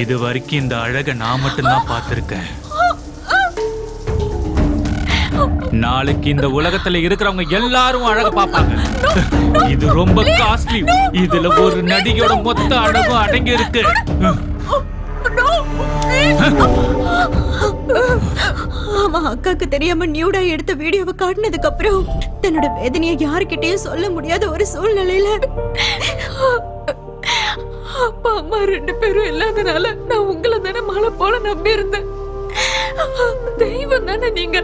இது வரைக்கும் இந்த அழக நான் மட்டும்தான் பார்த்திருக்கேன். நாளைக்கு இந்த உலகத்துல இருக்கிறவங்க எல்லாரும் அழக பாப்பாங்க. இது ரொம்ப காஸ்ட்லி. இதுல ஒரு நடிகையோட மொத்த அழகும் அடங்கி இருக்கு. ஆமா, அக்காக்கு தெரியாம நியூடா எடுத்த வீடியோவை காட்டினதுக்கு அப்புறம் தன்னோட வேதனையை யாருக்கிட்டையும் சொல்ல முடியாத ஒரு சூழ்நிலையில அப்பா அம்மா 2 பேரும் இல்லாதனால நான் உங்களை தானே மழை போல நம்பி இருந்தேன். தெய்வம் தானே நீங்க.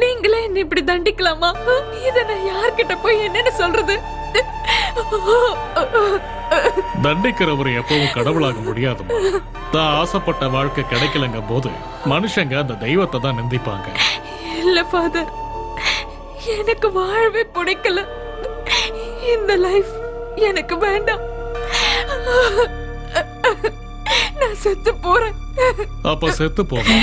நீங்களே என்ன இப்படி தண்டிக்கலாமா? இத நான் யார்கிட்ட போய் என்னன்னு சொல்றது? தண்டிக்கிறவரை எப்பவும் கடவுளாக முடியாதுமா. தான் ஆசைப்பட்ட வாழ்க்கை கிடைக்கலங்க போது மனுஷங்க அந்த தெய்வத்தை தான் நிந்திப்பாங்க. இல்ல ஃபாதர், எனக்கு வாழவே பிடிக்கல. இந்த லைஃப் எனக்கு வேண்டாம். நான் செத்து போறேன். அப்ப செத்து போமா.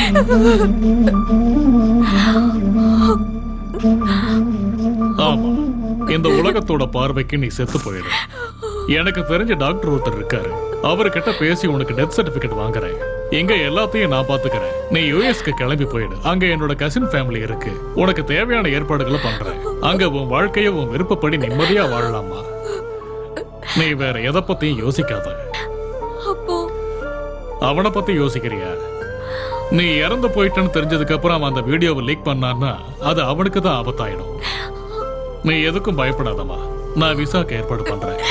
ஆமா, இந்த உலகத்தோட பார்வைக்கு நீ செத்து போயிடு. எனக்கு தெரிஞ்ச டாக்டர் ஒருத்தர் இருக்காரு, அவர்கிட்ட பேசி உனக்கு டெத் சர்டிபிகேட் வாங்குறேன். இங்க எல்லாத்தையும் நான் பாத்துக்கிறேன். நீ யுஎஸ்க்கு கிளம்பி போயிடு. அங்க என்னோட கசின் ஃபேமிலி இருக்கு. உனக்கு தேவையான ஏற்பாடுகளை பண்றேன். அங்க உன் வாழ்க்கைய உன் விருப்பப்படி நிம்மதியா வாழலாமா. நீ வேற எதை பத்தியும் யோசிக்காத. அப்போ அவனை பத்தி யோசிக்கிறியா? நீ இறந்து போயிட்டேன்னு தெரிஞ்சதுக்கு அப்புறம் அவன் அந்த வீடியோவை லீக் பண்ணான்னா அது அவனுக்கு தான் ஆபத்தாயிடும். நீ எதுக்கும் பயப்படாதமா, நான் விசாக்கு ஏற்பாடு பண்றேன்.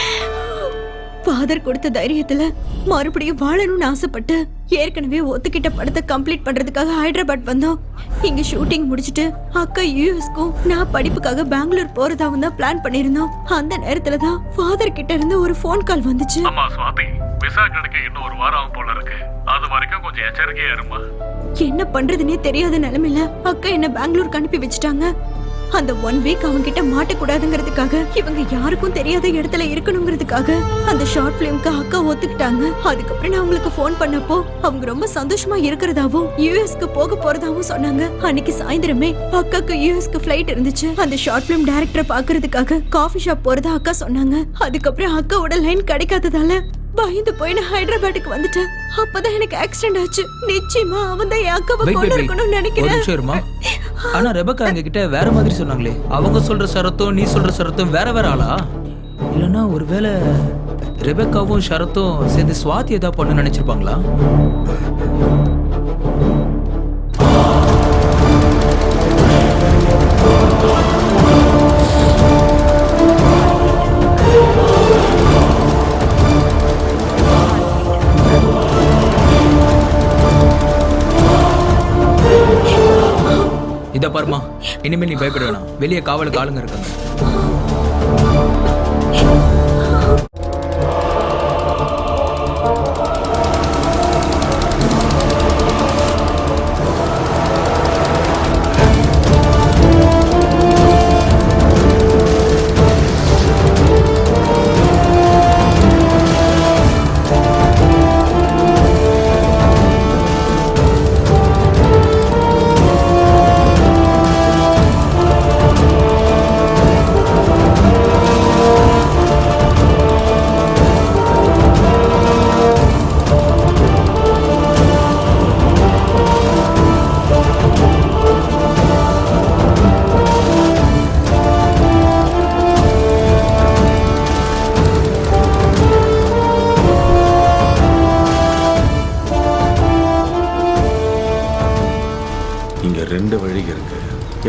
ஃபாதர் கொடுத்த தைரியத்துல மறுபடியும் வாழணும்னு ஆசைப்பட்டு ஏற்கனவே ஒத்துக்கிட்ட படத்தை கம்ப்ளீட் பண்றதுக்காக ஹைதராபாத் வந்தோம். இங்க ஷூட்டிங் முடிச்சிட்டு அக்கா யூஎஸ்க்கும் நான் படிப்புக்காக பெங்களூர் போறதாவும் தான் பிளான் பண்ணிருந்தோம். அந்த நேரத்துல தான் ஃபாதர் கிட்ட இருந்து ஒரு ஃபோன் கால் வந்துச்சு. அம்மா சுவாதி, விசா கிடைக்க இன்னும் ஒரு வாரம் போல இருக்கு. அது வரைக்கும் கொஞ்சம் எச்சரிக்கையா இருமா. என்ன பண்றதுன்னே தெரியாத நிலைமையில அக்கா என்ன பெங்களூருக்கு அனுப்பி வச்சுட்டாங்க. அந்த 1 வீக் அவங்க கிட்ட மாட்டக்கூடாதுங்கிறதுக்காக, இவங்க யாருக்கும் தெரியாத இடத்துல இருக்கணுங்கிறதுக்காக அந்த ஷார்ட் பிலிம்க்கு அக்கா ஒத்துக்கிட்டாங்க. அதுக்கப்புறம் நான் அவங்களுக்கு போன் பண்ணப்போ அவங்க ரொம்ப சந்தோஷமா இருக்கிறதாவும் யூஎஸ்க்கு போக போறதாவும் சொன்னாங்க. அன்னைக்கு சாயந்தரமே அக்காக்கு யூஎஸ்க்கு ஃபிளைட் இருந்துச்சு. அந்த ஷார்ட் பிலிம் டைரக்டரை பாக்குறதுக்காக காஃபி ஷாப் போறதா அக்கா சொன்னாங்க. அதுக்கப்புறம் அக்காவோட லைன் கிடைக்காததால பயந்து போய் நான் ஹைதராபாத்துக்கு வந்துட்டேன். அப்பதான் எனக்கு ஆக்சிடென்ட் ஆச்சு. நிச்சயமா அவன் தான் என் அக்காவை கொண்டு இருக்கணும்னு நினைக்கிறேன். ஆனா ரெபக்கா எங்க கிட்ட வேற மாதிரி சொன்னாங்களே. அவங்க சொல்ற ஷரத்தும் நீ சொல்ற ஷரத்தும் வேற வேற ஆளா? இல்லனா ஒருவேளை ரெபக்காவும் ஷரத்தும் சேர்ந்து சுவாதி ஏதாவது பண்ண நினைச்சிருப்பாங்களா? இத பாருமா, இனிமேல் நீ பயப்பட வேணாம். வெளியே காவலுக்கு ஆளுங்க இருக்காங்க.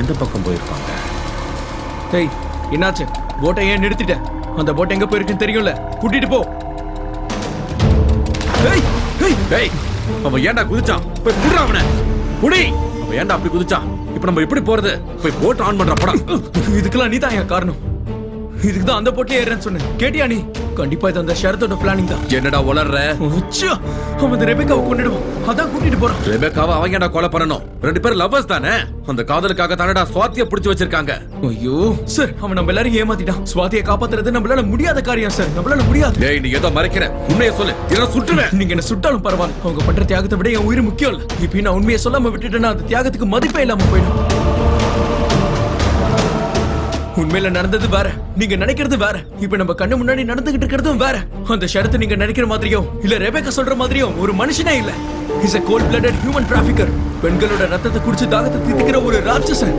எந்த பக்கம் போயிருப்பாங்க? டேய், என்னாச்சு? போட்டை ஏன் நிறுத்திட்ட? அந்த போட் எங்க போயிருக்குன்னு தெரியும்ல, கூட்டிட்டு போ. டேய் டேய் டேய், அவன் ஏன்டா குதிச்சான்? போய் புடிடா அவனை. புடி. அவன் ஏன்டா அப்படி குதிச்சான்? இப்போ நம்ம எப்படி போறது? போய் போட் ஆன் பண்ற படம். இதுக்கெல்லாம் நீ தான் என் காரணம். இதுக்கு தான் அந்த போட்லயே ஏறேன்னு சொன்னேன். கேட்டியா நீ? கண்டிப்பா இது அந்த ஷரத்தோட பிளானிங் தான். என்னடா உளறற? அவன் அந்த ரெபெக்காவை கொன்னிடுவான். அதான் கூட்டிட்டு போறான். ரெபெக்காவை அவங்க ஏன்டா கொலை பண்ணணும்? ரெண்டு பேரும் லவ்வர்ஸ் தானே. அந்த காதலுக்காக தானடா சுவாதியை பிடிச்சு வச்சிருக்காங்க. ஐயோ சார், அவன் நம்ம எல்லாரும் ஏமாத்திட்டான். சுவாதியை காப்பாத்துறது நம்மளால முடியாத காரியம் சார். நம்மளால முடியாது. டேய், நீ ஏதோ மறைக்கிற. உண்மையை சொல்லு, இல்ல சுட்டுவேன். நீங்க என்ன சுட்டாலும் பரவாயில்ல. அவங்க பண்ற தியாகத்தை விட என் உயிர் முக்கியம் இல்ல. இப்ப நான் உண்மையை சொல்லாம விட்டுட்டேன்னா அந்த தியாகத்துக்கு மதிப்பே இல்லாம போயிடும். உண்மையில நடந்தது வேற, நீங்க நினைக்கிறது வேற. இப்ப நம்ம கண்ணு முன்னாடி நடந்துகிட்டு இருக்கிறதும் வேற. அந்த ஷரத்து நீங்க நினைக்கிற மாதிரியும் இல்ல ரெபெக்கா சொல்ற மாதிரியும் ஒரு மனுஷனே இல்ல. Is a cold blooded human trafficker. பெண்களோட ரத்தத்தை குடிச்சு தாகத்தை தீர்க்கிற ஒரு ராட்சசன்.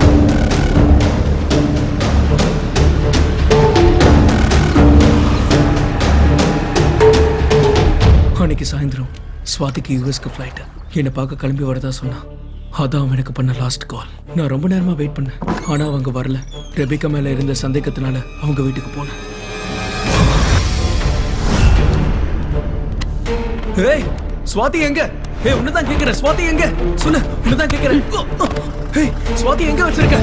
அன்னைக்கு சாயந்தரம் ஸ்வாதிக்கு யூஎஸ்க்கு ஃபிளைட். என்னை பார்க்க கிளம்பி வரதா சொன்னா. அதான் அவன் எனக்கு பண்ண லாஸ்ட் கால். நான் ரொம்ப நேரமா வெயிட் பண்ணேன், ஆனா அவங்க வரல. ரெபெக்கா மேல இருந்த சந்தேகத்தினால அவங்க வீட்டுக்கு போனேன். ஏய், ஸ்வாதி எங்க? ஏய், உன்னதான் கேக்குறேன். ஸ்வாதி எங்க? சொல்லு, உன்னதான் கேக்குறேன். ஏய், ஸ்வாதி எங்க வச்சிருக்க?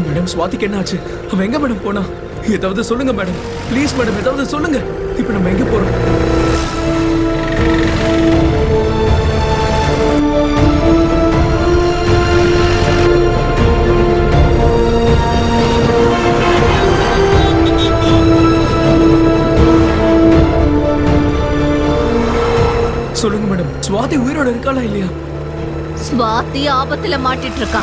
மேடம், ஸ்வாதிக்கு என்ன ஆச்சு? அவன் எங்க மேடம் போனா? ஏதாவது சொல்லுங்க மேடம், ப்ளீஸ் மேடம், ஏதாவது சொல்லுங்க. இப்ப நம்ம எங்க போறோம்? சுவாதி உயிரோட இருக்காளா இல்லையா? ஸ்வாதி ஆபத்துல மாட்டிட்டு இருக்கா.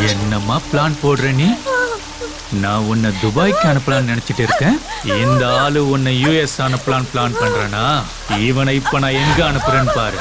என்னம்மா பிளான் போடுற நீ? நான் உன்னை துபாய்க்கு அனுப்பலாம்னு நினைச்சிட்டு இருக்கேன். இந்த ஆளு உன்னை யூஎஸ் அனுப்பலான்னு பிளான் பண்றேனா? இவனை இப்ப நான் எங்க அனுப்புறேன்னு பாரு.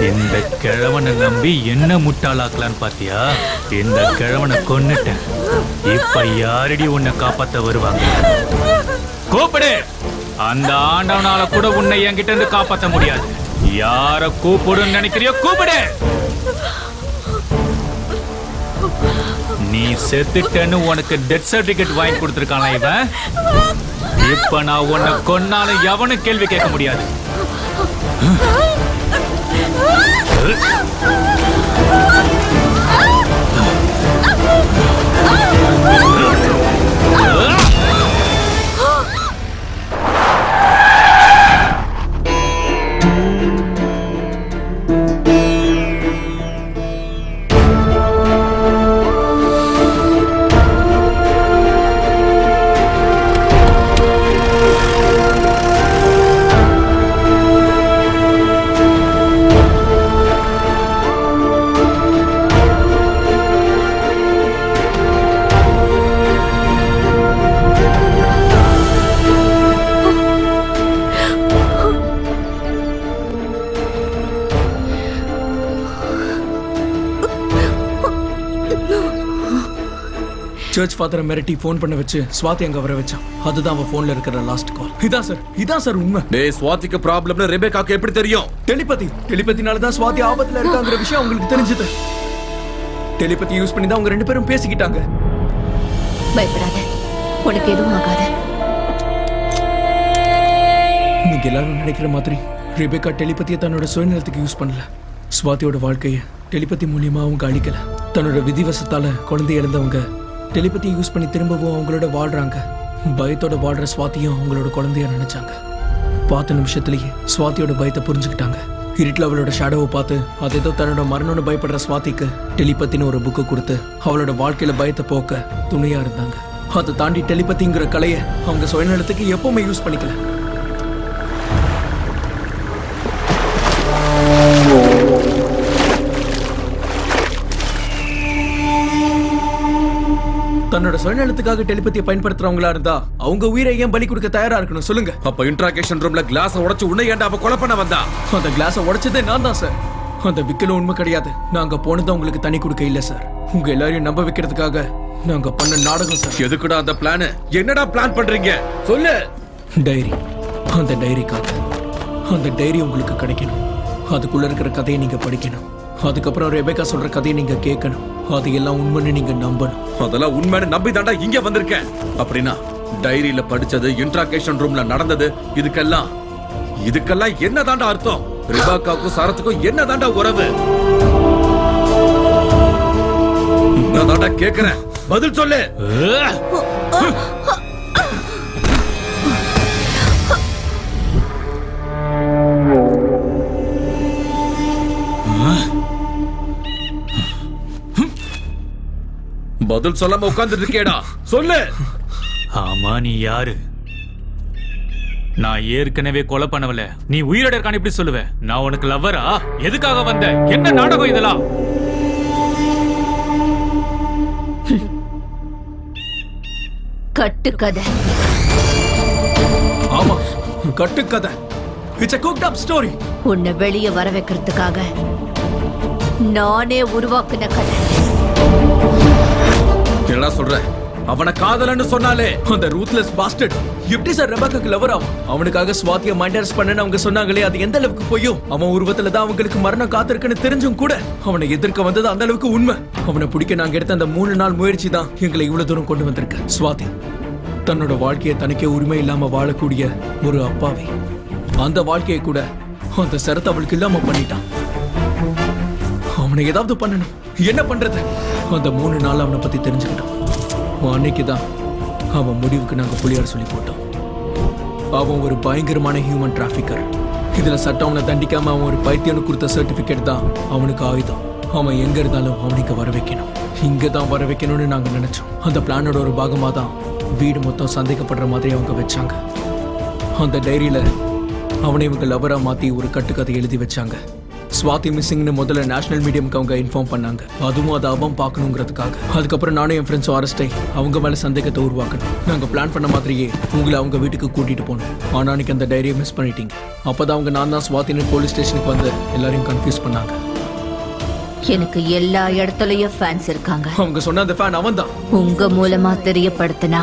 இந்த கிழவனை நம்பி என்ன முட்டாளாக்கலான்னு பாத்தியா? இந்த கிழவனை கொன்னுட்டேன். இப்ப யாரடி உன்னை காப்பாத்த வருவாங்க? கூப்பிடு. அந்த ஆண்டவனால கூட உன்னை என்கிட்ட இருந்து காப்பாத்த முடியாது. யார கூப்பிடுன்னு நினைக்கிறியோ கூப்பிடு. நீ செத்துட்டேன்னு உனக்கு டெத் சர்டிபிகேட் வாங்கி கொடுத்துருக்கானா இவன்? இப்ப நான் உன்னை கொன்னாலும் எவனும் கேள்வி கேட்க முடியாது. சர்ச் ஃபாதரை மிரட்டி ஃபோன் பண்ண வச்சு ஸ்வாதி அங்க வர வச்சான். அதுதான் அவன் ஃபோன்ல இருக்கிற லாஸ்ட் கால். இதான் சார் உண்மை. டேய், ஸ்வாதிக்கு ப்ராப்ளம்னு ரெபேக்காக்கு எப்படி தெரியும்? டெலிபதினால தான் ஸ்வாதி ஆபத்துல இருக்காங்கற விஷயம் உங்களுக்கு தெரிஞ்சது. டெலிபதி யூஸ் பண்ணி தான் அவங்க ரெண்டு பேரும் பேசிக்கிட்டாங்க. பயப்படாத, உனக்கு எதுவும் ஆகாது. நீங்க எல்லாரும் நினைக்கிற மாதிரி ரெபேக்கா டெலிபதியை தன்னோட சுயநலத்துக்கு யூஸ் பண்ணல. ஸ்வாதியோட வாழ்க்கையை டெலிபதி மூலியமா அவங்க அழிக்கல. தன்னோட விதிவசத்தால குழந்தை இழந்தவங்க டெலிபதியை யூஸ் பண்ணி திரும்பவும் அவங்களோட வாழ்றாங்க. பயத்தோட வாழ்ற ஸ்வாதியும் அவங்களோட குழந்தையா நினைச்சாங்க. பார்த்த நிமிஷத்துலயே ஸ்வாதியோட பயத்தை புரிஞ்சுக்கிட்டாங்க. இருட்டில் அவளோட ஷேடோவை பார்த்து அது ஏதோ தன்னோட மரணம்னு பயப்படுற ஸ்வாதிக்கு டெலிபத்தின்னு ஒரு புக்கு கொடுத்து அவளோட வாழ்க்கையில பயத்தை போக்க துணையா இருந்தாங்க. அதை தாண்டி டெலிபதிங்கிற கலையை அவங்க சுயநலத்துக்கு எப்பவுமே யூஸ் பண்ணிக்கல. தன்னோட சுயநலத்துக்காக டெலிபதியை பயன்படுத்துறவங்களா இருந்தா அவங்க உயிரை ஏன் பலி கொடுக்க தயாரா இருக்கணும் சொல்லுங்க? அப்ப இன்ட்ராகேஷன் ரூம்ல கிளாஸ் உடைச்சு உன்னை ஏன்டா அவ கொலை பண்ண வந்தா? அந்த கிளாஸை உடைச்சதே நான் தான் சார். அந்த விக்கலும் உண்மை கிடையாது. நாங்க போனது உங்களுக்கு தனி கொடுக்க இல்ல சார். உங்க எல்லாரையும் நம்ப வைக்கிறதுக்காக நாங்க பண்ண நாடகம் சார். எதுக்குடா அந்த பிளான்? என்னடா பிளான் பண்றீங்க சொல்லு. டைரி. அந்த டைரிக்காக. அந்த டைரி உங்களுக்கு கிடைக்கணும். அதுக்குள்ள இருக்கிற கதையை நீங்க படிக்கணும். அதுக்கப்புறம் ரெபேக்கா சொல்ற கதையை நீங்க கேட்கணும். அது எல்லாம் உண்மைன்னு நீங்க நம்பணும். அதெல்லாம் உண்மைன்னு நம்பி தாண்டா இங்க வந்திருக்கேன். அப்படின்னா டைரியில படிச்சது, இன்ட்ராகேஷன் ரூம்ல நடந்தது, இதுக்கெல்லாம் என்ன தாண்டா அர்த்தம்? ரெபேக்காவுக்கும் சரத்துக்கும் என்ன தாண்டா உறவு? நான் தாண்டா கேக்குறேன், பதில் சொல்லு. பதில் சொல்லாம உட்கார்ந்துட்டு இருக்கேடா, சொல்லு. ஆமா, நீ யாரு? நான் ஏற்கனவே கொலை பண்ணவல, நீ உயிரோட இருக்கான்னு எப்படி சொல்லுவ? நான் உனக்கு லவ்வரா? எதுக்காக வந்த? என்ன நாடகம் இதெல்லாம்? கட்டுக்கதை. ஆமா, கட்டுக்கதை. It's a cooked up story. உன்னை வெளியே வர வைக்கிறதுக்காக நானே உருவாக்குன கதை. என்னடா சொல்ற? அவனை காதலன்னு சொன்னாலே அந்த ரூத்லெஸ் பாஸ்டர்ட் எப்படி சார் ரெபேக்காக்கு லவர் ஆகும்? அவனுக்காக ஸ்வாதியை மைண்டர்ஸ் பண்ணன்னு அவங்க சொன்னாங்களே, அது எந்த அளவுக்கு போயும்? அவன் உருவத்துல தான் அவங்களுக்கு மரணம் காத்திருக்குன்னு தெரிஞ்சும் கூட அவனை எதிர்க்க வந்தது அந்த அளவுக்கு உண்மை. அவனை பிடிக்க நாங்க எடுத்த அந்த 3 நாள் முயற்சி தான் எங்களை இவ்வளவு தூரம் கொண்டு வந்திருக்கு. ஸ்வாதி தன்னோட வாழ்க்கையை தனக்கே உரிமை இல்லாம வாழக்கூடிய ஒரு அப்பாவி, அந்த வாழ்க்கையை கூட அந்த சரத்தை அவளுக்கு இல்லாம பண்ணிட்டான். அவனை ஏதாவது பண்ணணும். என்ன பண்றது? அந்த 3 நாள் அவனை பத்தி தெரிஞ்சுக்கிட்டோம். அன்னைக்குதான் அவன் முடிவுக்கு நாங்க புளியார் சொல்லி போட்டோம். அவன் ஒரு பயங்கரமான ஹியூமன் டிராபிக்கர். இதுல சட்டம் அவனை தண்டிக்காம அவன் ஒரு பைத்தியனு கொடுத்த சர்டிபிகேட் தான் அவனுக்கு ஆயுதம். அவன் எங்க இருந்தாலும் அவனுக்கு வர வைக்கணும், இங்கதான் வர வைக்கணும்னு நாங்க நினைச்சோம். அந்த பிளானோட ஒரு பாகமா தான் வீடு மொத்தம் சந்தேகப்படுற மாதிரி அவங்க வச்சாங்க. அந்த டைரியில அவனை இவங்க லவரா மாத்தி ஒரு கட்டுக்கதை எழுதி வச்சாங்க. ஸ்வாதி மிஸ்ஸிங்னு முதல்ல நேஷனல் மீடியம்க்கு அவங்க இன்ஃபார்ம் பண்ணாங்க. அதுவும் அதை அவன் பார்க்கணுங்கிறதுக்காக. அதுக்கப்புறம் நானும் என் ஃப்ரெண்ட்ஸும் அரெஸ்ட் ஆகி அவங்க மேல சந்தேகத்தை உருவாக்கணும். நாங்க பிளான் பண்ண மாதிரியே உங்களை அவங்க வீட்டுக்கு கூட்டிட்டு போனோம். ஆனா அன்னைக்கு அந்த டைரியை மிஸ் பண்ணிட்டீங்க. அப்பதான் அவங்க நான் தான் ஸ்வாதின்னு போலீஸ் ஸ்டேஷனுக்கு வந்து எல்லாரையும் கன்ஃபியூஸ் பண்ணாங்க. எனக்கு எல்லா இடத்துலயும் ஃபேன்ஸ் இருக்காங்க. அவங்க சொன்ன அந்த ஃபேன் அவன் தான். உங்க மூலமா தெரியப்படுத்தினா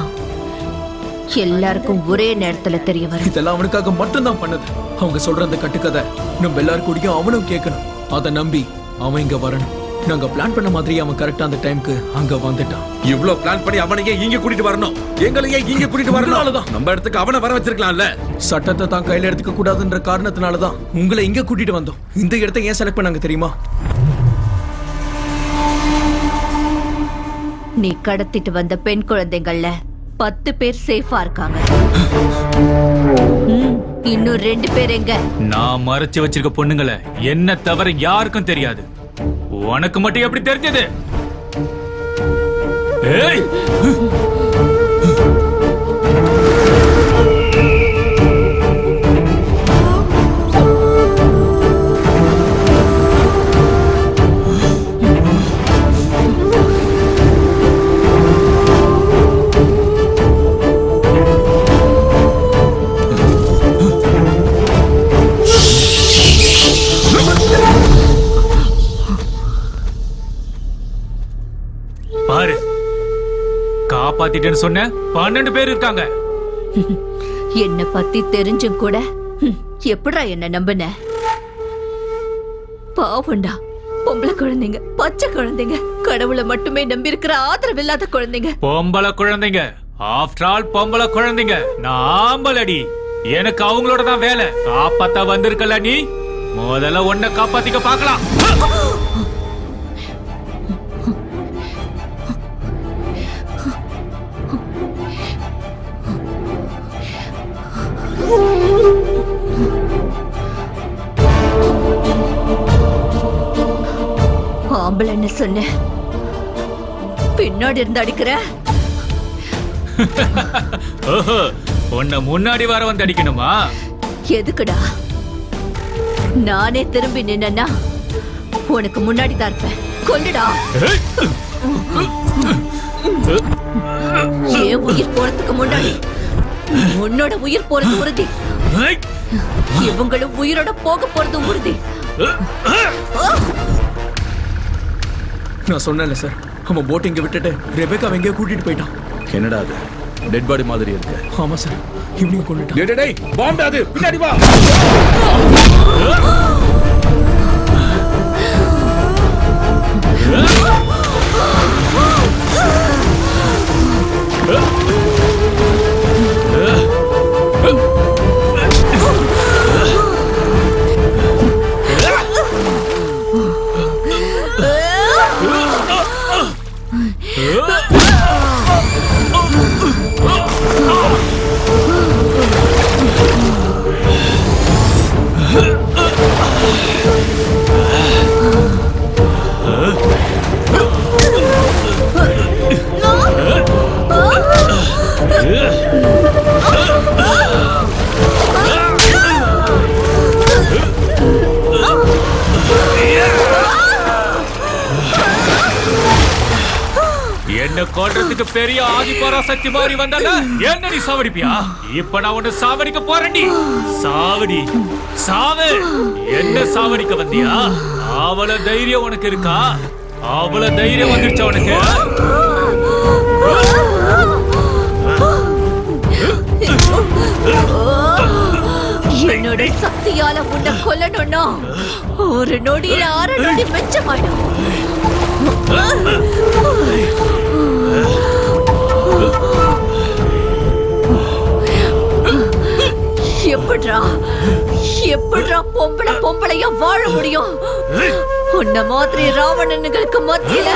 எல்லாருக்கும் ஒரே நேரத்துல தெரிய வரும். இதெல்லாம் அவனுக்காக மட்டும்தான் பண்ணது. அவங்க சொல்ற அந்த கட்டுக்கதை நம்ம எல்லாருக்கும் அவனும் கேட்கணும். அதை நம்பி அவன் இங்க வரணும். நாங்க பிளான் பண்ண மாதிரி அவன் கரெக்டா அந்த டைம்க்கு அங்க வந்துட்டான். இவ்வளவு பிளான் பண்ணி அவனையே இங்க கூட்டிட்டு வரணும், எங்களையே இங்க கூட்டிட்டு வரணும். நம்ம இடத்துக்கு அவனை வர வச்சிருக்கலாம்ல. சட்டத்தை தான் கையில எடுத்துக்க கூடாதுன்ற காரணத்தினாலதான் உங்களை இங்க கூட்டிட்டு வந்தோம். இந்த இடத்தை ஏன் செலக்ட் பண்ணாங்க தெரியுமா? நீ கடத்திட்டு வந்த பெண் குழந்தைங்கள்ல 10 பேர் சேஃபா இருக்காங்க. இன்னும் 2 பேர் எங்க? நான் மறைச்சு வச்சிருக்க பொண்ணுங்களை என்ன தவிர யாருக்கும் தெரியாது. உனக்கு மட்டும் எப்படி தெரிஞ்சது? ஏய், பாரு, காப்பாத்திட்டேன்னு சொன்ன 12 பேர் இருக்காங்க. என்ன பத்தி தெரிஞ்சும் கூட எப்படா என்ன நம்பின? பாவண்டா, பொம்பளை குழந்தைங்க, பச்சை குழந்தைங்க, கடவுளை மட்டுமே நம்பி இருக்கிற ஆதரவு இல்லாத குழந்தைங்க. பொம்பளை குழந்தைங்க, ஆஃப்டர் ஆல் பொம்பளை குழந்தைங்க. நான் ஆம்பளடி, எனக்கு அவங்களோட தான் வேலை. காப்பாத்த வந்திருக்கல நீ, முதல்ல உன்னை காப்பாத்திக்க பார்க்கலாம். ஆம்பளைன்னு சொன்ன, பின்னாடி இருந்து அடிக்கிற. உன்னை முன்னாடி வர வந்து அடிக்கணுமா? எதுக்குடா? நானே திரும்பி நின்னா உனக்கு முன்னாடி தான் இருப்பேன். கொல்லுடா. ஏன் உயிர் போறதுக்கு முன்னாடி உன்னோட உயிர் போறது உறுதி. இவங்களும் உயிரோட போக போறது உறுதி. நான் சொன்னேன்ல சார், அவன் போட்டிங்க விட்டுட்டு ரெபேக்கா எங்கேயோ கூட்டிட்டு போயிட்டான். என்னடா அது? டெட் பாடி மாதிரி இருக்கு. ஆமா சார், இவனையும் கொண்டுட்டான். டேய் டேய், பாம்பு அது, பின்னாடி வா. உலகத்துக்கு பெரிய ஆதிபராசக்தி மாதிரி வந்தால என்ன நீ சாவடிப்பியா? இப்ப நான் உன்னை சாவடிக்க போறேன்டி. சாவடி, சாவு. என்ன சாவடிக்க வந்தியா? அவள தைரியம் உனக்கு இருக்கா? அவள தைரியம் வந்துருச்சா உனக்கு? என்னோட சக்தியால உன்னை கொல்லணும்னா ஒரு நொடியில 6 நொடி மிச்சமாயிடும். எப்படிடா பொம்பளையா வாழ முடியும்? உன்ன மாதிரி ராவணனுங்களுக்கு மத்தியில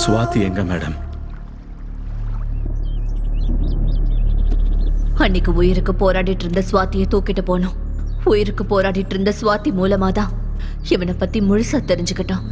சுவாதி எங்க மேடம்? அன்னைக்கு உயிருக்கு போராடிட்டு இருந்த சுவாதியை தூக்கிட்டு போனோம். உயிருக்கு போராடிட்டு இருந்த சுவாதி மூலமாதான் இவனை பத்தி முழுசா தெரிஞ்சுக்கிட்டான்.